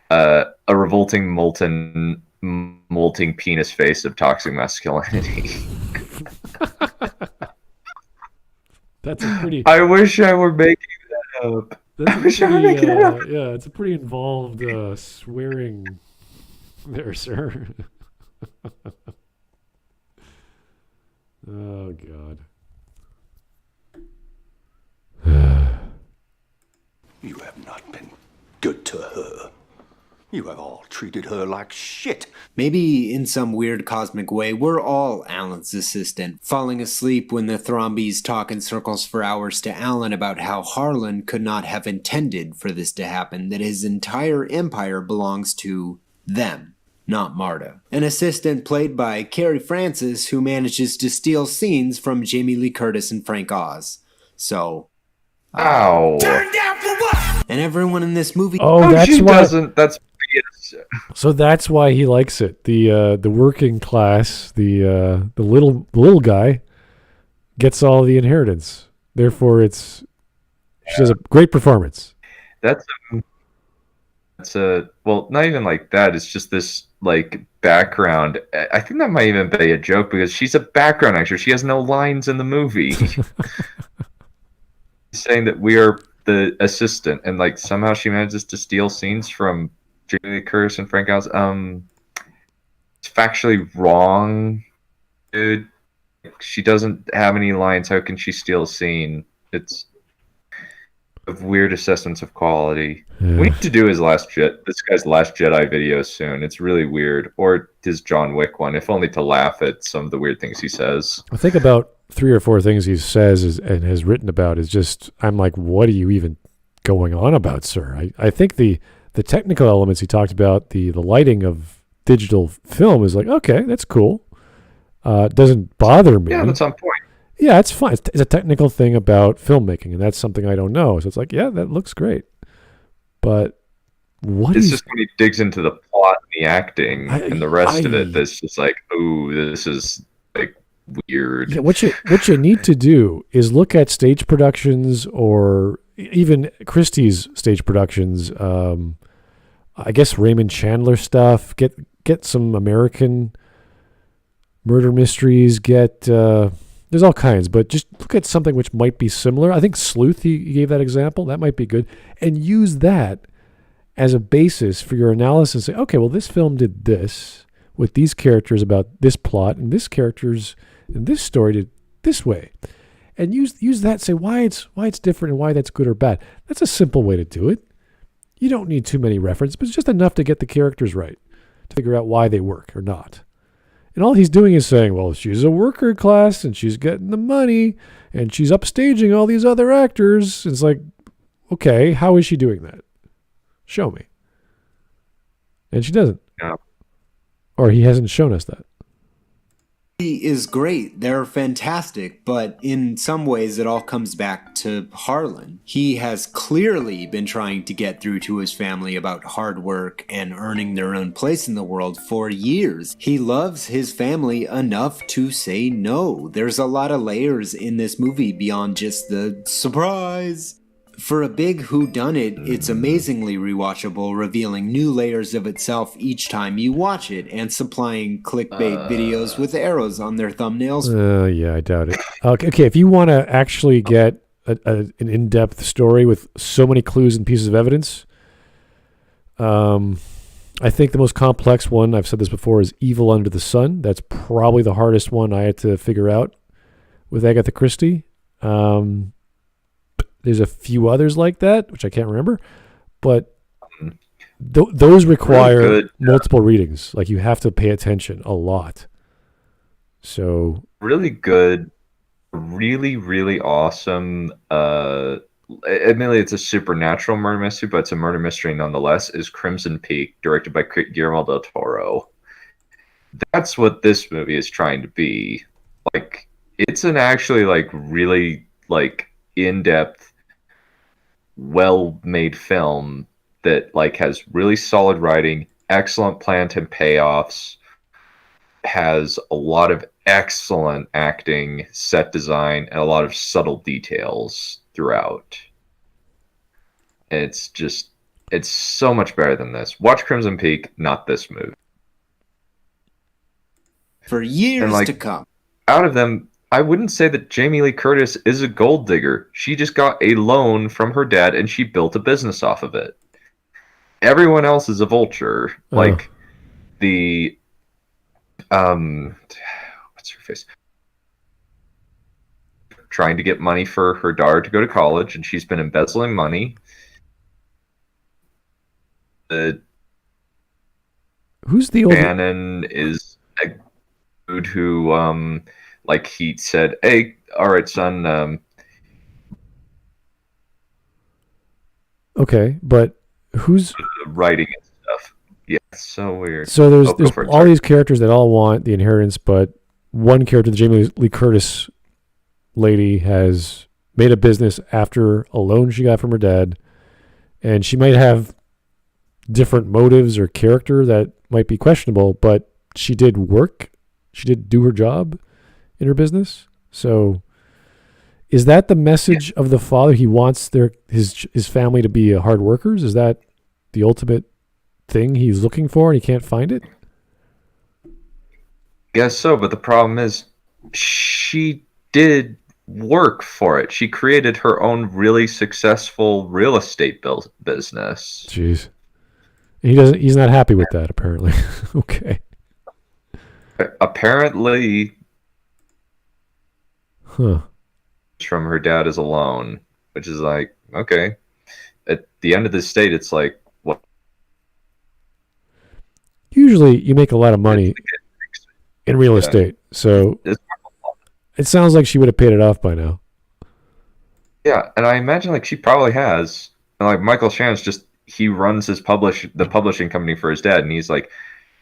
a revolting molting penis face of toxic masculinity. That's a pretty... I wish I were making that up. That's a pretty, yeah, it's a pretty involved swearing there, sir. Oh, God. You have not been good to her. You have all treated her like shit. Maybe in some weird cosmic way, we're all Alan's assistant, falling asleep when the Thrombies talk in circles for hours to Alan about how Harlan could not have intended for this to happen, that his entire empire belongs to them, not Marta. An assistant played by Carrie Francis, who manages to steal scenes from Jamie Lee Curtis and Frank Oz. So... Ow. Turn down for what? And everyone in this movie... Oh, that's she why... doesn't. That's... So that's why he likes it. The working class, the little guy, gets all the inheritance. Therefore, she does a great performance. That's a well, not even like that. It's just this like background. I think that might even be a joke because she's a background actor. She has no lines in the movie. Saying that we are the assistant, and like somehow she manages to steal scenes from Jamie Lee Curtis and Frank Oz. It's factually wrong, dude. She doesn't have any lines. How can she steal a scene? It's of weird assessments of quality. Yeah. We need to do this guy's Last Jedi video soon. It's really weird. Or his John Wick one, if only to laugh at some of the weird things he says. I think about 3 or 4 things he says and has written about is just, I'm like, what are you even going on about, sir? I think the technical elements he talked about, the lighting of digital film is like, okay, that's cool. It doesn't bother me. Yeah, that's on point. Yeah, it's fine. It's a technical thing about filmmaking, and that's something I don't know. So it's like, yeah, that looks great. But it's just when he digs into the plot and the acting and the rest of it, that's just like, ooh, this is like weird. Yeah, what you need to do is look at stage productions or even Christie's stage productions. I guess Raymond Chandler stuff. Get some American murder mysteries. There's all kinds, but just look at something which might be similar. I think Sleuth, he gave that example. That might be good. And use that as a basis for your analysis. Say, okay, well, this film did this with these characters about this plot, and this characters in this story did this way. And use that, say why it's different and why that's good or bad. That's a simple way to do it. You don't need too many references, but it's just enough to get the characters right, to figure out why they work or not. And all he's doing is saying, well, she's a worker class and she's getting the money and she's upstaging all these other actors. It's like, okay, how is she doing that? Show me. And she doesn't. Yeah. Or he hasn't shown us that. Is great. They're fantastic, but in some ways it all comes back to Harlan. He has clearly been trying to get through to his family about hard work and earning their own place in the world for years. He loves his family enough to say no. There's a lot of layers in this movie beyond just the surprise. For a big whodunit, it's amazingly rewatchable, revealing new layers of itself each time you watch it, and supplying clickbait videos with arrows on their thumbnails. Yeah, I doubt it. Okay, if you want to actually get an in-depth story with so many clues and pieces of evidence, I think the most complex one, I've said this before, is Evil Under the Sun. That's probably the hardest one I had to figure out with Agatha Christie. There's a few others like that, which I can't remember, but those require multiple readings. Like you have to pay attention a lot. So really good, really, really awesome. Admittedly, it's a supernatural murder mystery, but it's a murder mystery nonetheless. Is Crimson Peak, directed by Guillermo del Toro. That's what this movie is trying to be. Like, it's an actually like really like in-depth, well-made film that like has really solid writing, excellent plan and payoffs, has a lot of excellent acting, set design, and a lot of subtle details throughout. It's so much better than this. Watch Crimson Peak, not this movie. For years and, like, to come. Out of them, I wouldn't say that Jamie Lee Curtis is a gold digger. She just got a loan from her dad and she built a business off of it. Everyone else is a vulture. Like the what's her face? Trying to get money for her daughter to go to college, and she's been embezzling money. Who's the old Bannon is a dude who like he said, "Hey, all right, son." Okay, but who's writing and stuff? Yeah, it's so weird. So there's all these characters that all want the inheritance, but one character, the Jamie Lee Curtis lady, has made a business after a loan she got from her dad, and she might have different motives or character that might be questionable, but she did work. She did do her job in her business. So is that the message of the father? He wants his family to be hard workers? Is that the ultimate thing he's looking for and he can't find it? Guess so, but the problem is she did work for it. She created her own really successful real estate business. Jeez. He's not happy with that, apparently. Okay. Apparently from her dad is a loan, which is like, okay. At the end of the state, it's like, what? Usually you make a lot of money in real estate, so it sounds like she would have paid it off by now. Yeah, and I imagine like she probably has. And like Michael Shannon's he runs the publishing company for his dad, and he's like,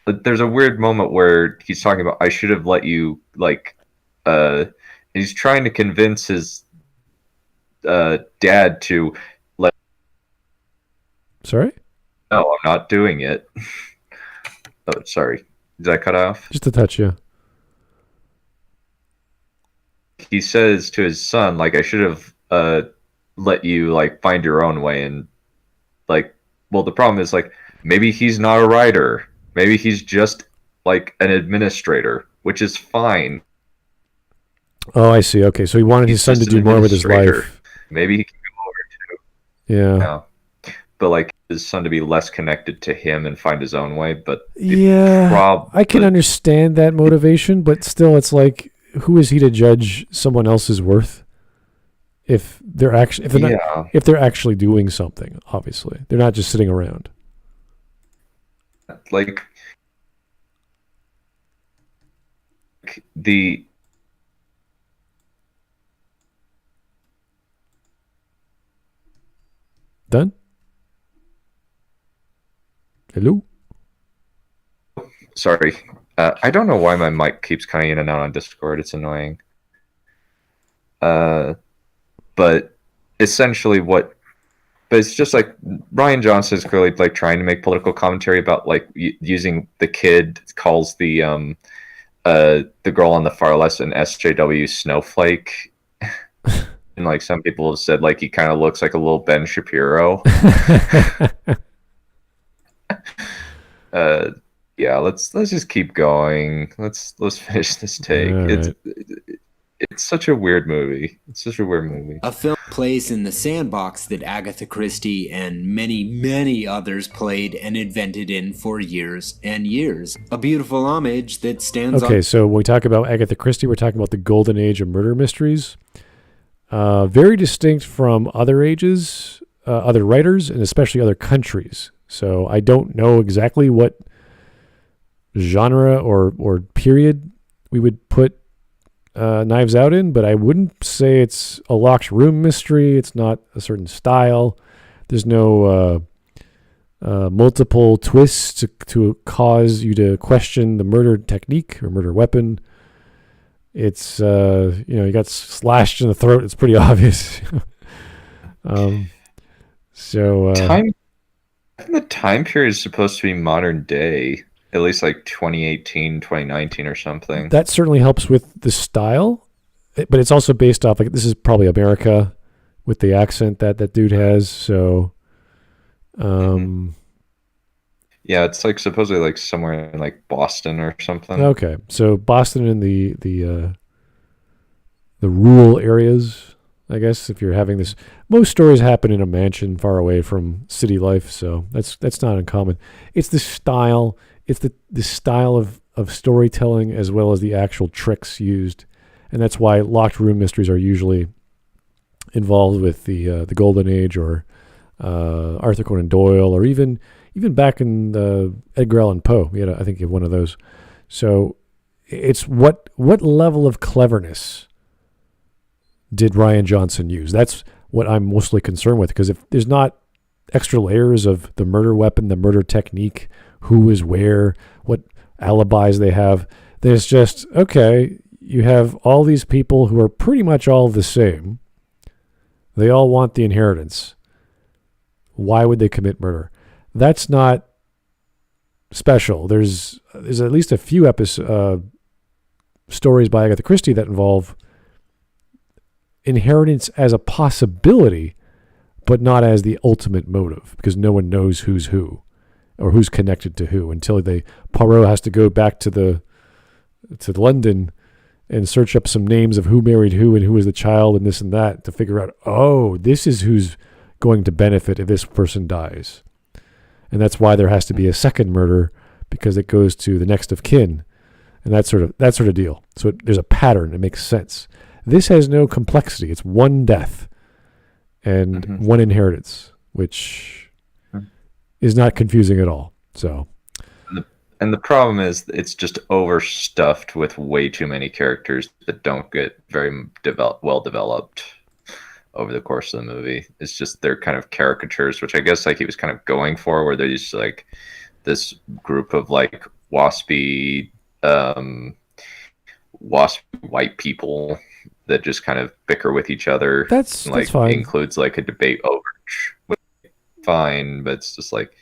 there's a weird moment where he's talking about, I should have let you he's trying to convince his dad to let. Sorry? No, I'm not doing it. Oh, sorry. Did I cut off? Just a touch, yeah. He says to his son, like, I should have let you like find your own way, and like, well, the problem is like maybe he's not a writer, maybe he's just like an administrator, which is fine. Oh, I see. Okay, so he wanted his son to do more with his life. Maybe he can go Yeah. over to but like his son to be less connected to him and find his own way. But I can understand that motivation, but still, it's like, who is he to judge someone else's worth? If they're actually doing something, obviously they're not just sitting around. Like the Dunn? Hello? Sorry. I don't know why my mic keeps cutting in and out on Discord. It's annoying. But essentially but it's just like Rian Johnson is clearly like trying to make political commentary about like using the kid calls the girl on the far left an SJW snowflake. And like some people have said like he kind of looks like a little Ben Shapiro. Yeah, let's just keep going. Let's finish this take. Right. It's such a weird movie. A film plays in the sandbox that Agatha Christie and many, many others played and invented in for years and years. A beautiful homage that stands Okay, so when we talk about Agatha Christie, we're talking about the golden age of murder mysteries. Very distinct from other ages, other writers, and especially other countries. So I don't know exactly what genre or period we would put Knives Out in, but I wouldn't say it's a locked room mystery. It's not a certain style. There's no multiple twists to cause you to question the murder technique or murder weapon. It's you got slashed in the throat. It's pretty obvious. The time period is supposed to be modern day, at least like 2018, 2019 or something. That certainly helps with the style, but it's also based off, like, this is probably America with the accent that dude has. So, yeah, it's like supposedly like somewhere in like Boston or something. Okay, so Boston in the rural areas, I guess, if you're having this. Most stories happen in a mansion far away from city life, so that's not uncommon. It's the style. It's the style of storytelling as well as the actual tricks used, and that's why locked room mysteries are usually involved with the Golden Age or Arthur Conan Doyle, or even back in Edgar Allan Poe. I think you have one of those. So it's what level of cleverness did Rian Johnson use? That's what I'm mostly concerned with, because if there's not extra layers of the murder weapon, the murder technique, who is where, what alibis they have, there's just, okay, you have all these people who are pretty much all the same. They all want the inheritance. Why would they commit murder? That's not special. There's at least a few stories by Agatha Christie that involve inheritance as a possibility, but not as the ultimate motive, because no one knows who's who or who's connected to who until Poirot has to go back to London and search up some names of who married who and who was the child and this and that to figure out, oh, this is who's going to benefit if this person dies. And that's why there has to be a second murder, because it goes to the next of kin and that sort of deal. So there's a pattern. It makes sense. This has no complexity. It's one death and one inheritance, which is not confusing at all. So, and the problem is it's just overstuffed with way too many characters that don't get very well developed over the course of the movie. It's just they're kind of caricatures, which I guess like he was kind of going for, where they're just like this group of like waspy white people that just kind of bicker with each other. That's like fine. Includes like a debate over fine, but it's just like,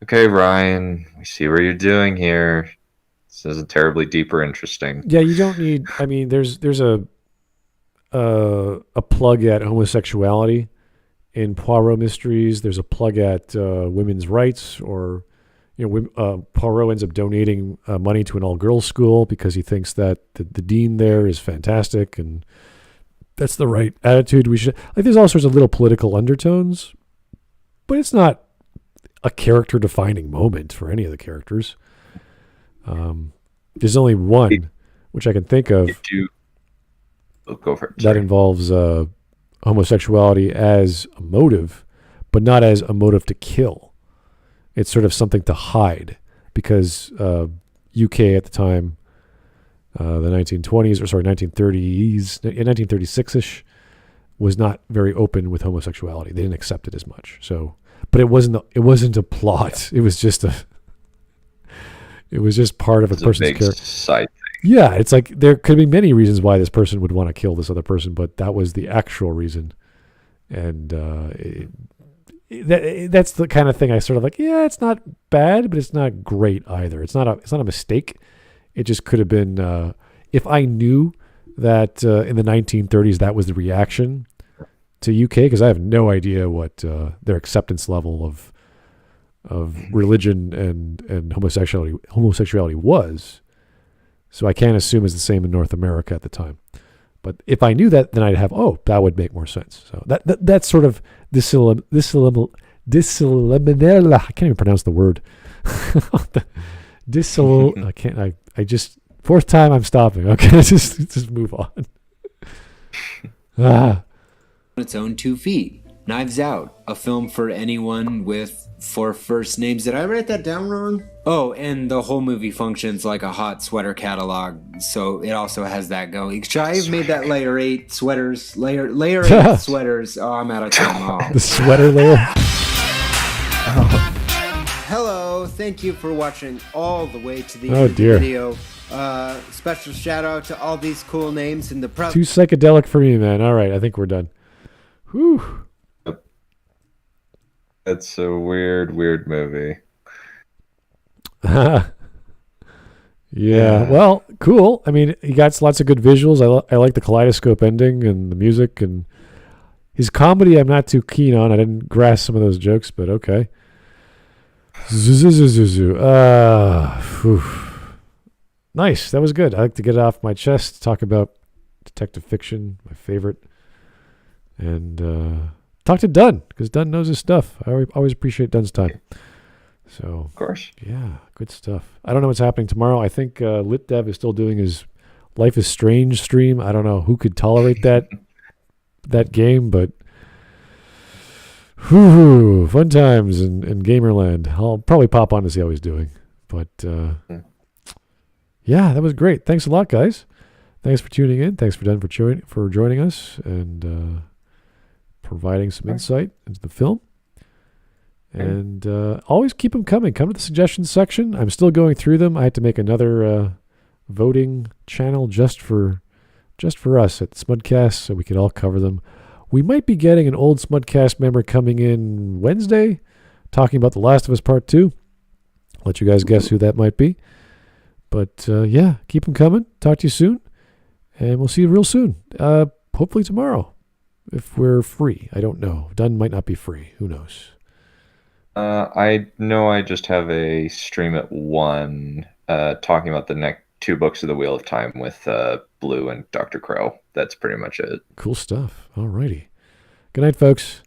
okay, Ryan, we see what you're doing here. This isn't terribly deep or interesting. Yeah, you don't need. I mean, there's a plug at homosexuality in Poirot mysteries. There's a plug at women's rights, or Poirot ends up donating money to an all-girls school because he thinks that the dean there is fantastic, and that's the right attitude. We should there's all sorts of little political undertones, but it's not a character-defining moment for any of the characters. There's only one, which I can think of, go for it. That involves homosexuality as a motive, but not as a motive to kill. It's sort of something to hide, because UK at the time, the 1920s, 1930s, 1936-ish, was not very open with homosexuality. They didn't accept it as much. So, but it wasn't a plot. It was just part of a person's character. Side thing. Yeah, it's like there could be many reasons why this person would want to kill this other person, but that was the actual reason. And that's the kind of thing I sort of like, yeah, it's not bad, but it's not great either. It's not a mistake. It just could have been, if I knew that in the 1930s that was the reaction to UK, because I have no idea what their acceptance level of religion and homosexuality was. So I can't assume it's the same in North America at the time. But if I knew that, then I'd have, that would make more sense. So that's sort of I can't even pronounce the word. I just, fourth time I'm stopping. Okay, just move on. Its own 2 feet. Knives Out, a film for anyone with 4 first names. Did I write that down wrong? Oh, and the whole movie functions like a hot sweater catalog, so it also has that going. Should I have made that layer 8 sweaters? Layer 8 sweaters. Oh, I'm out of time. The sweater layer? Hello, thank you for watching all the way to the end of the video. Special shout out to all these cool names in the Too psychedelic for me, man. All right, I think we're done. Whew. It's a weird movie. Yeah, well, cool. I mean, he got lots of good visuals. I like the kaleidoscope ending and the music, and his comedy I'm not too keen on. I didn't grasp some of those jokes, but okay. Nice. That was good. I like to get it off my chest, talk about detective fiction, my favorite. And talk to Dunn, because Dunn knows his stuff. I always appreciate Dunn's time. So, of course. Yeah, good stuff. I don't know what's happening tomorrow. I think LitDev is still doing his Life is Strange stream. I don't know who could tolerate that game, but whew, fun times in Gamerland. I'll probably pop on to see how he's doing. But yeah, that was great. Thanks a lot, guys. Thanks for tuning in. Thanks for Dunn for joining us and providing some insight into the film. And always keep them coming. Come to the suggestions section. I'm still going through them. I had to make another voting channel just for us at Smudcast so we could all cover them. We might be getting an old Smudcast member coming in Wednesday talking about The Last of Us Part 2. Let you guys guess who that might be. But yeah, keep them coming. Talk to you soon. And we'll see you real soon. Hopefully tomorrow, if we're free. I don't know. Dunn might not be free. Who knows? I know I just have a stream at 1 talking about the next 2 books of the Wheel of Time with Blue and Dr. Crow. That's pretty much it. Cool stuff. All righty. Good night, folks.